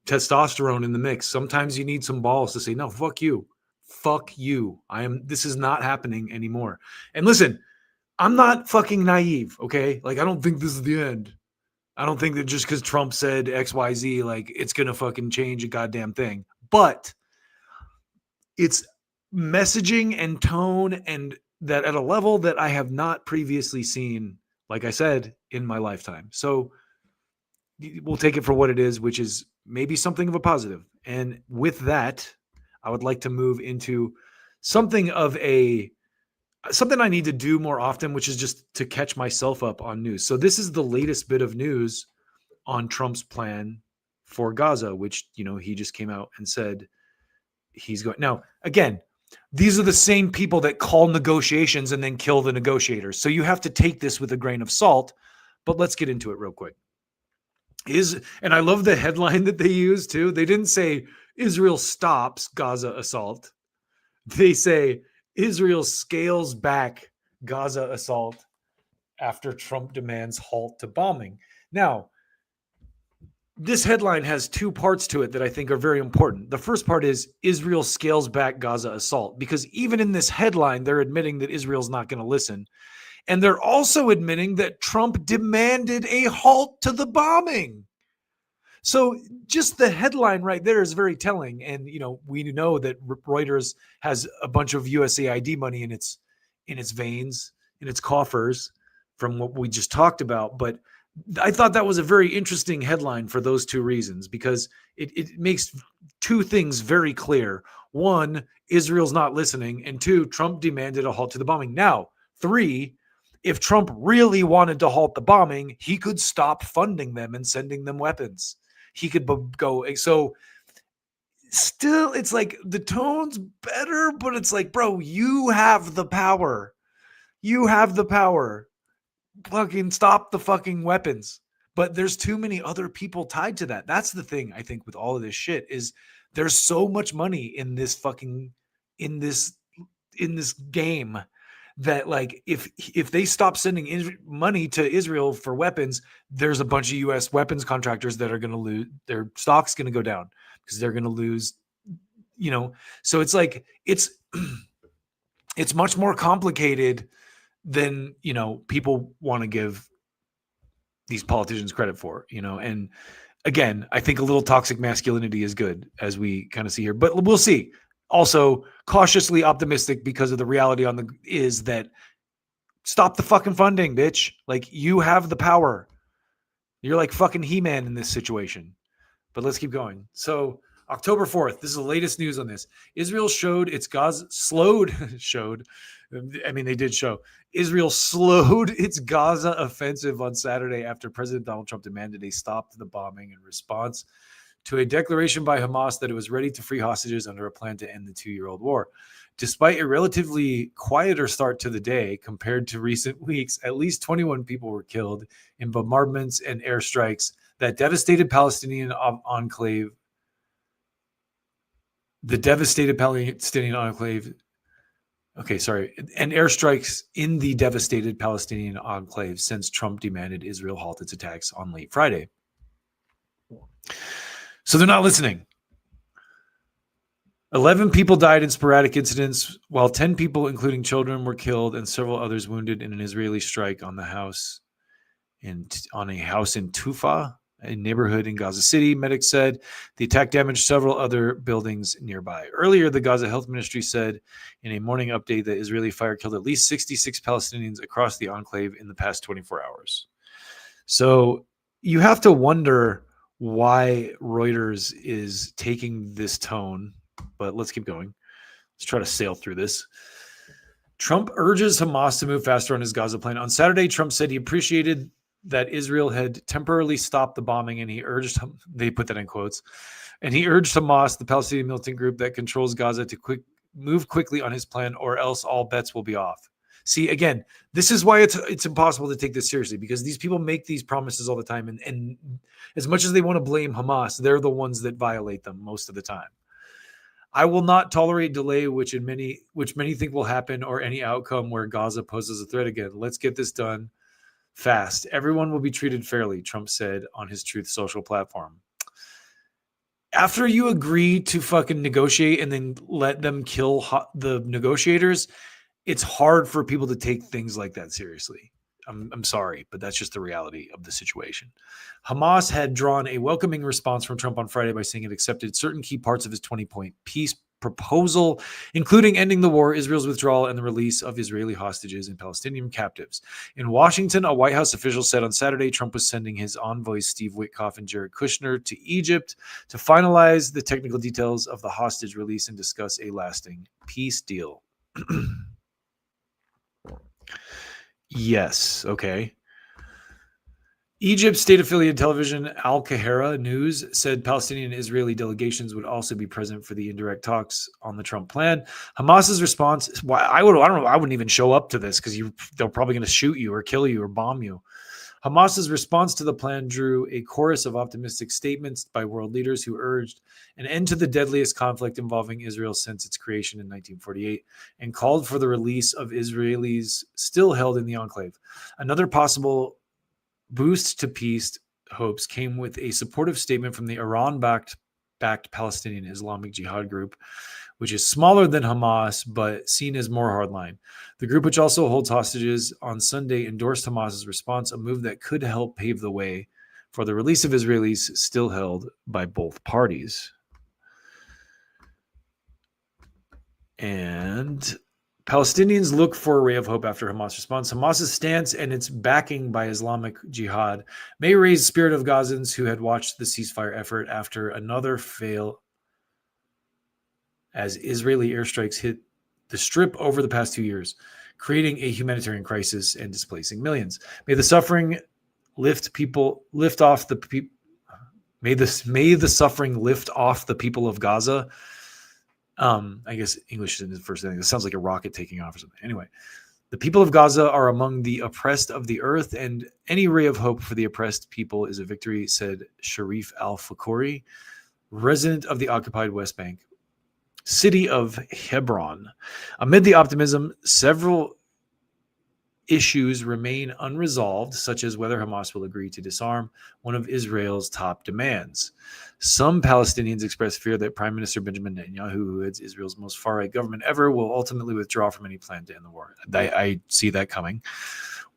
testosterone in the mix. Sometimes you need some balls to say, no, fuck you. Fuck you. This is not happening anymore. And listen, I'm not fucking naive. Okay. Like, I don't think this is the end. I don't think that just because Trump said XYZ, like it's going to fucking change a goddamn thing, but it's messaging and tone, and that at a level that I have not previously seen, like I said, in my lifetime. So we'll take it for what it is, which is maybe something of a positive. And with that, I would like to move into something I need to do more often, which is just to catch myself up on news. So this is the latest bit of news on Trump's plan for Gaza, which, he just came out and said he's going. Now, again, these are the same people that call negotiations and then kill the negotiators. So you have to take this with a grain of salt, but let's get into it real quick. And I love the headline that they used too. They didn't say, Israel stops Gaza assault. They say Israel scales back Gaza assault after Trump demands halt to bombing. Now, this headline has two parts to it that I think are very important. The first part is Israel scales back Gaza assault, because even in this headline, they're admitting that Israel's not going to listen. And they're also admitting that Trump demanded a halt to the bombing. So just the headline right there is very telling. And, you know, we know that Reuters has a bunch of USAID money in its veins, in its coffers, from what we just talked about. But I thought that was a very interesting headline for those two reasons, because it makes two things very clear. One, Israel's not listening. And two, Trump demanded a halt to the bombing. Now, three, if Trump really wanted to halt the bombing, he could stop funding them and sending them weapons. He could go. So still, it's like the tone's better, but it's like, bro, you have the power. You have the power. Fucking stop the fucking weapons. But there's too many other people tied to that. That's the thing, I think, with all of this shit, is there's so much money in this fucking in this game that, like, if they stop sending money to Israel for weapons, there's a bunch of U.S. weapons contractors that are going to lose. Their stock's going to go down because they're going to lose, you know. So it's like it's much more complicated than, you know, people want to give these politicians credit for, you know. And again, I think a little toxic masculinity is good, as we kind of see here, but we'll see. Also cautiously optimistic, because of the reality is that stop the fucking funding, bitch. Like, you have the power. You're like fucking He-Man in this situation. But let's keep going. So October 4th, this is the latest news on this. Israel showed its Gaza they did show. Israel slowed its Gaza offensive on Saturday after President Donald Trump demanded a stop to the bombing in response to a declaration by Hamas that it was ready to free hostages under a plan to end the 2-year-old war. Despite a relatively quieter start to the day compared to recent weeks, at least 21 people were killed in bombardments and airstrikes that devastated Palestinian enclave. And airstrikes in the devastated Palestinian enclave since Trump demanded Israel halt its attacks on late Friday. So they're not listening. 11 people died in sporadic incidents, while 10 people, including children, were killed and several others wounded in an Israeli strike on a house in Tufa, a neighborhood in Gaza City. Medics said the attack damaged several other buildings nearby. Earlier, the Gaza Health Ministry said in a morning update that Israeli fire killed at least 66 Palestinians across the enclave in the past 24 hours. So you have to wonder why Reuters is taking this tone, but let's keep going. Let's try to sail through this. Trump urges Hamas to move faster on his Gaza plan. On Saturday, Trump said he appreciated that Israel had temporarily stopped the bombing, and he urged, they put that in quotes, and he urged Hamas, the Palestinian militant group that controls Gaza, to move quickly on his plan, or else all bets will be off. See, again, this is why it's impossible to take this seriously, because these people make these promises all the time, and as much as they want to blame Hamas, they're the ones that violate them most of the time. I will not tolerate delay, which many think will happen, or any outcome where Gaza poses a threat again. Let's get this done fast. Everyone will be treated fairly, Trump said on his Truth Social platform. After you agree to fucking negotiate and then let them kill the negotiators, it's hard for people to take things like that seriously. I'm sorry, but that's just the reality of the situation. Hamas had drawn a welcoming response from Trump on Friday by saying it accepted certain key parts of his 20-point peace proposal, including ending the war, Israel's withdrawal, and the release of Israeli hostages and Palestinian captives. In Washington, a White House official said on Saturday Trump was sending his envoys Steve Witkoff and Jared Kushner to Egypt to finalize the technical details of the hostage release and discuss a lasting peace deal. Yes. Okay. Egypt's state-affiliated television Al Kahira News said Palestinian and Israeli delegations would also be present for the indirect talks on the Trump plan. Hamas's response: I wouldn't even show up to this because they're probably going to shoot you or kill you or bomb you. Hamas's response to the plan drew a chorus of optimistic statements by world leaders who urged an end to the deadliest conflict involving Israel since its creation in 1948 and called for the release of Israelis still held in the enclave. Another possible boost to peace hopes came with a supportive statement from the Iran-backed Palestinian Islamic Jihad group, which is smaller than Hamas, but seen as more hardline. The group, which also holds hostages, on Sunday endorsed Hamas's response, a move that could help pave the way for the release of Israelis still held by both parties. And Palestinians look for a ray of hope after Hamas response. Hamas's stance and its backing by Islamic Jihad may raise the spirit of Gazans who had watched the ceasefire effort after another fail as Israeli airstrikes hit the Strip over the past 2 years, creating a humanitarian crisis and displacing millions. May the suffering lift off the suffering lift off the people of Gaza. I guess English is the first thing. It sounds like a rocket taking off or something. Anyway, the people of Gaza are among the oppressed of the earth, and any ray of hope for the oppressed people is a victory, said Sharif al-Fakuri, resident of the occupied West Bank city of Hebron. Amid the optimism, several issues remain unresolved, such as whether Hamas will agree to disarm, one of Israel's top demands. Some Palestinians express fear that Prime Minister Benjamin Netanyahu, who heads Israel's most far-right government ever, will ultimately withdraw from any plan to end the war. I see that coming.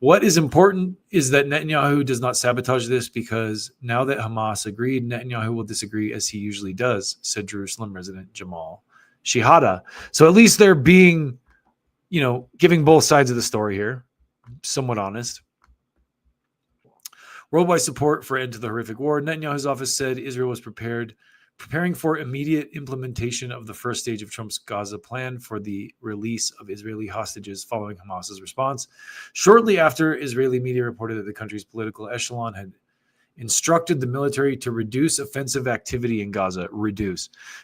What is important is that Netanyahu does not sabotage this, because now that Hamas agreed, Netanyahu will disagree as he usually does, said Jerusalem resident Jamal Shihada. So at least they're being, giving both sides of the story here. Somewhat honest. Worldwide support for end to the horrific war. Netanyahu's office said Israel was preparing for immediate implementation of the first stage of Trump's Gaza plan for the release of Israeli hostages following Hamas's response. Shortly after, Israeli media reported that the country's political echelon had instructed the military to reduce offensive activity in Gaza.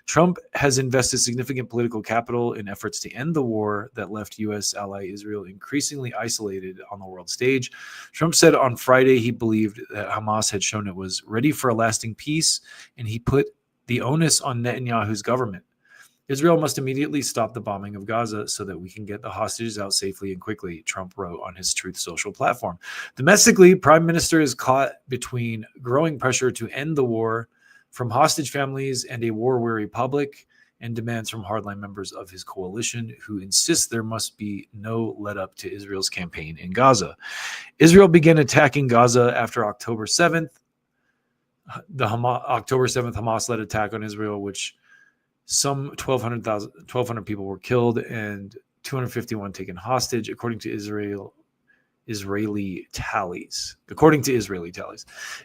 Trump has invested significant political capital in efforts to end the war that left U.S. ally Israel increasingly isolated on the world stage. Trump said on Friday he believed that Hamas had shown it was ready for a lasting peace, and he put the onus on Netanyahu's government. Israel must immediately stop the bombing of Gaza so that we can get the hostages out safely and quickly, Trump wrote on his Truth Social platform. Domestically, Prime Minister is caught between growing pressure to end the war from hostage families and a war-weary public, and demands from hardline members of his coalition who insist there must be no let-up to Israel's campaign in Gaza. Israel began attacking Gaza after October 7th. The October 7th Hamas-led attack on Israel, which some 1,200 people were killed and 251 taken hostage, according to Israeli tallies.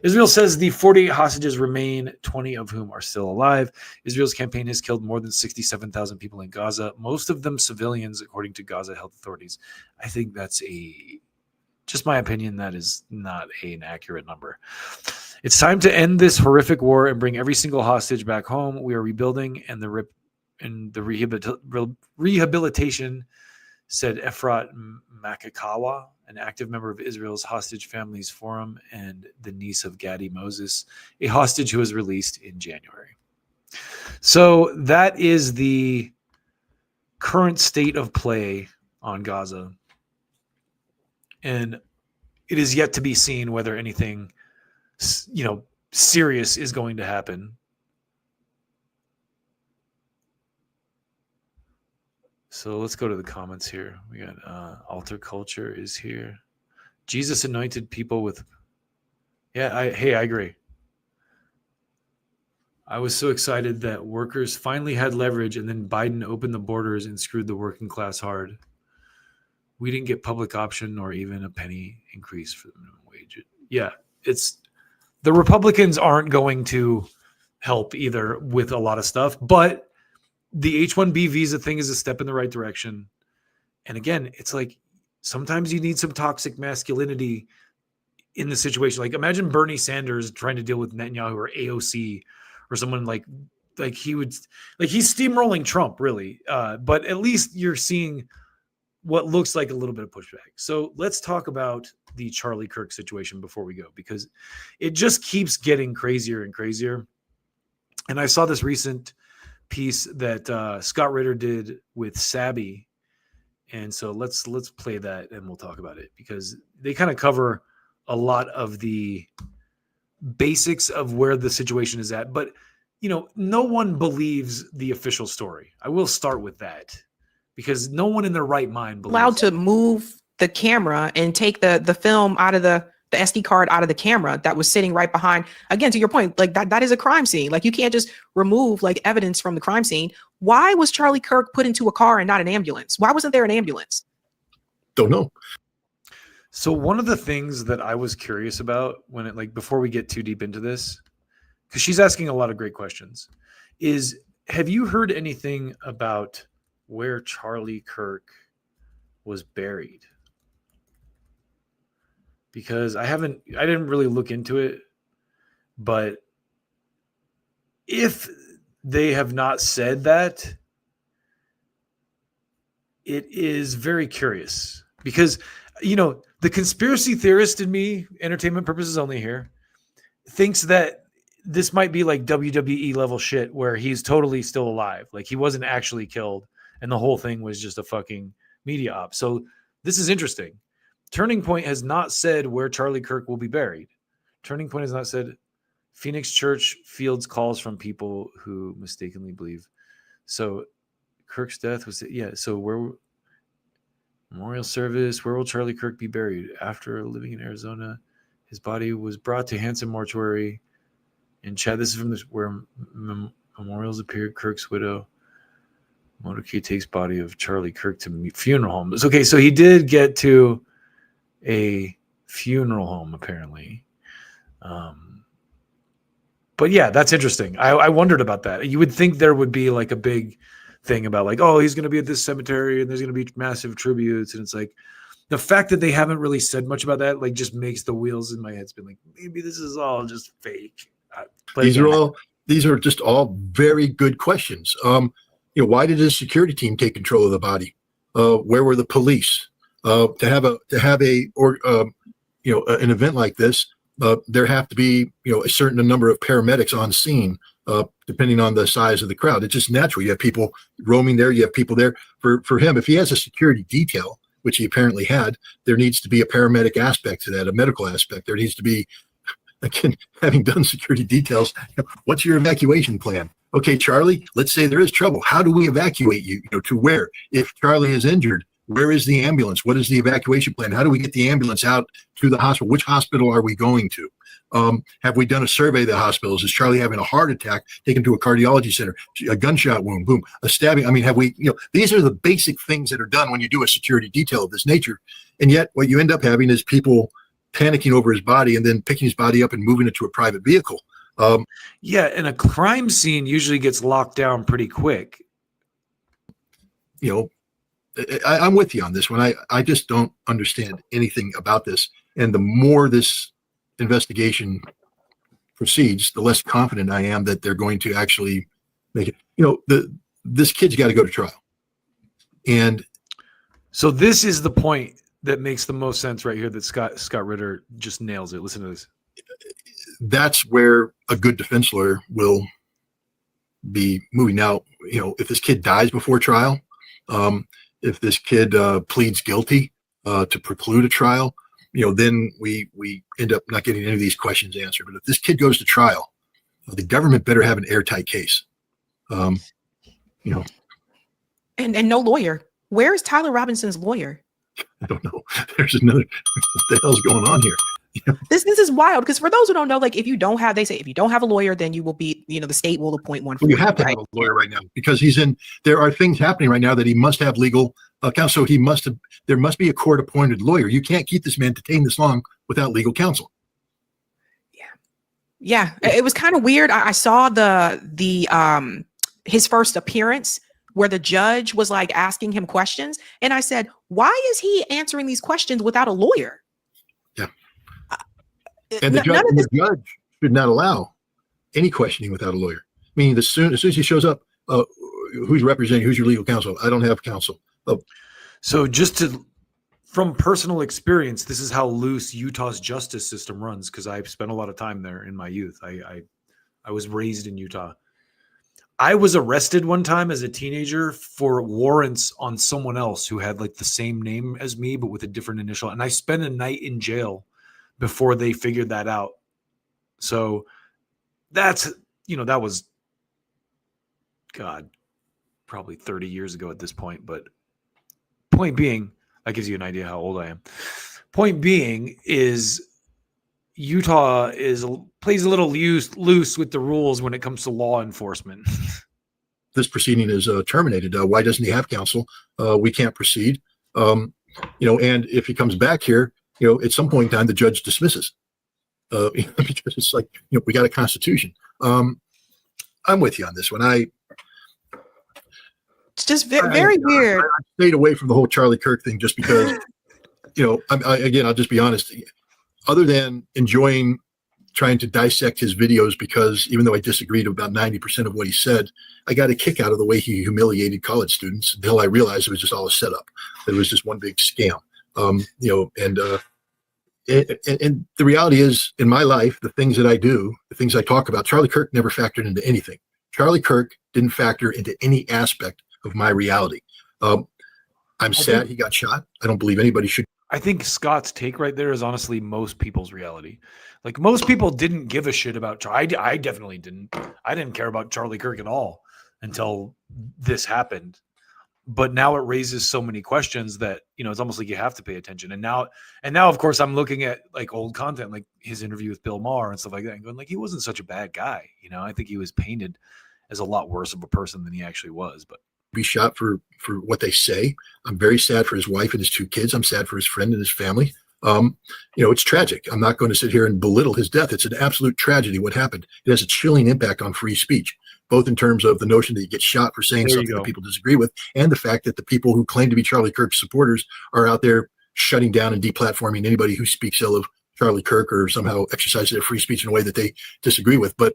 Israel says the 48 hostages remain, 20 of whom are still alive. Israel's campaign has killed more than 67,000 people in Gaza, most of them civilians, according to Gaza health authorities. I think that's just my opinion, that is not an accurate number. It's time to end this horrific war and bring every single hostage back home. We are rebuilding and the rehabilitation, said Efrat Makakawa, an active member of Israel's Hostage Families Forum and the niece of Gadi Moses, a hostage who was released in January. So that is the current state of play on Gaza. And it is yet to be seen whether anything serious is going to happen. So let's go to the comments here. We got Alter Culture is here. Jesus anointed people with... I agree. I was so excited that workers finally had leverage, and then Biden opened the borders and screwed the working class hard. We didn't get public option or even a penny increase for the minimum wage. Yeah, the Republicans aren't going to help either with a lot of stuff, but the H-1B visa thing is a step in the right direction. And again, it's like sometimes you need some toxic masculinity in the situation. Like imagine Bernie Sanders trying to deal with Netanyahu or AOC or someone like he's steamrolling Trump, really. But at least you're seeing what looks like a little bit of pushback. So let's talk about the Charlie Kirk situation before we go, because it just keeps getting crazier and crazier. And I saw this recent piece that Scott Ritter did with Sabby. And so let's play that and we'll talk about it, because they kind of cover a lot of the basics of where the situation is at. But, no one believes the official story. I will start with that, because no one in their right mind believes allowed to move the camera and take the film out of the SD card out of the camera that was sitting right behind. Again, to your point, like that is a crime scene. Like you can't just remove like evidence from the crime scene. Why was Charlie Kirk put into a car and not an ambulance? Why wasn't there an ambulance? Don't know. So one of the things that I was curious about before we get too deep into this, because she's asking a lot of great questions, is have you heard anything about where Charlie Kirk was buried? Because I didn't really look into it, but if they have not said that, it is very curious, because, the conspiracy theorist in me, entertainment purposes only here, thinks that this might be like WWE level shit where he's totally still alive. Like he wasn't actually killed and the whole thing was just a fucking media op. So this is interesting. Turning Point has not said where Charlie Kirk will be buried. Turning Point has not said. Phoenix Church fields calls from people who mistakenly believe. So Kirk's death was, so where memorial service, where will Charlie Kirk be buried? After living in Arizona, his body was brought to Hanson Mortuary in Chad. This is from where memorials appeared. Kirk's widow, motorcade takes body of Charlie Kirk to funeral home. Okay, so he did get to a funeral home apparently. But yeah, that's interesting. I wondered about that. You would think there would be like a big thing about like, oh, he's going to be at this cemetery and there's going to be massive tributes. And it's like the fact that they haven't really said much about that, like just makes the wheels in my head spin like maybe this is all just fake. These are just all very good questions. Why did his security team take control of the body? Where were the police? To have an event like this, there have to be, a certain number of paramedics on scene, depending on the size of the crowd. It's just natural. You have people roaming there. You have people there. For him, if he has a security detail, which he apparently had, there needs to be a paramedic aspect to that, a medical aspect. There needs to be, again, having done security details, what's your evacuation plan? Okay, Charlie, let's say there is trouble. How do we evacuate you? To where? If Charlie is injured, where is the ambulance? What is the evacuation plan? How do we get the ambulance out to the hospital? Which hospital are we going to? Have we done a survey of the hospitals? Is Charlie having a heart attack, taken to a cardiology center, a gunshot wound, boom, a stabbing? I mean, have we, these are the basic things that are done when you do a security detail of this nature. And yet what you end up having is people panicking over his body and then picking his body up and moving it to a private vehicle. And a crime scene usually gets locked down pretty quick. I'm with you on this one. I just don't understand anything about this. And the more this investigation proceeds, the less confident I am that they're going to actually make it. This kid's got to go to trial. And so this is the point that makes the most sense right here that Scott Ritter just nails it. Listen to this. That's where a good defense lawyer will be moving. Now, if this kid dies before trial, if this kid pleads guilty to preclude a trial, then we end up not getting any of these questions answered. But if this kid goes to trial, the government better have an airtight case. And no lawyer. Where is Tyler Robinson's lawyer? I don't know. There's another. What the hell's going on here? This is wild, because for those who don't know, like if you don't have a lawyer, then you will be, the state will appoint one. Well, you have to have a lawyer right now because there are things happening right now that he must have legal counsel. There must be a court appointed lawyer. You can't keep this man detained this long without legal counsel. Yeah. It was kind of weird. I saw his first appearance where the judge was like asking him questions. And I said, why is he answering these questions without a lawyer? Yeah. And the judge should not allow any questioning without a lawyer. Meaning as soon as he shows up, who's representing, who's your legal counsel? I don't have counsel. So from personal experience, this is how loose Utah's justice system runs, because I've spent a lot of time there in my youth. I was raised in Utah. I was arrested one time as a teenager for warrants on someone else who had like the same name as me, but with a different initial. And I spent a night in jail before they figured that out. So that was, God, probably 30 years ago at this point. But point being, that gives you an idea how old I am. Point being is Utah plays a little loose with the rules when it comes to law enforcement. This proceeding is terminated. Why doesn't he have counsel? We can't proceed. And if he comes back here, at some point in time, the judge dismisses. Because it's like, we got a constitution. I'm with you on this one. It's just very weird. I stayed away from the whole Charlie Kirk thing just because, again, I'll just be honest. Other than enjoying trying to dissect his videos, because even though I disagreed with about 90% of what he said, I got a kick out of the way he humiliated college students until I realized it was just all a setup. It was just one big scam. And the reality is, in my life, the things that I do, the things I talk about, Charlie Kirk never factored into anything. Charlie Kirk didn't factor into any aspect of my reality. I'm sad he got shot. I don't believe anybody should. I think Scott's take right there is honestly most people's reality. Like, most people didn't give a shit about Charlie. I definitely didn't. I didn't care about Charlie Kirk at all until this happened. But now it raises so many questions that, it's almost like you have to pay attention. And now, of course, I'm looking at like old content, like his interview with Bill Maher and stuff like that, and going like, he wasn't such a bad guy. I think he was painted as a lot worse of a person than he actually was. But be shot for what they say. I'm very sad for his wife and his 2 kids. I'm sad for his friend and his family. It's tragic. I'm not going to sit here and belittle his death. It's an absolute tragedy what happened. It has a chilling impact on free speech, both in terms of the notion that you get shot for saying something that people disagree with, and the fact that the people who claim to be Charlie Kirk's supporters are out there shutting down and deplatforming anybody who speaks ill of Charlie Kirk or somehow exercises their free speech in a way that they disagree with. But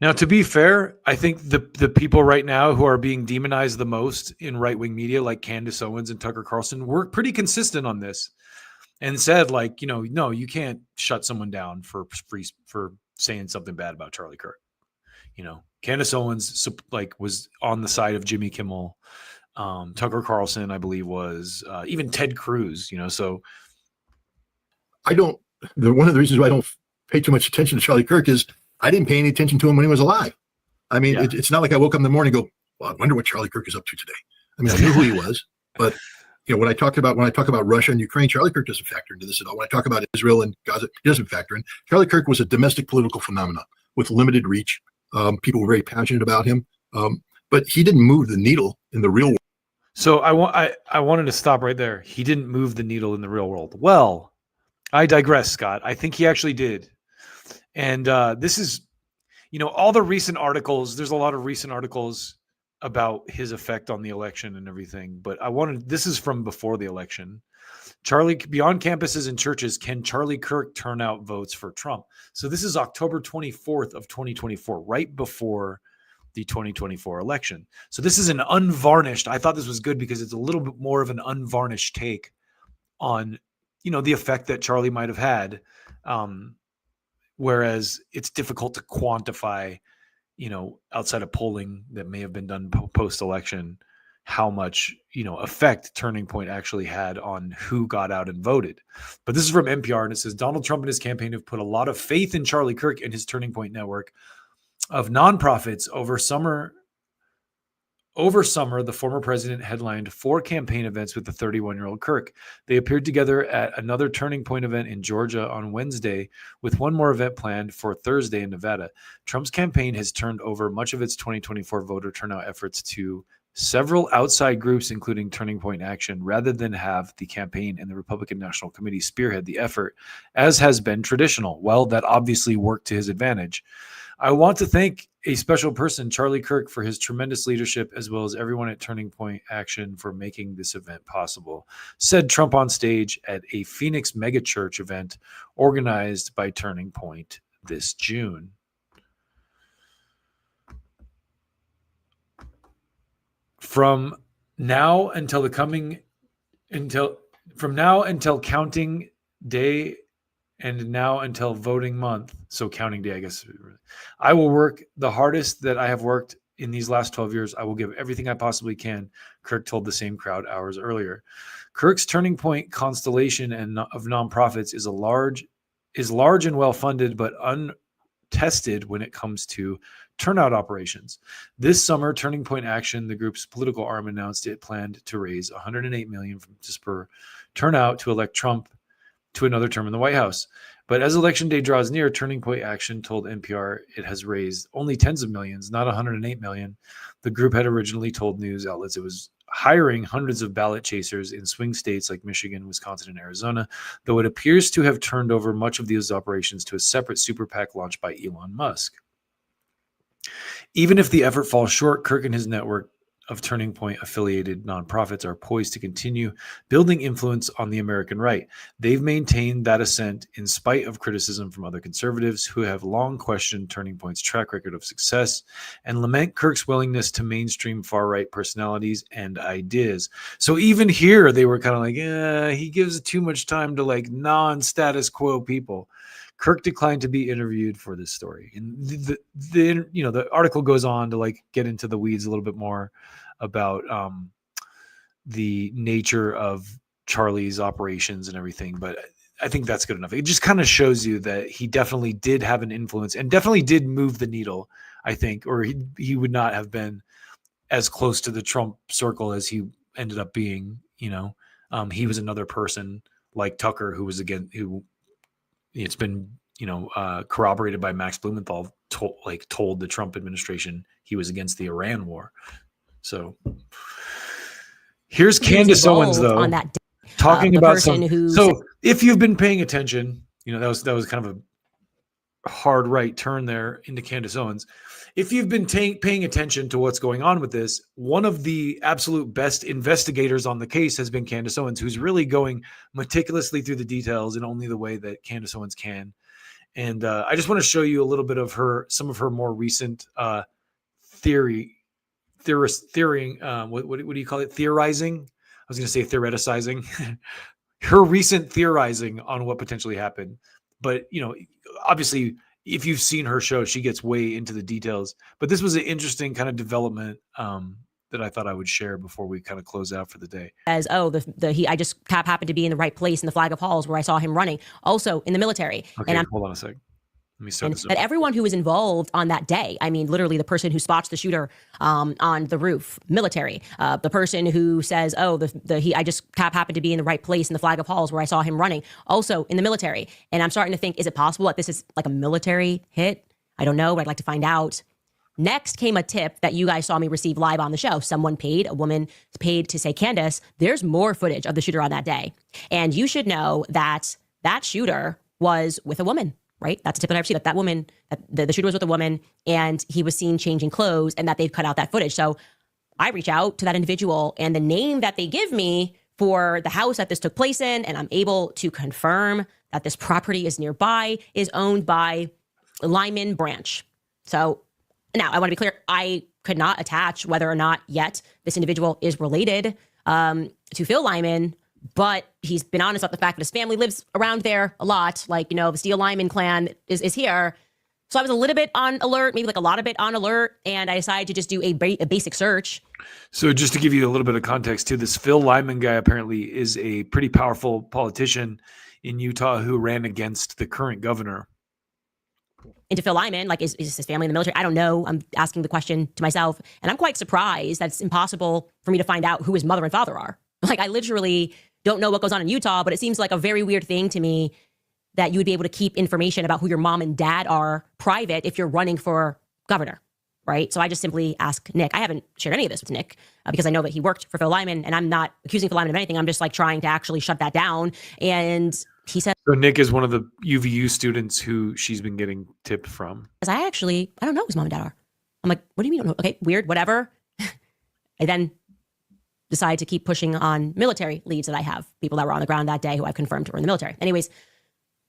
now, to be fair, I think the people right now who are being demonized the most in right-wing media, like Candace Owens and Tucker Carlson, were pretty consistent on this and said, like, no, you can't shut someone down for saying something bad about Charlie Kirk. Candace Owens was on the side of Jimmy Kimmel. Tucker Carlson, I believe, was even Ted Cruz. So one of the reasons why I don't pay too much attention to Charlie Kirk is I didn't pay any attention to him when he was alive. I mean, it's not like I woke up in the morning and go, well, I wonder what Charlie Kirk is up to today. I mean, I knew who he was, but when I talk about Russia and Ukraine, Charlie Kirk doesn't factor into this at all. When I talk about Israel and Gaza, he doesn't factor in. Charlie Kirk was a domestic political phenomenon with limited reach. People were very passionate about him, but he didn't move the needle in the real world. So I wanted to stop right there. He didn't move the needle in the real world. Well, I digress, Scott. I think he actually did. And this is, all the recent articles, there's a lot of recent articles about his effect on the election and everything. But this is from before the election. Beyond campuses and churches, can Charlie Kirk turn out votes for Trump? So this is October 24th of 2024, right before the 2024 election. So this is an unvarnished, I thought this was good because it's a little bit more of an unvarnished take on, the effect that Charlie might have had. Whereas it's difficult to quantify, outside of polling that may have been done post-election, how much, effect Turning Point actually had on who got out and voted. But this is from NPR, and it says, Donald Trump and his campaign have put a lot of faith in Charlie Kirk and his Turning Point network of nonprofits over summer. Over summer, the former president headlined 4 campaign events with the 31-year-old Kirk. They appeared together at another Turning Point event in Georgia on Wednesday, with one more event planned for Thursday in Nevada. Trump's campaign has turned over much of its 2024 voter turnout efforts to several outside groups, including Turning Point Action, rather than have the campaign and the Republican National Committee spearhead the effort, as has been traditional. Well, that obviously worked to his advantage. I want to thank a special person, Charlie Kirk, for his tremendous leadership, as well as everyone at Turning Point Action for making this event possible, said Trump on stage at a Phoenix megachurch event organized by Turning Point this June. From now until the coming From now until counting day and now until voting month, so counting day, I guess, I will work the hardest that I have worked in these last 12 years. I will give everything I possibly can, Kirk told the same crowd hours earlier. Kirk's Turning Point constellation of nonprofits is large and well-funded, but untested when it comes to turnout operations. This summer, Turning Point Action, the group's political arm, announced it planned to raise $108 million to spur turnout to elect Trump to another term in the White House. But as election day draws near, Turning Point Action told NPR it has raised only tens of millions, not $108 million. The group had originally told news outlets it was hiring hundreds of ballot chasers in swing states like Michigan, Wisconsin, and Arizona, though it appears to have turned over much of these operations to a separate super PAC launched by Elon Musk. Even if the effort falls short, Kirk and his network of Turning Point affiliated nonprofits are poised to continue building influence on the American right. They've maintained that ascent in spite of criticism from other conservatives who have long questioned Turning Point's track record of success and lament Kirk's willingness to mainstream far-right personalities and ideas. So even here, they were kind of like, he gives too much time to like non-status quo people. Kirk declined to be interviewed for this story. And the article goes on to like get into the weeds a little bit more about the nature of Charlie's operations and everything. But I think that's good enough. It just kind of shows you that he definitely did have an influence and definitely did move the needle, I think, or he would not have been as close to the Trump circle as he ended up being. He was another person like Tucker who it's been, corroborated by Max Blumenthal, told the Trump administration he was against the Iran war. So here's Candace Owens, though, on that day, talking about so if you've been paying attention, that was kind of a hard right turn there into Candace Owens. If you've been paying attention to what's going on with this, one of the absolute best investigators on the case has been Candace Owens, who's really going meticulously through the details in only the way that Candace Owens can. And I just want to show you a little bit of some of her more recent theorizing. What do you call it? Theorizing? I was going to say theoreticizing. Her recent theorizing on what potentially happened. But, obviously, if you've seen her show, she gets way into the details. But this was an interesting kind of development that I thought I would share before we kind of close out for the day. As I just happened to be in the right place in the Flag of Halls where I saw him running. Also in the military. Okay, and hold on a sec. Let me start this up. And everyone who was involved on that day, I mean, literally the person who spots the shooter on the roof, military, the person who says, I just happened to be in the right place in the Flag of Halls where I saw him running, also in the military. And I'm starting to think, is it possible that this is like a military hit? I don't know, but I'd like to find out. Next came a tip that you guys saw me receive live on the show. A woman paid to say, Candace, there's more footage of the shooter on that day. And you should know that that shooter was with a woman. Right? That's a tip that I've seen, that woman, the shooter was with a woman and he was seen changing clothes and that they've cut out that footage. So I reach out to that individual and the name that they give me for the house that this took place in, and I'm able to confirm that this property is nearby, is owned by Lyman Branch. So now I want to be clear, I could not attach whether or not yet this individual is related to Phil Lyman, but he's been honest about the fact that his family lives around there a lot. Like, the Steele Lyman clan is here. So I was a little bit on alert, maybe like a lot of bit on alert. And I decided to just do a basic search. So just to give you a little bit of context too, this Phil Lyman guy apparently is a pretty powerful politician in Utah who ran against the current governor. Into Phil Lyman, is his family in the military? I don't know. I'm asking the question to myself. And I'm quite surprised that it's impossible for me to find out who his mother and father are. I literally don't know what goes on in Utah, but it seems like a very weird thing to me that you would be able to keep information about who your mom and dad are private if you're running for governor, right? So I just simply ask Nick. I haven't shared any of this with Nick because I know that he worked for Phil Lyman, and I'm not accusing Phil Lyman of anything. I'm just trying to actually shut that down. And he said, so Nick is one of the UVU students who she's been getting tipped from. I don't know who his mom and dad are. I'm like, what do you mean you don't know? Okay, weird, whatever. I then decide to keep pushing on military leads that I have, people that were on the ground that day who I've confirmed were in the military. Anyways,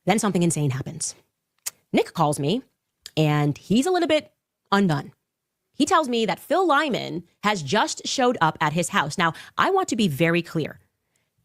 then something insane happens. Nick calls me and he's a little bit undone. He tells me that Phil Lyman has just showed up at his house. Now, I want to be very clear.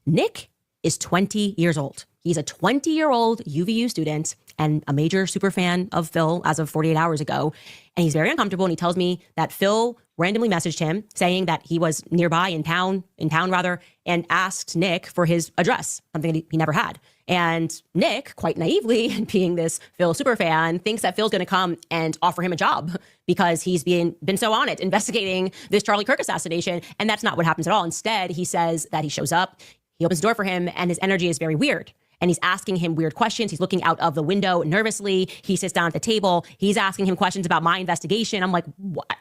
Nick is 20 years old. He's a 20-year-old UVU student and a major super fan of Phil as of 48 hours ago. And he's very uncomfortable. And he tells me that Phil randomly messaged him saying that he was nearby in town, and asked Nick for his address, something that he never had. And Nick, quite naively, being this Phil super fan, thinks that Phil's going to come and offer him a job because he's been so on it, investigating this Charlie Kirk assassination. And that's not what happens at all. Instead, he says that he shows up, he opens the door for him, and his energy is very weird. And he's asking him weird questions. He's looking out of the window nervously. He sits down at the table. He's asking him questions about my investigation. I'm like,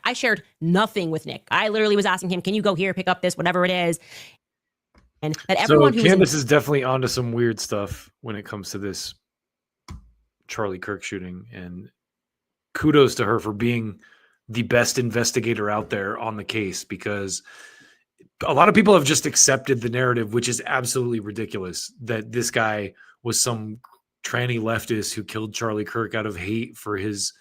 I shared nothing with Nick. I literally was asking him, can you go here, pick up this, whatever it is. And that everyone so Candace is definitely onto some weird stuff when it comes to this Charlie Kirk shooting. And kudos to her for being the best investigator out there on the case, because a lot of people have just accepted the narrative, which is absolutely ridiculous, that this guy was some tranny leftist who killed Charlie Kirk out of hate for his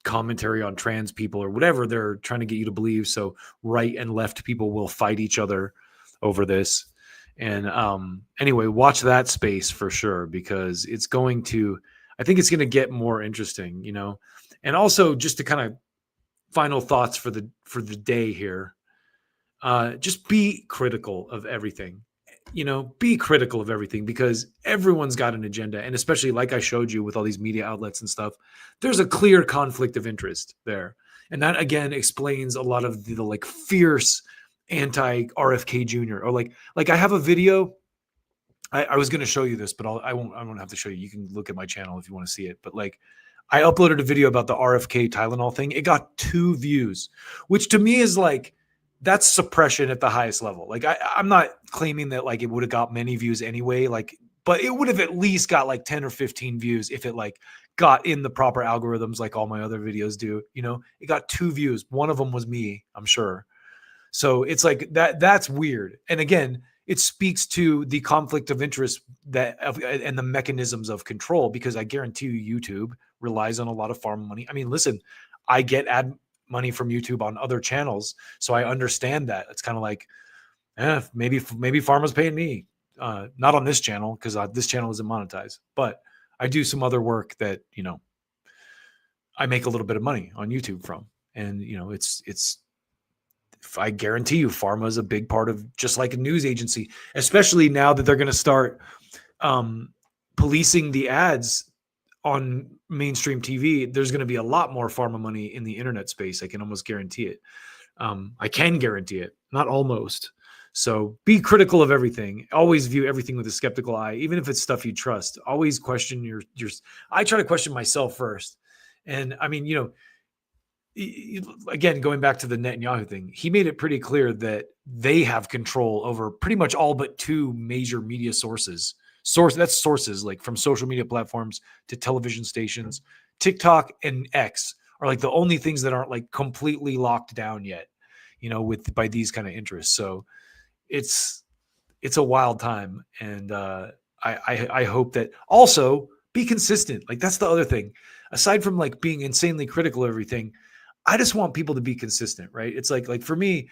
commentary on trans people or whatever they're trying to get you to believe. So right and left people will fight each other over this. And anyway, watch that space for sure, because it's going to, I think it's going to get more interesting, you know. And also, just to kind of final thoughts for the day here. Just be critical of everything, you know, be critical of everything, because everyone's got an agenda. And especially like I showed you with all these media outlets and stuff, there's a clear conflict of interest there. And that again explains a lot of the like fierce anti-RFK Jr. or like I have a video. I was going to show you this, but I won't have to show you. You can look at my channel if you want to see it. But like, I uploaded a video about the RFK Tylenol thing. It got 2 views, which to me is like, that's suppression at the highest level. Like I'm not claiming that like it would have got many views anyway, like, but it would have at least got like 10 or 15 views if it like got in the proper algorithms, like all my other videos do. You know, it got 2 views. One of them was me, I'm sure. So it's like that's weird. And again, it speaks to the conflict of interest and the mechanisms of control, because I guarantee you YouTube relies on a lot of farm money. I mean, listen, I get ad money from YouTube on other channels, so I understand that. It's kind of like, maybe pharma's paying me, not on this channel, because this channel isn't monetized, but I do some other work that, you know, I make a little bit of money on YouTube from. And you know, it's I guarantee you pharma is a big part of, just like a news agency, especially now that they're going to start policing the ads on mainstream TV. There's going to be a lot more pharma money in the internet space. I can almost guarantee it. I can guarantee it, not almost. So be critical of everything. Always view everything with a skeptical eye, even if it's stuff you trust. Always question your. I try to question myself first. And I mean, you know, again, going back to the Netanyahu thing, he made it pretty clear that they have control over pretty much all but 2 major media sources. That's sources like from social media platforms to television stations. TikTok and X are like the only things that aren't like completely locked down yet, you know, by these kind of interests. So it's a wild time. And I hope that also be consistent. Like that's the other thing. Aside from like being insanely critical of everything, I just want people to be consistent, right? It's like for me,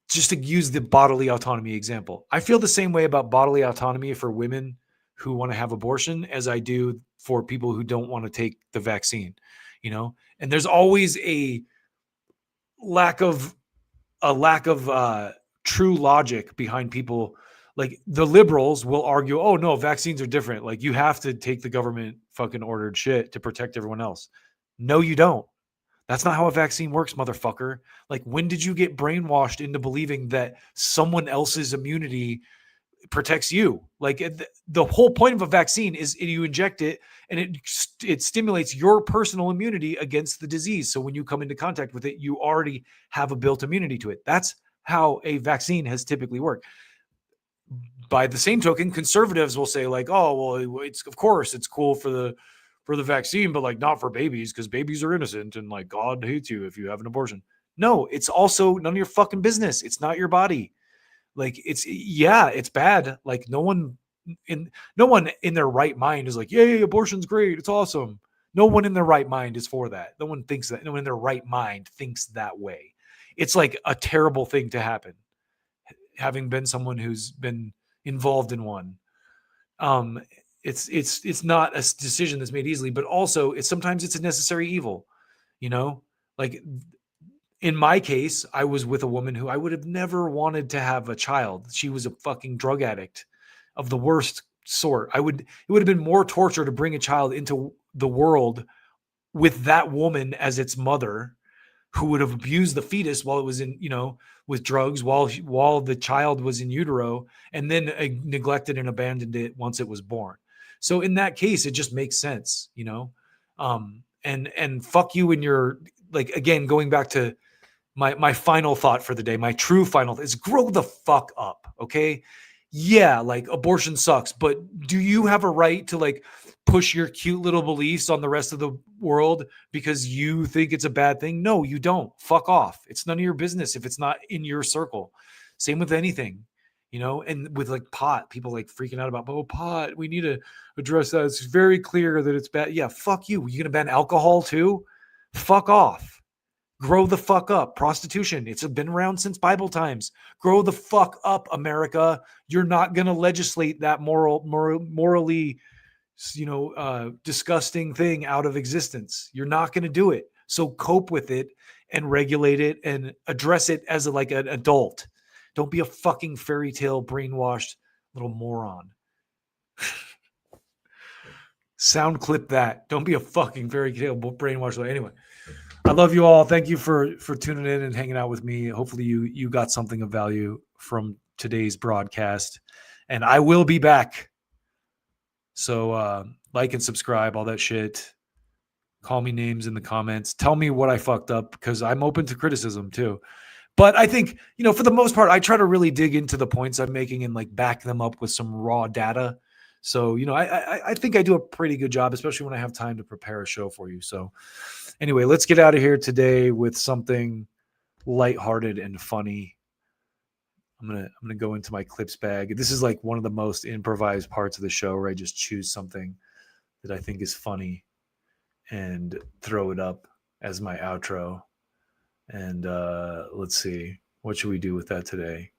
just to use the bodily autonomy example, I feel the same way about bodily autonomy for women who want to have abortion as I do for people who don't want to take the vaccine, you know? And there's always a lack of true logic behind people. Like the liberals will argue, oh no, vaccines are different. Like you have to take the government fucking ordered shit to protect everyone else. No, you don't. That's not how a vaccine works, motherfucker. Like, when did you get brainwashed into believing that someone else's immunity protects you? Like, the whole point of a vaccine is you inject it and it stimulates your personal immunity against the disease. So when you come into contact with it, you already have a built immunity to it. That's how a vaccine has typically worked. By the same token, conservatives will say like, oh, well, it's cool for the vaccine, but like not for babies, because babies are innocent and like God hates you if you have an abortion. No, it's also none of your fucking business. It's not your body. Like it's bad. Like no one in their right mind is like, yay, abortion's great. It's awesome. No one in their right mind is for that. No one thinks that. No one in their right mind thinks that way. It's like a terrible thing to happen. Having been someone who's been involved in one. It's not a decision that's made easily, but also sometimes it's a necessary evil, you know? Like in my case, I was with a woman who I would have never wanted to have a child. She was a fucking drug addict of the worst sort. It would have been more torture to bring a child into the world with that woman as its mother, who would have abused the fetus while it was in, with drugs, while the child was in utero, and then neglected and abandoned it once it was born. So in that case, it just makes sense, and fuck you and your, like, again, going back to my final thought for the day, my true final is grow the fuck up. Okay. Yeah. Like abortion sucks, but do you have a right to like push your cute little beliefs on the rest of the world because you think it's a bad thing? No, you don't. Fuck off. It's none of your business if it's not in your circle. Same with anything, and with like pot, people like freaking out about, pot, we need to address that. It's very clear that it's bad. Yeah, fuck you. You gonna ban alcohol too? Fuck off. Grow the fuck up. Prostitution, it's been around since Bible times. Grow the fuck up, America. You're not gonna legislate that morally disgusting thing out of existence. You're not going to do it. So cope with it and regulate it and address it as like an adult. Don't be a fucking fairy tale brainwashed little moron. Sound clip that. Don't be a fucking fairy tale brainwashed. Anyway, I love you all. Thank you for tuning in and hanging out with me. Hopefully you got something of value from today's broadcast, and I will be back. So like and subscribe, all that shit. Call me names in the comments. Tell me what I fucked up, because I'm open to criticism too. But I think, for the most part, I try to really dig into the points I'm making and like back them up with some raw data. So, I think I do a pretty good job, especially when I have time to prepare a show for you. So anyway, let's get out of here today with something lighthearted and funny. I'm gonna go into my clips bag. This is like one of the most improvised parts of the show, where I just choose something that I think is funny and throw it up as my outro. And let's see, what should we do with that today?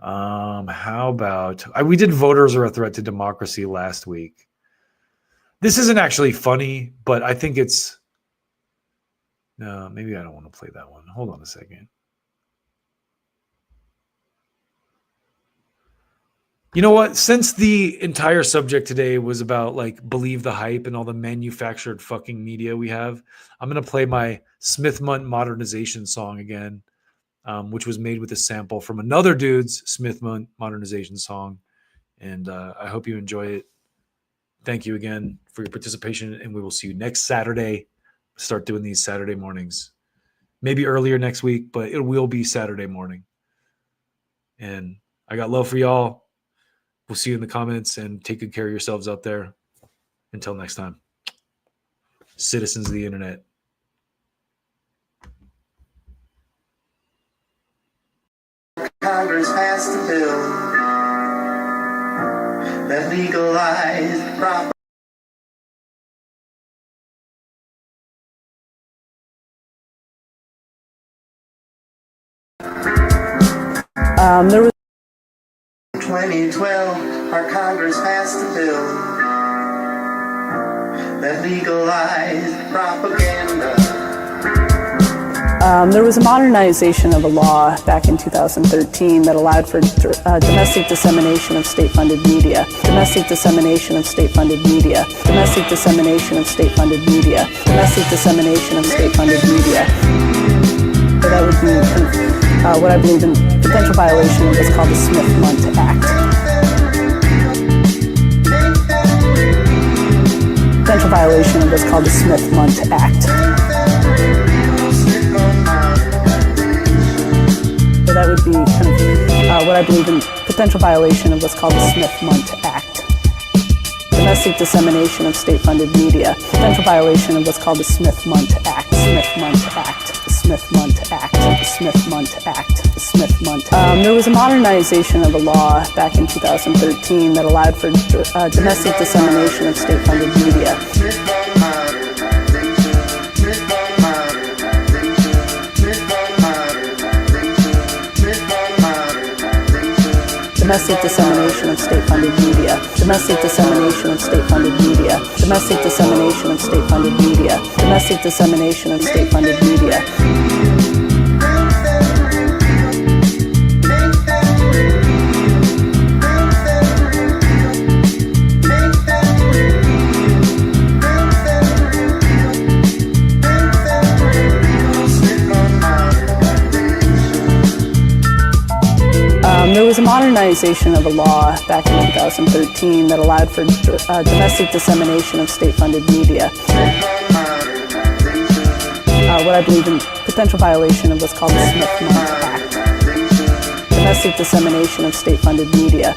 How about we did voters are a threat to democracy last week. This isn't actually funny, but I think it's no. Maybe I don't want to play that one. Hold on a second. You know what? Since the entire subject today was about like believe the hype and all the manufactured fucking media we have, I'm going to play my Smith-Munt modernization song again, which was made with a sample from another dude's Smith-Munt modernization song. And I hope you enjoy it. Thank you again for your participation. And we will see you next Saturday. Start doing these Saturday mornings. Maybe earlier next week, but it will be Saturday morning. And I got love for y'all. We'll see you in the comments, and take good care of yourselves out there. Until next time, citizens of the internet. Congress passed a bill that legalized property. There was 2012, our Congress passed a bill that legalized propaganda. There was a modernization of a law back in 2013 that allowed for domestic dissemination of state-funded media. Domestic dissemination of state-funded media. Domestic dissemination of state-funded media. Domestic dissemination of state-funded media. So that would be what I believe in potential violation of what's called the Smith-Munt Act. Potential violation of what's called the Smith-Munt Act. So that would be what I believe in potential violation of what's called the Smith-Munt Act. Domestic dissemination of state-funded media. Potential violation of what's called the Smith-Munt Act. Smith-Munt Act. The Smith-Munt Act. The Smith-Munt Act. The Smith-Munt. There was a modernization of a law back in 2013 that allowed for domestic dissemination of state-funded media. Domestic dissemination of state-funded media. Domestic dissemination of state-funded media. Domestic dissemination of state-funded media. Domestic dissemination of state-funded media. There was a modernization of a law back in 2013 that allowed for domestic dissemination of state-funded media. What I believe in potential violation of what's called the Smith-Mundt Act. Domestic dissemination of state-funded media.